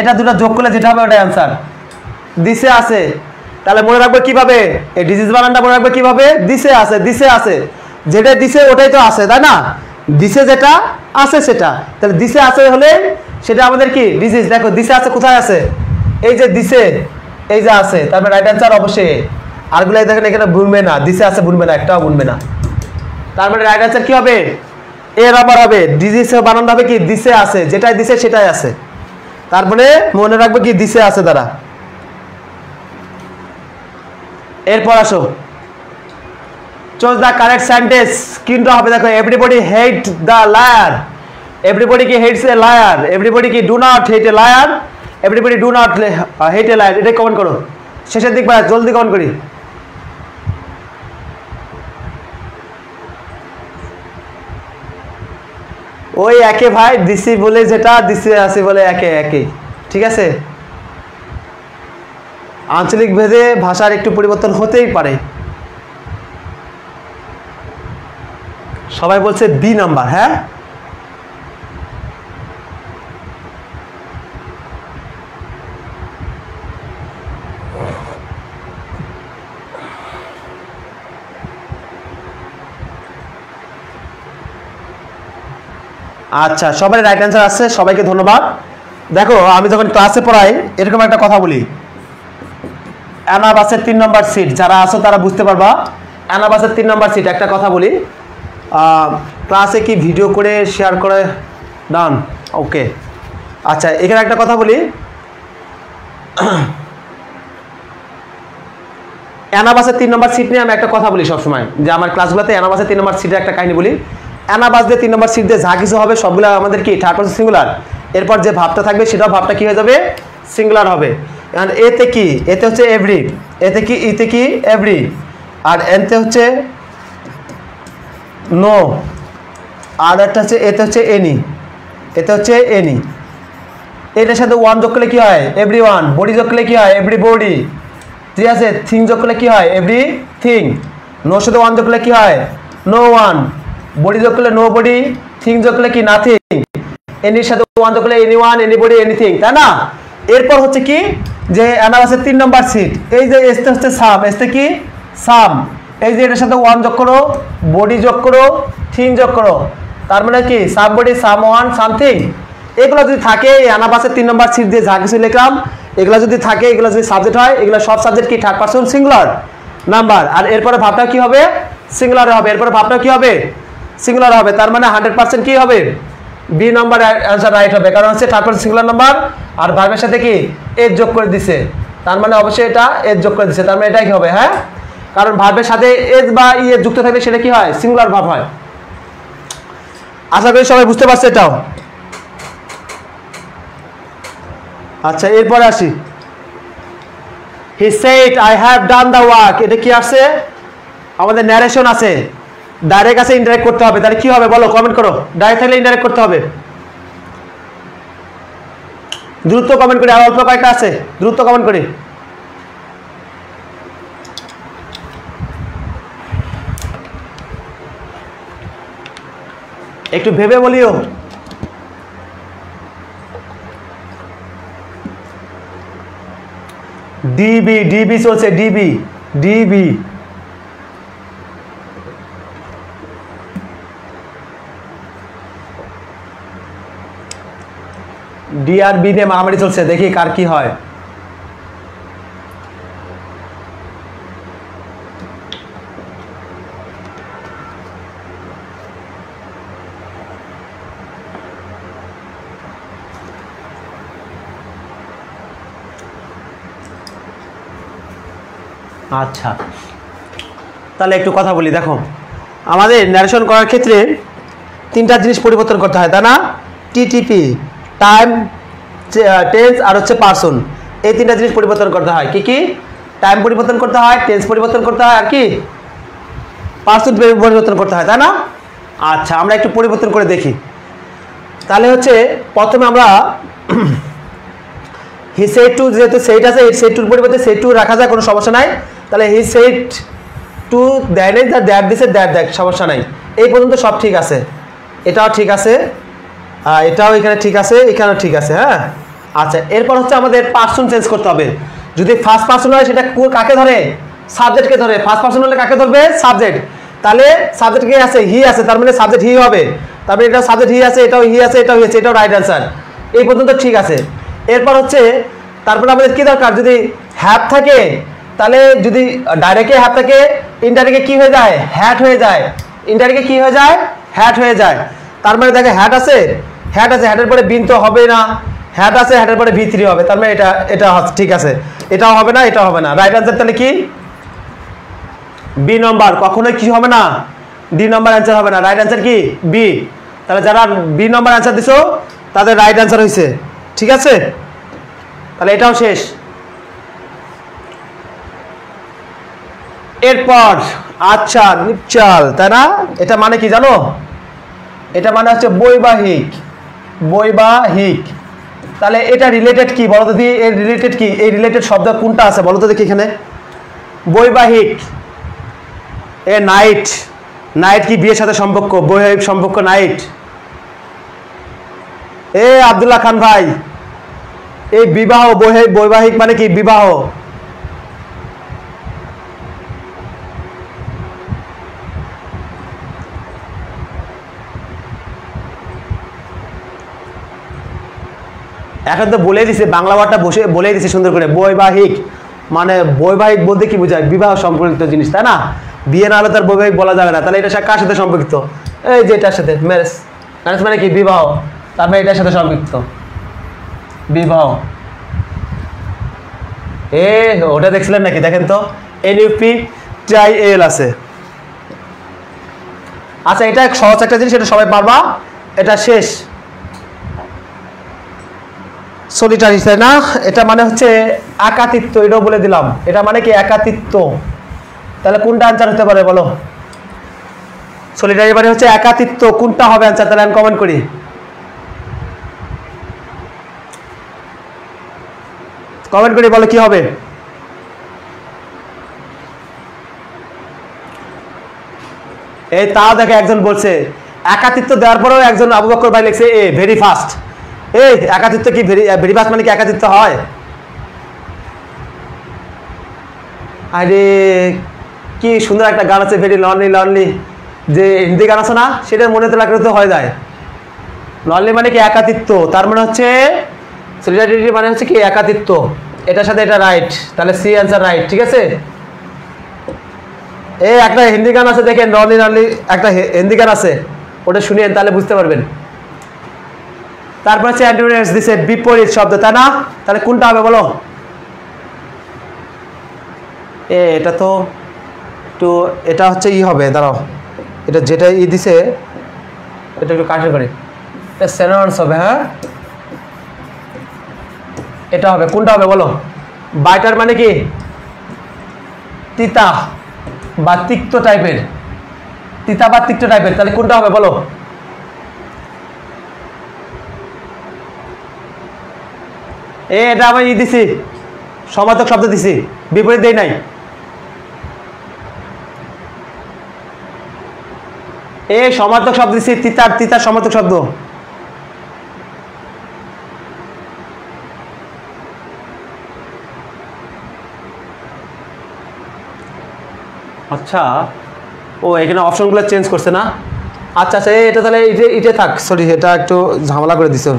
এটা দুটো যোগ করলে যেটা হবে ওটাই আনসার, দিছে আছে। তাহলে মনে রাখবে কিভাবে, এই ডিজিজ বানানটা মনে রাখবে কিভাবে, দিছে আছে, দিছে আছে, যেটা দিছে ওটাই তো আছে তাই না, দিছে যেটা আছে সেটা, তাহলে দিছে আছে হলে সেটা আমাদের কি ডিজিজ। দেখো দিছে আছে কোথায় আছে, এই যে দিছে এই যে আছে, তারপরে রাইট আনসার অবশ্যই। আরগুলো দেখেন এখানে বুনবে না, দিছে আছে বুনবে না, একটাও বুনবে না, তার মানে রাইট আনসার কি হবে এ রাবার হবে, ডিজিজ বানান হবে কি দিছে আছে, যেটাই দিছে সেটাই আছে, তারপরে মনে রাখবে কি দিছে আছে দ্বারা। এরপর আসো চুজ দ্য কারেক্ট সেন্টেন্স, কোনটা হবে দেখো, everybody hate the liar, everybody কি হেটস এ লায়ার, এভরিবডি কি do not hate a liar, everybody do not hate a liar, এটা কমেন্ট করো, শেষের দিক জলদি কমেন্ট করি। ওই একে ভাই, দিছি বলে যেটা দিছি আছে বলে একে একই, ঠিক আছে। আঞ্চলিক ভেদে ভাষার একটু পরিবর্তন হতেই পারে। সবাই বলছে বি নাম্বার, হ্যাঁ আচ্ছা, সবাই রাইট অ্যান্সার আসছে, সবাইকে ধন্যবাদ। দেখো আমি যখন ক্লাসে পড়াই এরকম একটা কথা বলি, অ্যানাবাসের 3 নম্বর সিট, যারা আছো তারা বুঝতে পারবা। অ্যানাবাসের 3 নম্বর সিট একটা কথা বলি, ক্লাসে কি ভিডিও করে শেয়ার করে ডান, ওকে। আচ্ছা এখানে একটা কথা বলি, অ্যানাবাসের 3 নম্বর সিট নিয়ে আমি একটা কথা বলি সবসময়, যে আমার ক্লাসগুলোতে অ্যানাবাসের 3 নম্বর সিটের একটা কাহিনী বলি। অ্যানাবাস দিয়ে 3 নম্বর সিট দিয়ে যা কিছু হবে সবগুলো আমাদের কি থার্ড পারসন সিঙ্গুলার, এরপর যে ভাবটা থাকবে সেটাও ভাবটা কি হয়ে যাবে, সিঙ্গুলার হবে। এতে কি, এতে হচ্ছে এভরি, এতে কি, ইতে কি এভরি, আর এতে হচ্ছে নো, আর একটা হচ্ছে এতে হচ্ছে এনি, এতে হচ্ছে এনি। এটার সাথে ওয়ান যোগ করলে কি হয়, এভরি ওয়ান। বডি যোগ করলে কি হয়, এভরি বডি, ঠিক আছে। থিং যোগ করলে কি হয়, এভরি থিং। নোর সাথে ওয়ান যোগ করলে কি হয়, নো ওয়ান। বডি যোগ করলে নো বডি, থিং যোগ করলে কি নাথিং, এনির সাথে ওয়ান যোগ করলে any one, any body, anything, তাই না। এরপর হচ্ছে কি, যে অ্যানাবাসের 3 নম্বর সিট, এই যে এসতে হচ্ছে সাম, এসতে কি সাম, এই যে এটার সাথে ওয়ান যোগ করো, বডি যোগ করো, থিং যোগ করো, তার মানে কি সাম বডি, সাম ওয়ান, সামথিং। এগুলো যদি থাকে অ্যানাবাসের 3 নম্বর সিট দিয়ে যা কিছু লিখলাম, এগুলো যদি থাকে, এগুলো যদি সাবজেক্ট হয়, এগুলো সব সাবজেক্ট কি থার্ড পারসন সিঙ্গুলার নাম্বার। আর এরপরে ভাবটা কি হবে, সিঙ্গুলার হবে, এরপরে ভাবটা কি হবে, সিঙ্গুলার হবে। তার মানে 100% কি হবে, বি নাম্বার অ্যান্সার রাইট হবে, কারণ হচ্ছে থার্ড পারসন সিঙ্গুলার নাম্বার আর ভার্বের সাথে কি এজ যোগ করে দিছে, তার মানে অবশ্যই এটা এজ যোগ করে দিছে, তার মানে এটাই কি হবে, হ্যাঁ, কারণ ভার্বের সাথে এজ বা ইয়ে যুক্ত থাকলে সেটা কি হয়, সিঙ্গুলার ভার্ব হয়। আশা করি সবাই বুঝতে পারছে এটাও। আচ্ছা এরপরে আসি, he said I have done the work, এটা কি আছে, আমাদের ন্যারেশন আছে, ডাইরেক্ট আছে, ইনডাইরেক্ট করতে হবে, তাহলে কি হবে বলো, কমেন্ট করো। ডাইরেক্ট থাকলে ইনডাইরেক্ট করতে হবে, দ্রুত কমেন্ট করি, আর অল্প কয়েকটা আছে, দ্রুত কমেন্ট করি। একটু ভেবে বলিও। ডিবি, ডিবি চলছে, ডিবি, ডিবি, ডি আর বি নিয়ে মারামারি চলছে, দেখি কার কি হয়। আচ্ছা তাহলে একটু কথা বলি, দেখো আমাদের ন্যারেশন করার ক্ষেত্রে 3টা জিনিস পরিবর্তন করতে হয়, তাই না, টিটিপি, টাইম, টেন্স আর হচ্ছে পারসন, এই 3টা জিনিস পরিবর্তন করতে হয়। কি কি, টাইম পরিবর্তন করতে হয়, টেন্স পরিবর্তন করতে হয়, আর কি পারসন পরিবর্তন করতে হয়, তাই না। আচ্ছা আমরা একটু পরিবর্তন করে দেখি, তাহলে হচ্ছে প্রথমে আমরা হি সেড টু, যেহেতু সেড আছে, সেড টুর পরিবর্তে সেড টু রাখা যায়, কোনো সমস্যা নাই। তাহলে হি সেড টু দেয় নেই, দ্যাট দিছে, দ্যাট দেখ, সমস্যা নাই, এই পর্যন্ত সব ঠিক আছে, এটাও ঠিক আছে, এটাও এখানে ঠিক আছে, এখানেও ঠিক আছে, হ্যাঁ। আচ্ছা এরপর হচ্ছে আমাদের পারসন চেঞ্জ করতে হবে। যদি ফার্স্ট পারসন হয় সেটা কাকে ধরে, সাবজেক্টকে ধরে। ফার্স্ট পারসন হলে কাকে ধরবে, সাবজেক্ট। তাহলে সাবজেক্ট কে আছে, হি আছে, তার মানে সাবজেক্ট হি হবে, তারপরে এটা সাবজেক্ট হি আছে, এটাও হি আছে, এটাও হি আছে, এটাও রাইট অ্যান্সার, এই পর্যন্ত ঠিক আছে। এরপর হচ্ছে তারপরে আমাদের কি দরকার, যদি হ্যাভ থাকে তাহলে, যদি ডাইরেক্টে হ্যাভ থাকে, ইনডাইরেক্টে কি হয়ে যায়, হ্যাট হয়ে যায়, ইনডাইরেক্টে কি হয়ে যায়, হ্যাট হয়ে যায়। তার মানে দেখে হ্যাট আছে, হ্যাট আছে, হ্যাটের পরে বিন তো হবে না, হ্যাট আছে, হ্যাটের পরে ভি3 হবে, তার মানে এটা এটা ঠিক আছে, এটাও হবে না, এটাও হবে না, রাইট অ্যান্সার তাহলে কি বি নম্বর, কখনোই কি হবে না, ডি নম্বর অ্যান্সার হবে না, রাইট অ্যান্সার কি বি। তাহলে যারা বি নম্বর অ্যান্সার দিছো তাদের রাইট অ্যান্সার হয়েছে, ঠিক আছে। তাহলে এটাও শেষ। এরপর আচ্ছা নিপচাল, তাই না, এটা মানে কি জানো, এটা মানে হচ্ছে বৈবাহিক, বৈবাহিক। তাহলে এটা রিলেটেড কি বলো তো? এর রিলেটেড কি? এই রিলেটেড শব্দ কোনটা আছে বলো তো দেখি এখানে? বৈবাহিক। এ নাইট, নাইট কি বিয়ের সাথে সম্পর্ক? বৈবাহিক সম্পর্ক নাইট। এ আব্দুল্লাহ খান ভাই, এই বিবাহ, বৈবাহিক মানে কি? বিবাহ। এখন তো বলে দিছে, বাংলা ওয়ার্ডটা বসে বলে দিছে সুন্দর করে, বৈবাহিক মানে বৈবাহিক বলতে কি বোঝায়? বিবাহ সম্পর্কিত জিনিস, তাই না? বিয়ে না হলে তার বৈবাহিক বলা যাবে না। তাহলে এটা কার সাথে সম্পর্কিত? এই যে এটার সাথে, ম্যারেজ। ম্যারেজ মানে কি? বিবাহ। তারপরে এটার সাথে সম্পৃক্ত, বিবাহ। ওটা দেখছিলেন নাকি? দেখেন তো, NUP-TIAL আছে। আচ্ছা, এটা সহজ একটা জিনিস, এটা সবাই পারবা। এটা শেষ, সলিটারি, তাই না? এটা মানে হচ্ছে একাতিত্ব, এটাও বলে দিলাম। এটা মানে কি? একাতিত্ব। তাহলে কোনটা আনসার হতে পারে বলো? সলিটারি মানে হচ্ছে একাতিত্ব, কোনটা হবে আনসার? তাহলে আমি কমেন্ট করি, কমেন্ট করে বলো কি হবে। এই তাও দেখে একজন বলছে একাতিত্ব দেওয়ার পরেও একজন আবু বকর ভাই লিখছে এ ভেরি ফাস্ট। এই একাতিত্ব কি ভেরি ফাস্ট মানে কি একাতিত্ব হয়? আরে কি সুন্দর একটা গান আছে, ভেরি লনলি লনলি, যে হিন্দি গান আছে না, সেটা মনে তো লাগলে তো হয়ে যায়। লনলি মানে কি? একাতিত্ব। তার মানে হচ্ছে সলিডারিটি মানে হচ্ছে কি? একাতিত্ব। এটার সাথে এটা রাইট, তাহলে সি অ্যান্সার রাইট। ঠিক আছে, এই একটা হিন্দি গান আছে দেখেন, লনলি লনলি, একটা হিন্দি গান আছে, ওটা শুনিয়েন তাহলে বুঝতে পারবেন। তারপর হচ্ছে অ্যান্টোনিমস দিছে, বিপরীত শব্দ, তাই না? তাহলে কোনটা হবে বলো? এটা তো একটু, এটা হচ্ছে ই হবে, দাঁড়াও, এটা যেটা ই দিছে এটা একটু কাটে করি, এটা সিনোনিমস হবে। হ্যাঁ, এটা হবে, কোনটা হবে বলো? বাইটার মানে কি? তিতা বা তিক্ত টাইপের, তিতা বা তিক্ত টাইপের। তাহলে কোনটা হবে বলো? এটা আমি ই দিছি, সমার্থক শব্দ দিছি, বিপরীত দেই নাই। সমার্থক শব্দ দিছি, তিতার, তিতার সমার্থক শব্দ। আচ্ছা, ও এখানে অপশনগুলো চেঞ্জ করছে না? আচ্ছা আচ্ছা, এটা তাহলে এটা থাক, সরি এটা একটু ঝামেলা করে দিছে।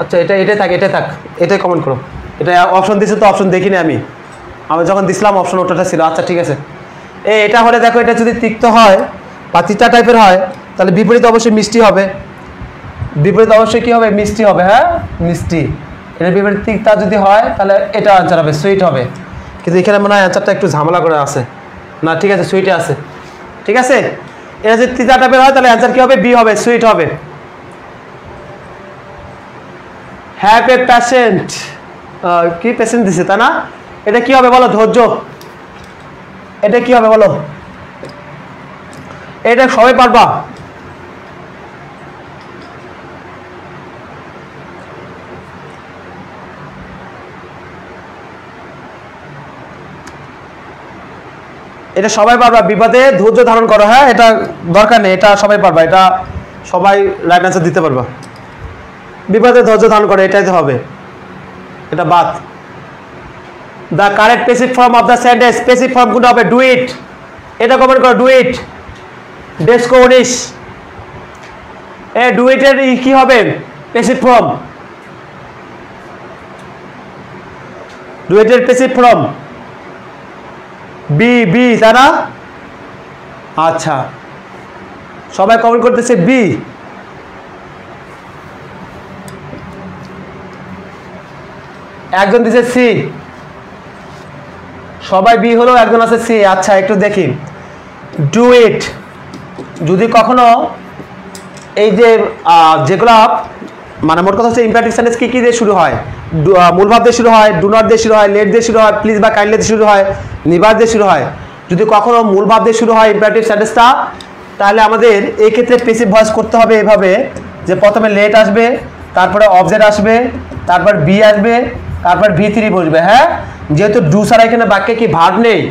আচ্ছা, এটাই থাক, এটাই থাক, এটাই কমেন্ট করো। এটা অপশন দিছে তো, অপশন দেখিনি আমি যখন দিছিলাম অপশন ওটা ছিল। আচ্ছা ঠিক আছে, এটা হলে দেখো, এটা যদি তিক্ত হয় বা তিতা টাইপের হয় তাহলে বিপরীত অবশ্যই মিষ্টি হবে। বিপরীত অবশ্যই কি হবে? মিষ্টি হবে। হ্যাঁ, মিষ্টি। এটা বিপরীত তিক্তা যদি হয় তাহলে এটা আনসার হবে, সুইট হবে। কিন্তু এখানে মনে হয় অ্যান্সারটা একটু ঝামেলা করে আছে। না ঠিক আছে, সুইটে আছে। ঠিক আছে, এটা যদি তিতা টাইপের হয় তাহলে অ্যান্সার কি হবে? বি হবে, সুইট হবে। হ্যাভ এ প্যাশেন্ট, কি পেশেন্ট দিছে, তা না? এটা কি হবে বলো? ধৈর্য। এটা কি হবে বলো? এটা সবাই পারবা। এটা সবাই পারবা, বিপদে ধৈর্য ধারণ করো। হ্যাঁ, এটা দরকার নেই, এটা সবাই পারবা, এটা সবাই রাইট অ্যান্সার দিতে পারবা। বিপদে ধৈর্য ধারণ করে, এটাই তো হবে, এটা বাদ। The correct passive form of the sentence, passive form কোনটা হবে? Do it. এটা কমেন্ট করো, ডু ইট। ডেস্কো 19, ডু ইটের কি হবে? Passive form. ডু ইটের প্যাসিভ ফর্ম বি, বি, তাই না? আচ্ছা, সবাই কমেন্ট করতেছে বি। একজন দিছে সি, সবাই বি হলো, একজন আছে সি। আচ্ছা, একটু দেখি, ডু ইট যদি কখনো এই যে যেগুলা মানে মোট কথা হচ্ছে ইম্পারেটিভ সেন্টেন্স কি দিয়ে শুরু হয়? মূল ভাব দিয়ে শুরু হয়, ডু নট দিয়ে শুরু হয়, লেট দিয়ে শুরু হয়, প্লিজ বা কাইন্ডলি দিয়ে শুরু হয়, নিভার দিয়ে শুরু হয়। যদি কখনো মূল ভাব দিয়ে শুরু হয় ইম্পারেটিভ সেন্টেন্সটা, তাহলে আমাদের এই ক্ষেত্রে প্যাসিভ ভয়েস করতে হবে এভাবে যে প্রথমে লেট আসবে, তারপরে অবজেক্ট আসবে, তারপর বি আসবে, তারপর V3 বসবে। হ্যাঁ, যেহেতু ডু ছাড়া এখানে বাক্যে কি ভার্ব নেই,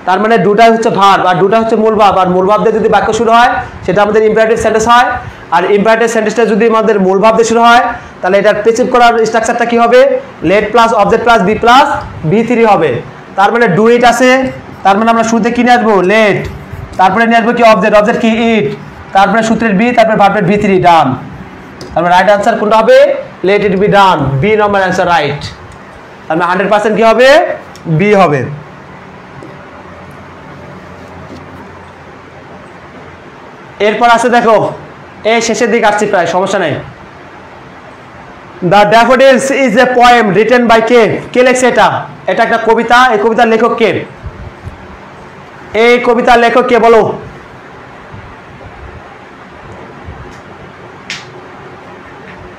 তার মানে ডুটাই হচ্ছে ভার্ব আর ডুটা হচ্ছে মূল ভার্ব, আর মূল ভার্ব দিয়ে যদি বাক্য শুরু হয় সেটা আমাদের ইম্পারেটিভ সেন্টেন্স হয়। আর ইম্পারেটিভ সেন্টেন্সটা যদি আমাদের মূল ভার্ব দিয়ে শুরু হয় তাহলে এটার প্যাসিভ করার স্ট্রাকচারটা কি হবে? Let plus object plus be plus V3 হবে। তার মানে ডু ইট আছে, তার মানে আমরা শুরুতে কি নিয়ে আসবো? লেট, তারপরে নিয়ে আসবো কি? অবজেক্ট, অবজেক্ট কি? ইট, তারপরে সূত্রের বি, তারপরে ভার্বের V3 ডান। তারপরে রাইট আনসার কোনটা হবে? Let it be done, B number answer right. তার মানে 100% কি হবে? বি হবে। এরপর আছে দেখো, এই শেষের দিকে আসছি প্রায়, সমস্যা নেই। The daffodils is a poem written by কে? কে লেখছে এটা? এটা একটা কবিতা। এই কবিতার লেখক কে? এই কবিতার লেখক কে বলো?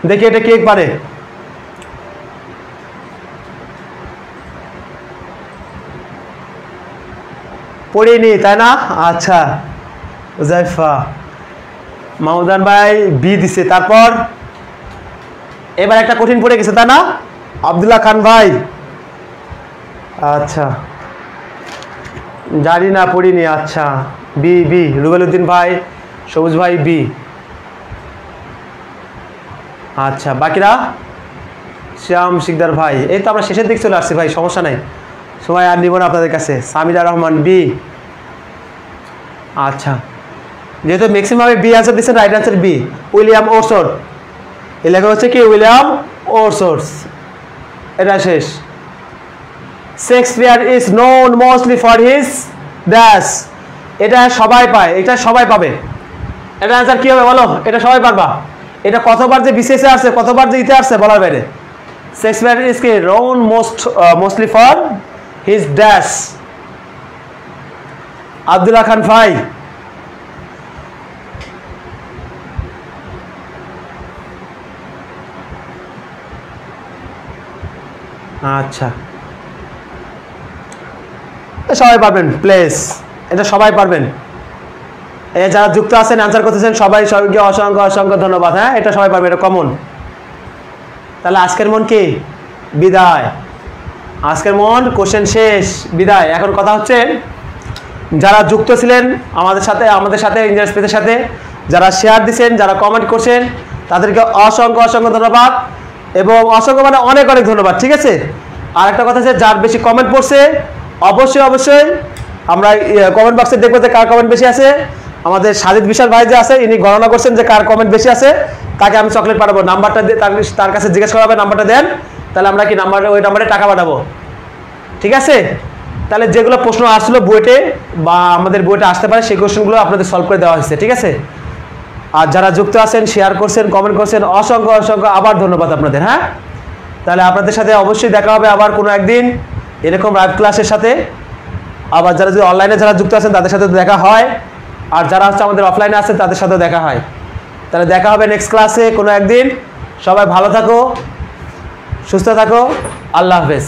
দেখি এটা কে পারে? পড়িনি তাই না? আচ্ছা, উজাইফা। মাহমুদান ভাই বি দিছে। তারপর এবার একটা কঠিন পড়ে গেছে তাই না? আব্দুল্লাহ খান ভাই। আচ্ছা, জানি না, পড়িনি। আচ্ছা, বি বি। রুবেল উদ্দিন ভাই, সবুজ ভাই বি। আচ্ছা, বাকিরা? শ্যাম শিকদার ভাই। এই তো আমরা শেষের দিক চলে আসছি ভাই, সমস্যা নাই, সময় আর নিব না আপনাদের কাছে। সামিরা রহমান বি। আচ্ছা, যেহেতু ম্যাক্সিমাম বি আনসার দিচ্ছেন, রাইট আনসার বি। উইলিয়াম ওরসোর, এই লেখা হচ্ছে কি? উইলিয়াম ওরসোর্স। এটা শেষ। Shakespeare is known mostly for his dash. এটা সবাই পায়, এটা সবাই পাবে। এটা আনসার কি হবে বলো? এটা সবাই পারবা। এটা কতবার যে বিশেষে আসছে, কতবার যে ইতে আসছে বলার বাইরে। শেক্সপিয়ার ইজ কি? Known mostly for his dash. Abdullah Khan ভাই। আচ্ছা, সবাই পারবেন প্লেস, এটা সবাই পারবেন। এই যারা যুক্ত আছেন আনসার করতেছেন সবাই, সবাইকে অসংখ্য অসংখ্য ধন্যবাদ। হ্যাঁ, এটা সবাই পারবে, এটা কমন। তাহলে আজকের মন কি? বিদায়। আজকের মন কোশ্চেন শেষ, বিদায়। এখন কথা হচ্ছে, যারা যুক্ত ছিলেন আমাদের সাথে ইঞ্জিনিয়ার স্পেসের সাথে, যারা শেয়ার দিচ্ছেন, যারা কমেন্ট করছেন, তাদেরকে অসংখ্য অসংখ্য ধন্যবাদ, এবং অসংখ্য মানে অনেক অনেক ধন্যবাদ। ঠিক আছে। আর একটা কথা আছে, যার বেশি কমেন্ট পড়ছে অবশ্যই অবশ্যই আমরা কমেন্ট বক্সে দেখবো যে কার কমেন্ট বেশি আছে। আমাদের সাজিদ বিশাল ভাই যে আছে, ইনি গণনা করছেন যে কার কমেন্ট বেশি আছে, তাকে আমি চকলেট পাঠাবো। নাম্বারটা দিয়ে তার কাছে জিজ্ঞেস করা হবে, নাম্বারটা দেন, তাহলে আমরা কি ওই নাম্বারে টাকা পাঠাবো। ঠিক আছে। তাহলে যেগুলো প্রশ্ন আসলো বইতে বা আমাদের বইতে আসতে পারে, সেই কোশ্চেনগুলো আপনাদের সলভ করে দেওয়া হয়েছে। ঠিক আছে। আর যারা যুক্ত আছেন, শেয়ার করছেন, কমেন্ট করছেন, অসংখ্য অসংখ্য আবার ধন্যবাদ আপনাদের। হ্যাঁ, তাহলে আপনাদের সাথে অবশ্যই দেখা হবে আবার কোনো একদিন এরকম লাইভ ক্লাসের সাথে। আবার যারা যদি অনলাইনে যারা যুক্ত আছেন তাদের সাথে দেখা হয়, আর যারা হচ্ছে আমাদের অফলাইনে আছেন তাদের সাথেও দেখা হয়। তাহলে দেখা হবে নেক্সট ক্লাসে কোনো একদিন। সবাই ভালো থাকো, সুস্থ থাকো, আল্লাহ হাফেজ।